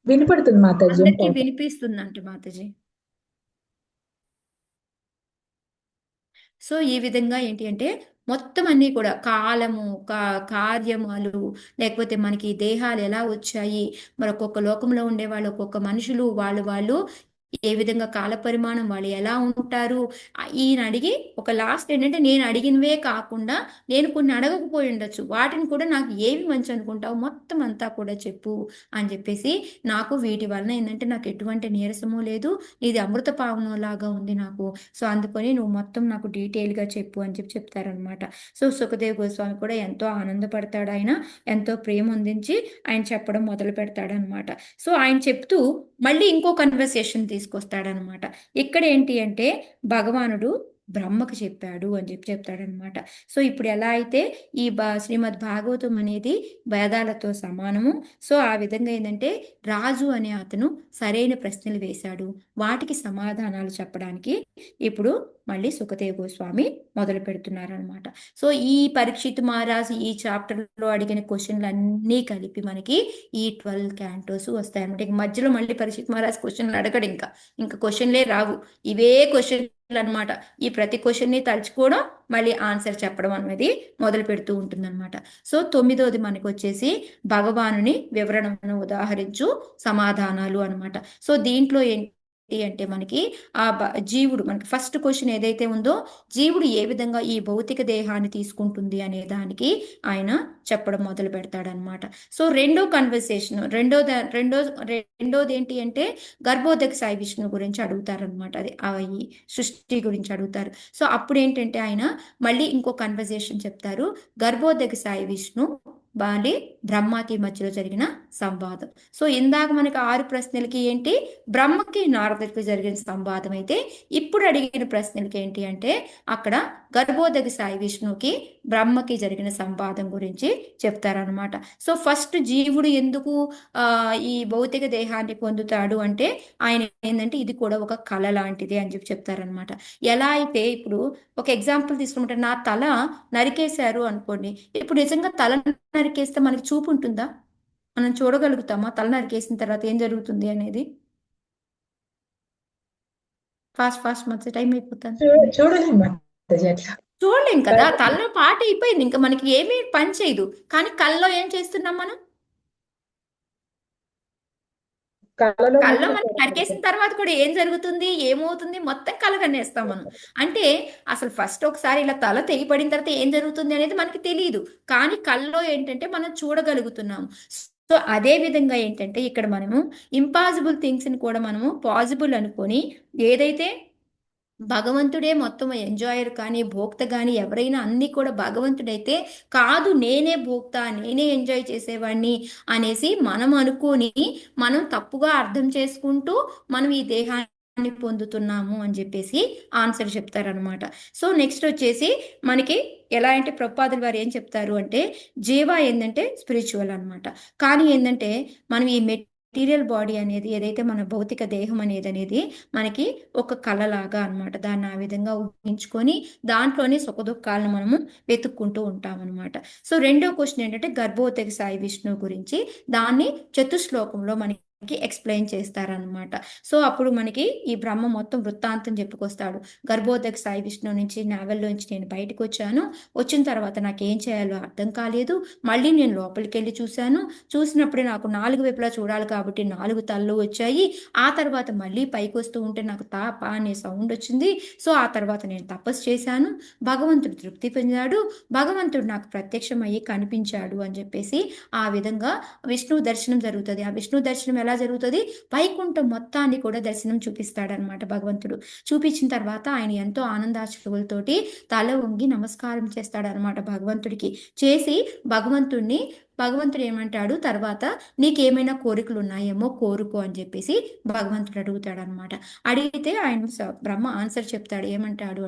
వినపడుతుంది మాతాజీ జంప్ అందరికీ అవుతుంది. వినిపిస్తుందంట మాతాజీ. సో ఈ విధంగా ఏంటి అంటే మొత్తం అన్నీ కూడా కాలము కార్యములు, లేకపోతే మనకి దేహాలు ఎలా వచ్చాయి, మరి ఒక్కొక్క లోకంలో ఉండే వాళ్ళు, ఒక్కొక్క మనుషులు వాళ్ళు ఏ విధంగా కాల పరిమాణం, వాళ్ళు ఎలా ఉంటారు, ఈయన అడిగి ఒక లాస్ట్ ఏంటంటే నేను అడిగినవే కాకుండా నేను కొన్ని అడగకపోయి ఉండొచ్చు, వాటిని కూడా నాకు ఏవి మంచి అనుకుంటావు మొత్తం అంతా కూడా చెప్పు అని చెప్పేసి, నాకు వీటి వలన ఏంటంటే నాకు ఎటువంటి నీరసము లేదు, ఇది అమృత పావనం లాగా ఉంది నాకు, సో అందుకని నువ్వు మొత్తం నాకు డీటెయిల్గా చెప్పు అని చెప్పి చెప్తారనమాట. సో సుఖదేవ్ గోస్వామి కూడా ఎంతో ఆనందపడతాడు, ఆయన ఎంతో ప్రేమ అందించి ఆయన చెప్పడం మొదలు పెడతాడనమాట. సో ఆయన చెప్తూ మళ్ళీ ఇంకో కన్వర్సేషన్ తీసుకొస్తాడనమాట. ఇక్కడ ఏంటి అంటే భగవానుడు బ్రహ్మకు చెప్పాడు అని చెప్పి చెప్తాడనమాట. సో ఇప్పుడు ఎలా అయితే ఈ శ్రీమద్ భాగవతం అనేది వేదాలతో సమానము, సో ఆ విధంగా ఏంటంటే రాజు అనే అతను సరైన ప్రశ్నలు వేశాడు, వాటికి సమాధానాలు చెప్పడానికి ఇప్పుడు మళ్ళీ సుఖదేవ్ గోస్వామి మొదలు పెడుతున్నారనమాట. సో ఈ పరీక్షిత్ మహారాజ్ ఈ చాప్టర్లో అడిగిన క్వశ్చన్లు అన్నీ కలిపి మనకి ఈ 12 క్యాంటోస్ వస్తాయన్నమాట. ఇక మధ్యలో మళ్ళీ పరీక్షిత్ మహారాజ్ క్వశ్చన్లు అడగడు, ఇంకా క్వశ్చన్లే రావు, ఇవే క్వశ్చన్లు అనమాట. ఈ ప్రతి క్వశ్చన్ని తలుచుకోవడం, మళ్ళీ ఆన్సర్ చెప్పడం అనేది మొదలు పెడుతూ ఉంటుందన్నమాట. సో 9వది మనకి వచ్చేసి భగవానుని వివరణను ఉదాహరించు సమాధానాలు అనమాట. సో దీంట్లో ఏంటి అంటే మనకి జీవుడు, మనకి ఫస్ట్ క్వశ్చన్ ఏదైతే ఉందో జీవుడు ఏ విధంగా ఈ భౌతిక దేహాన్ని తీసుకుంటుంది అనే దానికి ఆయన చెప్పడం మొదలు పెడతాడనమాట. సో రెండో కన్వర్సేషన్, రెండోది ఏంటి అంటే గర్భోదక సాయి విష్ణు గురించి అడుగుతారనమాట. అది ఈ సృష్టి గురించి అడుగుతారు. సో అప్పుడు ఏంటంటే ఆయన మళ్ళీ ఇంకో కన్వర్సేషన్ చెప్తారు, గర్భోదక సాయి విష్ణు బాలి బ్రహ్మకి మధ్యలో జరిగిన సంవాదం. సో ఇందాక మనకి 6 ప్రశ్నలకి ఏంటి, బ్రహ్మకి నారదుడికి జరిగిన సంవాదం అయితే, ఇప్పుడు అడిగిన ప్రశ్నలకి ఏంటి అంటే అక్కడ గర్భోదక సాయి విష్ణుకి బ్రహ్మకి జరిగిన సంవాదం గురించి చెప్తారనమాట. సో ఫస్ట్ జీవుడు ఎందుకు ఈ భౌతిక దేహాన్ని పొందుతాడు అంటే ఆయన ఏంటంటే ఇది కూడా ఒక కళ లాంటిది అని చెప్పి చెప్తారనమాట. ఎలా అయితే ఇప్పుడు ఒక ఎగ్జాంపుల్ తీసుకుంటే నా తల నరికేశారు అనుకోండి, ఇప్పుడు నిజంగా తల నరికేస్తే మనకి చూపు ఉంటుందా, మనం చూడగలుగుతామా తల నరికేసిన తర్వాత ఏం జరుగుతుంది అనేది? ఫాస్ట్ మంచి టైం అయిపోతుంది, చూడలేము మాతాజీ అట్లా. చూడలేం కదా, తలలో పాట అయిపోయింది, ఇంకా మనకి ఏమీ పని చేయదు. కానీ కళ్ళలో ఏం చేస్తున్నాం మనం, కళ్ళలో కళ్ళలో మాత్రం మనం నరికేసిన తర్వాత కూడా ఏం జరుగుతుంది, ఏమవుతుంది, మొత్తం కలగనేస్తాం మనం. అంటే అసలు ఫస్ట్ ఒకసారి ఇలా తల తెగిపడిన తర్వాత ఏం జరుగుతుంది అనేది మనకి తెలియదు, కానీ కళ్ళలో ఏంటంటే మనం చూడగలుగుతున్నాము. సో అదే విధంగా ఏంటంటే ఇక్కడ మనము ఇంపాసిబుల్ థింగ్స్ని కూడా మనము పాసిబుల్ అనుకొని, ఏదైతే భగవంతుడే మొత్తం ఎంజాయర్ కానీ భోక్త కానీ ఎవరైనా అన్ని కూడా భగవంతుడైతే కాదు, నేనే భోక్త, నేనే ఎంజాయ్ చేసేవాడిని అనేసి మనం అనుకొని మనం తప్పుగా అర్థం చేసుకుంటూ మనం ఈ దేహాన్ని పొందుతున్నాము అని చెప్పేసి ఆన్సర్ చెప్తారనమాట. సో నెక్స్ట్ వచ్చేసి మనకి ఎలా అంటే ప్రభుపాదులు వారు ఏం చెప్తారు అంటే జీవ ఏంటంటే స్పిరిచువల్ అనమాట, కానీ ఏంటంటే మనం ఈ మెటీరియల్ బాడీ అనేది ఏదైతే మన భౌతిక దేహం అనేది మనకి ఒక కళలాగా అనమాట, దాన్ని ఆ విధంగా ఊహించుకొని దాంట్లోనే సుఖ దుఃఖాలను మనము వెతుక్కుంటూ ఉంటాం అనమాట. సో రెండో క్వశ్చన్ ఏంటంటే గర్భోదక సాయి విష్ణు గురించి, దాన్ని చతుశ్లోకంలో మనకి ఎక్స్ప్లెయిన్ చేస్తారనమాట. సో అప్పుడు మనకి ఈ బ్రహ్మ మొత్తం వృత్తాంతం చెప్పుకొస్తాడు. గర్భోదక సాయి విష్ణు నుంచి నావెల్లోంచి నేను బయటకు వచ్చాను, వచ్చిన తర్వాత నాకు ఏం చేయాలో అర్థం కాలేదు, మళ్ళీ నేను లోపలికి వెళ్ళి చూసినప్పుడే నాకు 4 వైపులా చూడాలి కాబట్టి 4 తలలు వచ్చాయి, ఆ తర్వాత మళ్ళీ పైకి వస్తూ ఉంటే నాకు తాప అనే సౌండ్ వచ్చింది, సో ఆ తర్వాత నేను తపస్సు చేశాను, భగవంతుడు తృప్తి పొందాడు, భగవంతుడు నాకు ప్రత్యక్షమయ్యి కనిపించాడు అని చెప్పేసి ఆ విధంగా విష్ణు దర్శనం జరుగుతుంది. ఆ విష్ణు దర్శనం ఎలా జరుగుతుంది, వైకుంఠం మొత్తాన్ని కూడా దర్శనం చూపిస్తాడనమాట భగవంతుడు. చూపించిన తర్వాత ఆయన ఎంతో ఆనందాశ్రువులతోటి తల వంగి నమస్కారం చేస్తాడనమాట భగవంతుడికి. చేసి భగవంతుడు ఏమంటాడు, తర్వాత నీకేమైనా కోరికలు ఉన్నాయేమో కోరుకో అని చెప్పేసి భగవంతుడు అడుగుతాడు అనమాట. అడిగితే ఆయన బ్రహ్మ ఆన్సర్ చెప్తాడు, ఏమంటాడు,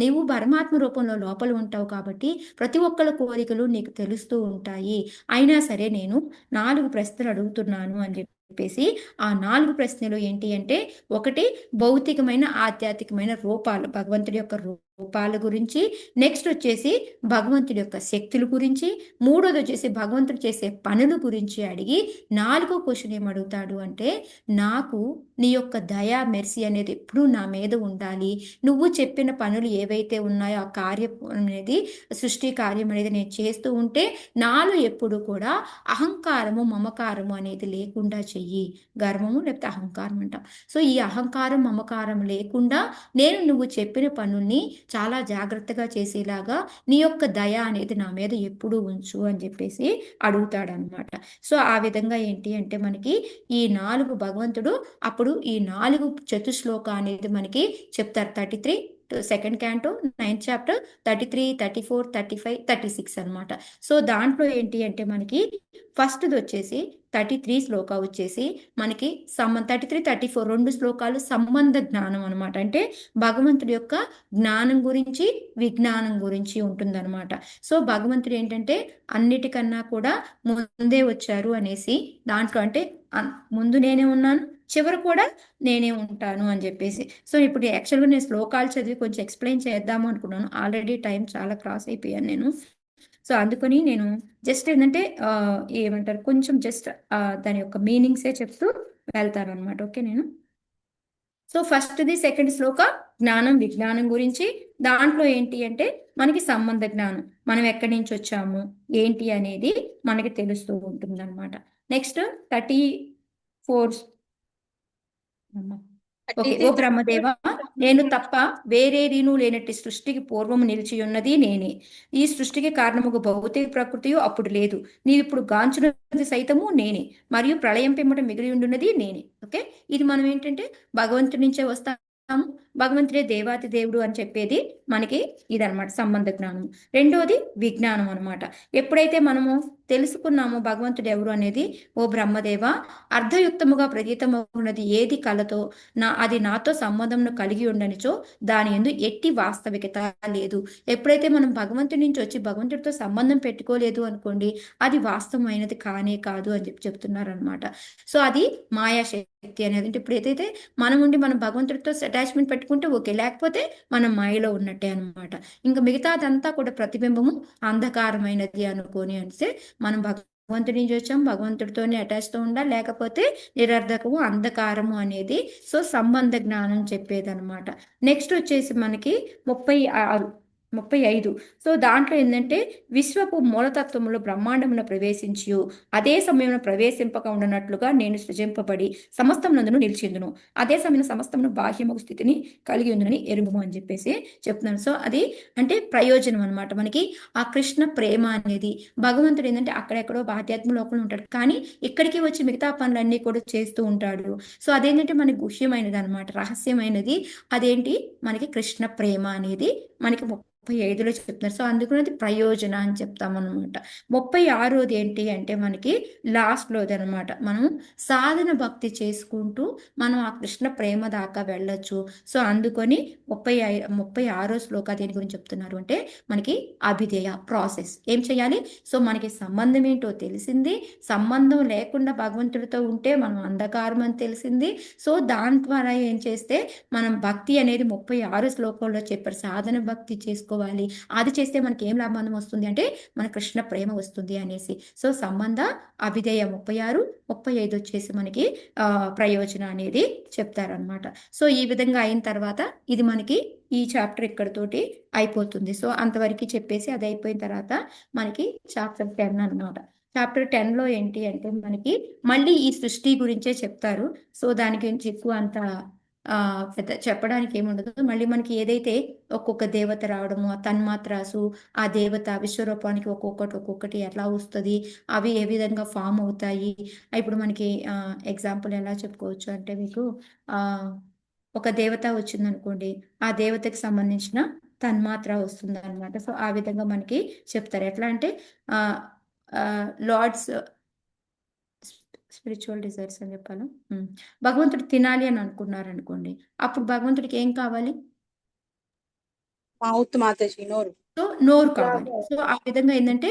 నీవు పరమాత్మ రూపంలో లోపల ఉంటావు కాబట్టి ప్రతి ఒక్కళ్ళ కోరికలు నీకు తెలుస్తూ ఉంటాయి, అయినా సరే నేను 4 ప్రశ్నలు అడుగుతున్నాను అని చెప్పేసి ఆ 4 ప్రశ్నలు ఏంటి అంటే, ఒకటి భౌతికమైన ఆధ్యాత్మికమైన రూపాలు, భగవంతుడి యొక్క రూపాల గురించి, నెక్స్ట్ వచ్చేసి భగవంతుడి యొక్క శక్తుల గురించి, మూడోది వచ్చేసి భగవంతుడు చేసే పనుల గురించి అడిగి, నాలుగో క్వశ్చన్ ఏమడుగుతాడు అంటే, నాకు నీ యొక్క దయా మెర్సీ అనేది ఎప్పుడూ నా మీద ఉండాలి, నువ్వు చెప్పిన పనులు ఏవైతే ఉన్నాయో ఆ కార్యం అనేది, సృష్టి కార్యం అనేది నేను చేస్తూ ఉంటే నాలో ఎప్పుడు కూడా అహంకారము మమకారము అనేది లేకుండా చెయ్యి. గర్వము లేకపోతే అహంకారం అంటాం. సో ఈ అహంకారం మమకారం లేకుండా నేను నువ్వు చెప్పిన పనుల్ని చాలా జాగ్రత్తగా చేసేలాగా నీ యొక్క దయ అనేది నా మీద ఎప్పుడూ ఉంచు అని చెప్పేసి అడుగుతాడనమాట. సో ఆ విధంగా ఏంటి అంటే మనకి ఈ 4 భగవంతుడు అప్పుడు ఈ 4 చతుశ్లోక అనేది మనకి చెప్తారు. 33 సెకండ్ క్యాంటో 9th చాప్టర్ 33, 34, 35, 36 అనమాట. సో దాంట్లో ఏంటి అంటే మనకి ఫస్ట్ది వచ్చేసి 33 శ్లోక వచ్చేసి మనకి 33, 34 2 శ్లోకాలు సంబంధ జ్ఞానం అనమాట. అంటే భగవంతుడి యొక్క జ్ఞానం గురించి విజ్ఞానం గురించి ఉంటుందన్నమాట. సో భగవంతుడు ఏంటంటే అన్నిటికన్నా కూడా ముందే వచ్చారు అనేసి దాంట్లో అంటే ముందు నేనే ఉన్నాను, చివరి కూడా నేనే ఉంటాను అని చెప్పేసి. సో ఇప్పుడు యాక్చువల్గా నేను శ్లోకాలు చదివి కొంచెం ఎక్స్ప్లెయిన్ చేద్దాము అనుకున్నాను. ఆల్రెడీ టైం చాలా క్రాస్ అయిపోయాను నేను. సో అందుకని నేను జస్ట్ ఏంటంటే ఏమంటారు కొంచెం జస్ట్ దాని యొక్క మీనింగ్సే చెప్తూ వెళ్తాను అనమాట. ఓకే నేను. సో ఫస్ట్ది సెకండ్ శ్లోక జ్ఞానం విజ్ఞానం గురించి. దాంట్లో ఏంటి అంటే మనకి సంబంధ జ్ఞానం, మనం ఎక్కడి నుంచి వచ్చాము ఏంటి అనేది మనకి తెలుస్తూ ఉంటుంది అనమాట. Next 34 okay. ఓ బ్రహ్మదేవ, నేను తప్ప వేరే రీను లేనట్టి సృష్టికి పూర్వము నిలిచి ఉన్నది నేనే. ఈ సృష్టికి కారణముగు భౌతిక ప్రకృతియు అప్పుడు లేదు. నీవిప్పుడు గాంచున్నది సైతము నేనే, మరియు ప్రళయం పిమ్మట మిగిలి ఉండున్నది నేనే. ఓకే, ఇది మనం ఏంటంటే భగవంతుడి నుంచే వస్తాము, భగవంతుడే దేవాతి దేవుడు అని చెప్పేది మనకి ఇదనమాట సంబంధ జ్ఞానం. రెండోది విజ్ఞానం అనమాట. ఎప్పుడైతే మనము తెలుసుకున్నామో భగవంతుడు ఎవరు అనేది, ఓ బ్రహ్మదేవ, అర్ధయుక్తముగా ప్రతీతమవున్నది ఏది కలతో అది నాతో సంబంధంను కలిగి ఉండనిచో దాని యందు ఎట్టి వాస్తవికత లేదు. ఎప్పుడైతే మనం భగవంతుడి నుంచి వచ్చి భగవంతుడితో సంబంధం పెట్టుకోలేదు అనుకోండి, అది వాస్తవమైనది కానే కాదు అని చెప్తున్నారు అనమాట. సో అది మాయాశక్తి అనేది. అంటే ఇప్పుడు ఏదైతే మనం ఉండి మనం భగవంతుడితో అటాచ్మెంట్ పెట్టుకుంటే ఓకే, లేకపోతే మనం మాయలో ఉన్నట్టే అనమాట. ఇంకా మిగతాదంతా కూడా ప్రతిబింబము అంధకారమైనది అనుకోని అంటే మనం భగవంతుడి నుంచి వచ్చాం, భగవంతుడితోనే అటాచ్తో ఉండాలి, లేకపోతే నిరర్ధకము అంధకారము అనేది. సో సంబంధ జ్ఞానం చెప్పేది అనమాట. నెక్స్ట్ వచ్చేసి మనకి 35 సో దాంట్లో ఏంటంటే విశ్వపు మూలతత్వములు బ్రహ్మాండమున ప్రవేశించి అదే సమయంలో ప్రవేశింపక ఉండనట్లుగా నేను సృజింపబడి సమస్తమునందును నిలిచిందును, అదే సమయంలో సమస్తమును బాహ్యముకు స్థితిని కలిగి ఉందని ఎరుగుము అని చెప్పేసి చెప్తున్నాను. సో అది అంటే ప్రయోజనం అనమాట. మనకి ఆ కృష్ణ ప్రేమ అనేది భగవంతుడు ఏంటంటే అక్కడెక్కడో ఆధ్యాత్మ లోకంలో ఉంటాడు, కానీ ఇక్కడికి వచ్చి మిగతా పనులన్నీ కూడా చేస్తూ ఉంటాడు. సో అదేంటంటే మనకి గుహ్యమైనది అనమాట, రహస్యమైనది. అదేంటి మనకి కృష్ణ ప్రేమ అనేది మనకి 35లో చెప్తున్నారు. సో అందుకున్నది ప్రయోజన అని చెప్తామన్నమాట. 36వది ఏంటి అంటే మనకి లాస్ట్లోది అనమాట. మనం సాధన భక్తి చేసుకుంటూ మనం ఆ కృష్ణ ప్రేమ దాకా వెళ్ళొచ్చు. సో అందుకొని 36వ శ్లోక దేని గురించి చెప్తున్నారు అంటే మనకి అభిధేయ ప్రాసెస్ ఏం చేయాలి. సో మనకి సంబంధం ఏంటో తెలిసింది, సంబంధం లేకుండా భగవంతుడితో ఉంటే మనం అంధకారం అని తెలిసింది. సో దాని ద్వారా ఏం చేస్తే మనం భక్తి అనేది 36 శ్లోకంలో చెప్పారు, సాధన భక్తి చేసుకోవాలి, అది చేస్తే మనకి ఏం లాభం వస్తుంది అంటే మన కృష్ణ ప్రేమ వస్తుంది అనేసి. సో సంబంధ అభిధేయ 36, 35 వచ్చేసి మనకి ప్రయోజన అనేది చెప్తారనమాట. సో ఈ విధంగా అయిన తర్వాత ఇది మనకి ఈ చాప్టర్ ఇక్కడతోటి అయిపోతుంది. సో అంతవరకు చెప్పేసి అది అయిపోయిన తర్వాత మనకి చాప్టర్ 10 అనమాట. చాప్టర్ 10లో ఏంటి అంటే మనకి మళ్ళీ ఈ సృష్టి గురించే చెప్తారు. సో దాని గురించి ఎక్కువ అంత పెద్ద చెప్పడానికి ఏముండదు. మళ్ళీ మనకి ఏదైతే ఒక్కొక్క దేవత రావడము, ఆ తన్మాత్రాసు, ఆ దేవత విశ్వరూపానికి ఒక్కొక్కటి ఎట్లా వస్తుంది, అవి ఏ విధంగా ఫామ్ అవుతాయి. ఇప్పుడు మనకి ఎగ్జాంపుల్ ఎలా చెప్పుకోవచ్చు అంటే మీకు ఒక దేవత వచ్చిందనుకోండి, ఆ దేవతకి సంబంధించిన తన్మాత్ర వస్తుంది అనమాట. సో ఆ విధంగా మనకి చెప్తారు. ఎట్లా అంటే లార్డ్స్ స్పిరిచువల్ డిజైర్స్ అని చెప్పాను. భగవంతుడు తినాలి అని అనుకున్నారు అనుకోండి, అప్పుడు భగవంతుడికి ఏం కావాలి? మౌత్ మాతాజీ, నోరు. సో నోరు కావాలి. సో ఆ విధంగా ఏంటంటే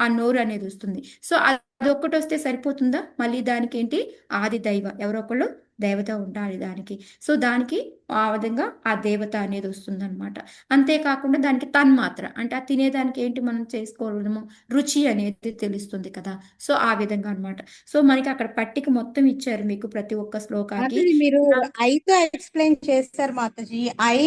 ఆ నోరు అనేది వస్తుంది. సో అది ఒక్కటి వస్తే సరిపోతుందా? మళ్ళీ దానికి ఏంటి ఆది దైవ ఎవరొకళ్ళు దేవత ఉండాలి దానికి. సో దానికి ఆ విధంగా ఆ దేవత అనేది వస్తుందన్నమాట. అంతేకాకుండా దానికి తన్మాత్ర అంటే ఆ తినేదానికి ఏంటి మనం చేసుకోవడము, రుచి అనేది తెలుస్తుంది కదా. సో ఆ విధంగా అన్నమాట. సో మనకి అక్కడ పట్టిక మొత్తం ఇచ్చారు మీకు ప్రతి ఒక్క శ్లోకాకి. మాతాజీ మీరు ఐతో ఎక్స్ప్లెయిన్ చేస్తారు మాతాజీ. ఐ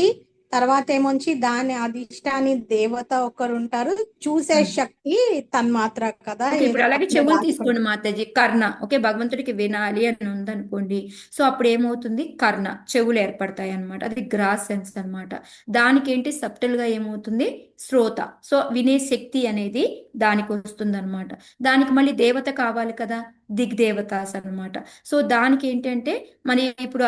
తర్వాత ఏమొచ్చి దాని అధిష్టాని దేవత ఒకరు ఉంటారు, చూసే శక్తి తన్మాత్ర కదా. ఓకే, ఇప్పుడు ఏదో అలాగే పక్కన చెవులు దాచుకుంటారు. తీసుకోండి మాతాజీ. కర్ణ, ఓకే, భగవంతుడికి వినాలి అని ఉందనుకోండి. సో అప్పుడు ఏమవుతుంది, కర్ణ చెవులు ఏర్పడతాయి అనమాట. అది గ్రాస్ సెన్స్ అనమాట. దానికి ఏంటి సబ్టల్ గా ఏమవుతుంది, శ్రోత. సో వినే శక్తి అనేది దానికి వస్తుంది అనమాట. దానికి మళ్ళీ దేవత కావాలి కదా, దిగ్దేవతాస్ అనమాట. సో దానికి ఏంటంటే మన ఇప్పుడు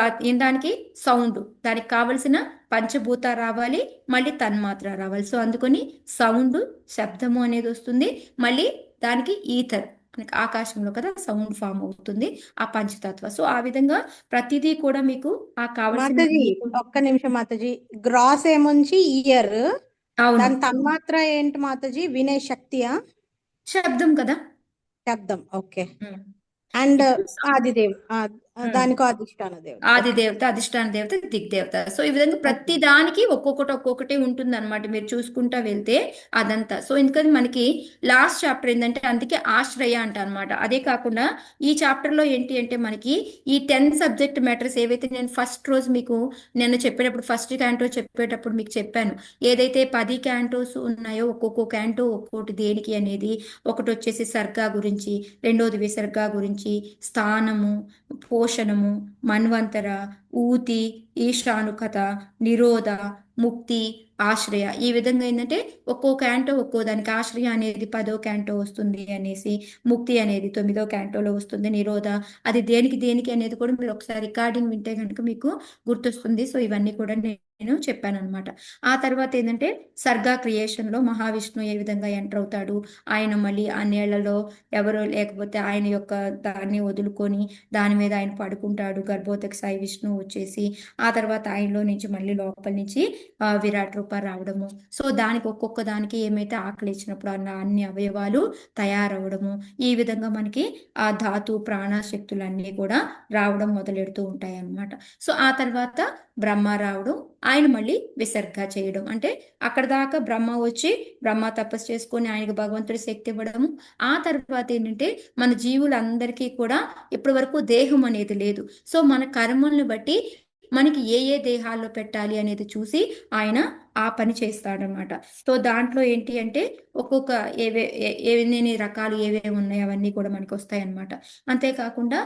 దానికి సౌండ్, దానికి కావలసిన పంచభూత రావాలి, మళ్ళీ తన్మాత్ర రావాలి. సో అందుకని సౌండ్, శబ్దము అనేది వస్తుంది. మళ్ళీ దానికి ఈథర్, మనకి ఆకాశంలో కదా సౌండ్ ఫామ్ అవుతుంది, ఆ పంచతత్వ. సో ఆ విధంగా ప్రతిదీ కూడా మీకు ఆ కావలసిన మాతాజీ ఒక్క నిమిషం మాతాజీ. గ్రాస్ ఏమొచ్చి ఇయర్, అవును, దాని తన్మాత్ర ఏంటి మాతాజీ? వినే శక్తియా? శబ్దం కదా. శబ్దం. ఓకే. ఉమ్. అండ్ ఇప్పుడు ఆదిదేవ్ ఉమ్. దానికో అధిష్టాన దేవత. ఆది ఓకే. దేవత, అధిష్టాన దేవత, దిగ్దేవత. సో ఈ విధంగా ప్రతి దానికి ఒక్కొక్కటి ఉంటుంది అనమాట. మీరు చూసుకుంటా వెళ్తే అదంతా. సో ఎందుకని మనకి లాస్ట్ చాప్టర్ ఏంటంటే అందుకే ఆశ్రయ అంట అనమాట. అదే కాకుండా ఈ చాప్టర్ లో ఏంటి అంటే మనకి ఈ 10 సబ్జెక్ట్ మ్యాటర్స్ ఏవైతే నేను ఫస్ట్ రోజు మీకు నేను చెప్పేటప్పుడు, ఫస్ట్ క్యాంటో చెప్పేటప్పుడు మీకు చెప్పాను, ఏదైతే 10 క్యాంటోస్ ఉన్నాయో ఒక్కొక్క క్యాంటో ఒక్కొక్కటి దేనికి అనేది. ఒకటి వచ్చేసి సర్గా గురించి, రెండోది విసర్గా గురించి, స్థానము, పోషణము, మన్వంతర, ఊతి, ఈశానుకత, నిరోధ, ముక్తి, ఆశ్రయ. ఈ విధంగా ఏంటంటే ఒక్కో క్యాంటో ఒక్కో దానికి. ఆశ్రయ అనేది 10వ క్యాంటో వస్తుంది అనేసి, ముక్తి అనేది 9వ క్యాంటోలో వస్తుంది, నిరోధ అది దేనికి దేనికి అనేది కూడా మీరు ఒకసారి రికార్డింగ్ వింటే కనుక మీకు గుర్తొస్తుంది. సో ఇవన్నీ కూడా నేను చెప్పాను అనమాట. ఆ తర్వాత ఏంటంటే సర్గా క్రియేషన్ లో మహావిష్ణువు ఏ విధంగా ఎంటర్ అవుతాడు, ఆయన మళ్ళీ ఆ నీళ్లలో ఎవరో లేకపోతే ఆయన యొక్క దాన్ని వదులుకొని దాని మీద ఆయన పడుకుంటాడు, గర్భోదక సాయి విష్ణువు వచ్చేసి. ఆ తర్వాత ఆయనలో నుంచి మళ్ళీ లోపల నుంచి విరాట్ రూప రావడము. సో దానికి ఒక్కొక్క దానికి ఏమైతే ఆకలి ఇచ్చినప్పుడు అన్ని అవయవాలు తయారవడము. ఈ విధంగా మనకి ఆ ధాతు ప్రాణ శక్తులన్నీ కూడా రావడం మొదలెడుతూ ఉంటాయి అన్నమాట. సో ఆ తర్వాత బ్రహ్మ రావడం, ఆయన మళ్ళీ విసర్గ చేయడం. అంటే అక్కడ దాకా బ్రహ్మ వచ్చి బ్రహ్మ తపస్సు చేసుకొని ఆయనకు భగవంతుడి శక్తి ఇవ్వడము. ఆ తర్వాత ఏంటంటే మన జీవులందరికీ కూడా ఇప్పటి వరకు దేహం అనేది లేదు. సో మన కర్మల్ని బట్టి మనకి ఏ ఏ దేహాల్లో పెట్టాలి అనేది చూసి ఆయన ఆ పని చేస్తాడనమాట. సో దాంట్లో ఏంటి అంటే ఒక్కొక్క ఎన్ని రకాలు ఏవేవి ఉన్నాయో అవన్నీ కూడా మనకి వస్తాయి అన్నమాట. అంతేకాకుండా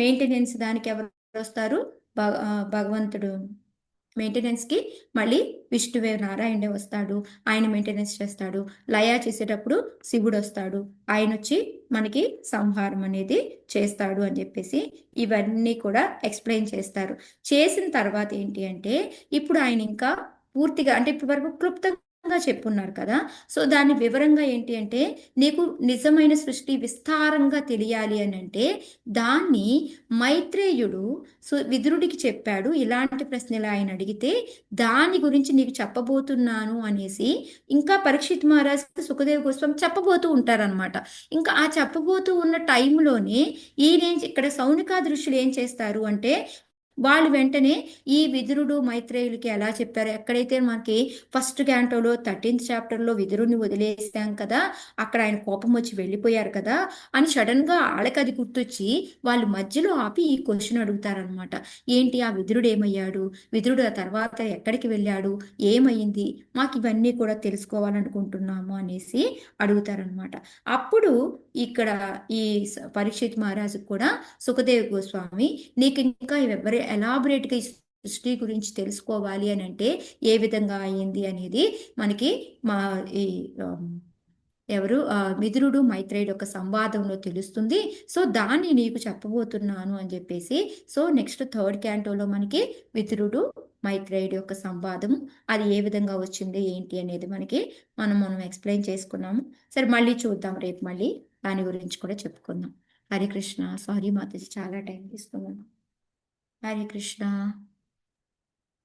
మెయింటెనెన్స్ దానికి ఎవరు వస్తారు, భగవంతుడు మెయింటెనెన్స్ కి మళ్ళీ విష్ణువే నారాయణే వస్తాడు, ఆయన మెయింటెనెన్స్ చేస్తాడు. లయ చేసేటప్పుడు శివుడు వస్తాడు, ఆయన వచ్చి మనకి సంహారం అనేది చేస్తాడు అని చెప్పేసి ఇవన్నీ కూడా ఎక్స్ప్లెయిన్ చేస్తారు. చేసిన తర్వాత ఏంటి అంటే ఇప్పుడు ఆయన ఇంకా పూర్తిగా అంటే ఇప్పటి వరకు క్లుప్తంగా చెప్పున్నారు కదా. సో దాని వివరంగా ఏంటి అంటే నీకు నిజమైన సృష్టి విస్తారంగా తెలియాలి అని అంటే దాన్ని మైత్రేయుడు విదురుడికి చెప్పాడు. ఇలాంటి ప్రశ్నలు ఆయన అడిగితే దాని గురించి నీకు చెప్పబోతున్నాను అనేసి ఇంకా పరీక్షిత్ మహారాజ్ సుఖదేవ్ గోస్వామి చెప్పబోతూ ఉంటారనమాట. ఇంకా ఆ చెప్పబోతూ ఉన్న టైంలోనే ఇక్కడ సౌనికా ఋషులు ఏం చేస్తారు అంటే వాళ్ళు వెంటనే ఈ విదురుడు మైత్రేయులకి ఎలా చెప్పారు, ఎక్కడైతే మనకి ఫస్ట్ క్యాంటోలో 13th చాప్టర్లో విదురుని వదిలేసాం కదా, అక్కడ ఆయన కోపం వచ్చి వెళ్ళిపోయారు కదా అని సడన్ గా వాళ్ళకి అది గుర్తొచ్చి వాళ్ళు మధ్యలో ఆపి ఈ క్వశ్చన్ అడుగుతారనమాట. ఏంటి ఆ విదురుడు ఏమయ్యాడు, విదురుడు ఆ తర్వాత ఎక్కడికి వెళ్ళాడు, ఏమైంది, మాకు ఇవన్నీ కూడా తెలుసుకోవాలనుకుంటున్నాము అనేసి అడుగుతారనమాట. అప్పుడు ఇక్కడ ఈ పరీక్షిత్ మహారాజు కూడా సుఖదేవ్ గోస్వామి నీకు ఇంకా ఎవరు ఎలాబొరేట్ గా సృష్టి గురించి తెలుసుకోవాలి అని అంటే ఏ విధంగా అయింది అనేది మనకి మా ఈ ఎవరు విదురుడు మైత్రేయుడు యొక్క సంవాదంలో తెలుస్తుంది. సో దాన్ని నీకు చెప్పబోతున్నాను అని చెప్పేసి. సో నెక్స్ట్ 3rd క్యాంటోలో మనకి విదురుడు మైత్రేయుడు యొక్క సంవాదము అది ఏ విధంగా వచ్చింది ఏంటి అనేది మనకి మనం ఎక్స్ప్లెయిన్ చేసుకున్నాము. సరే మళ్ళీ చూద్దాం, రేపు మళ్ళీ దాని గురించి కూడా చెప్పుకుందాం. హరే కృష్ణ. సారీ మాతాజీ, చాలా టైం తీసుకున్నాను. హరే కృష్ణ.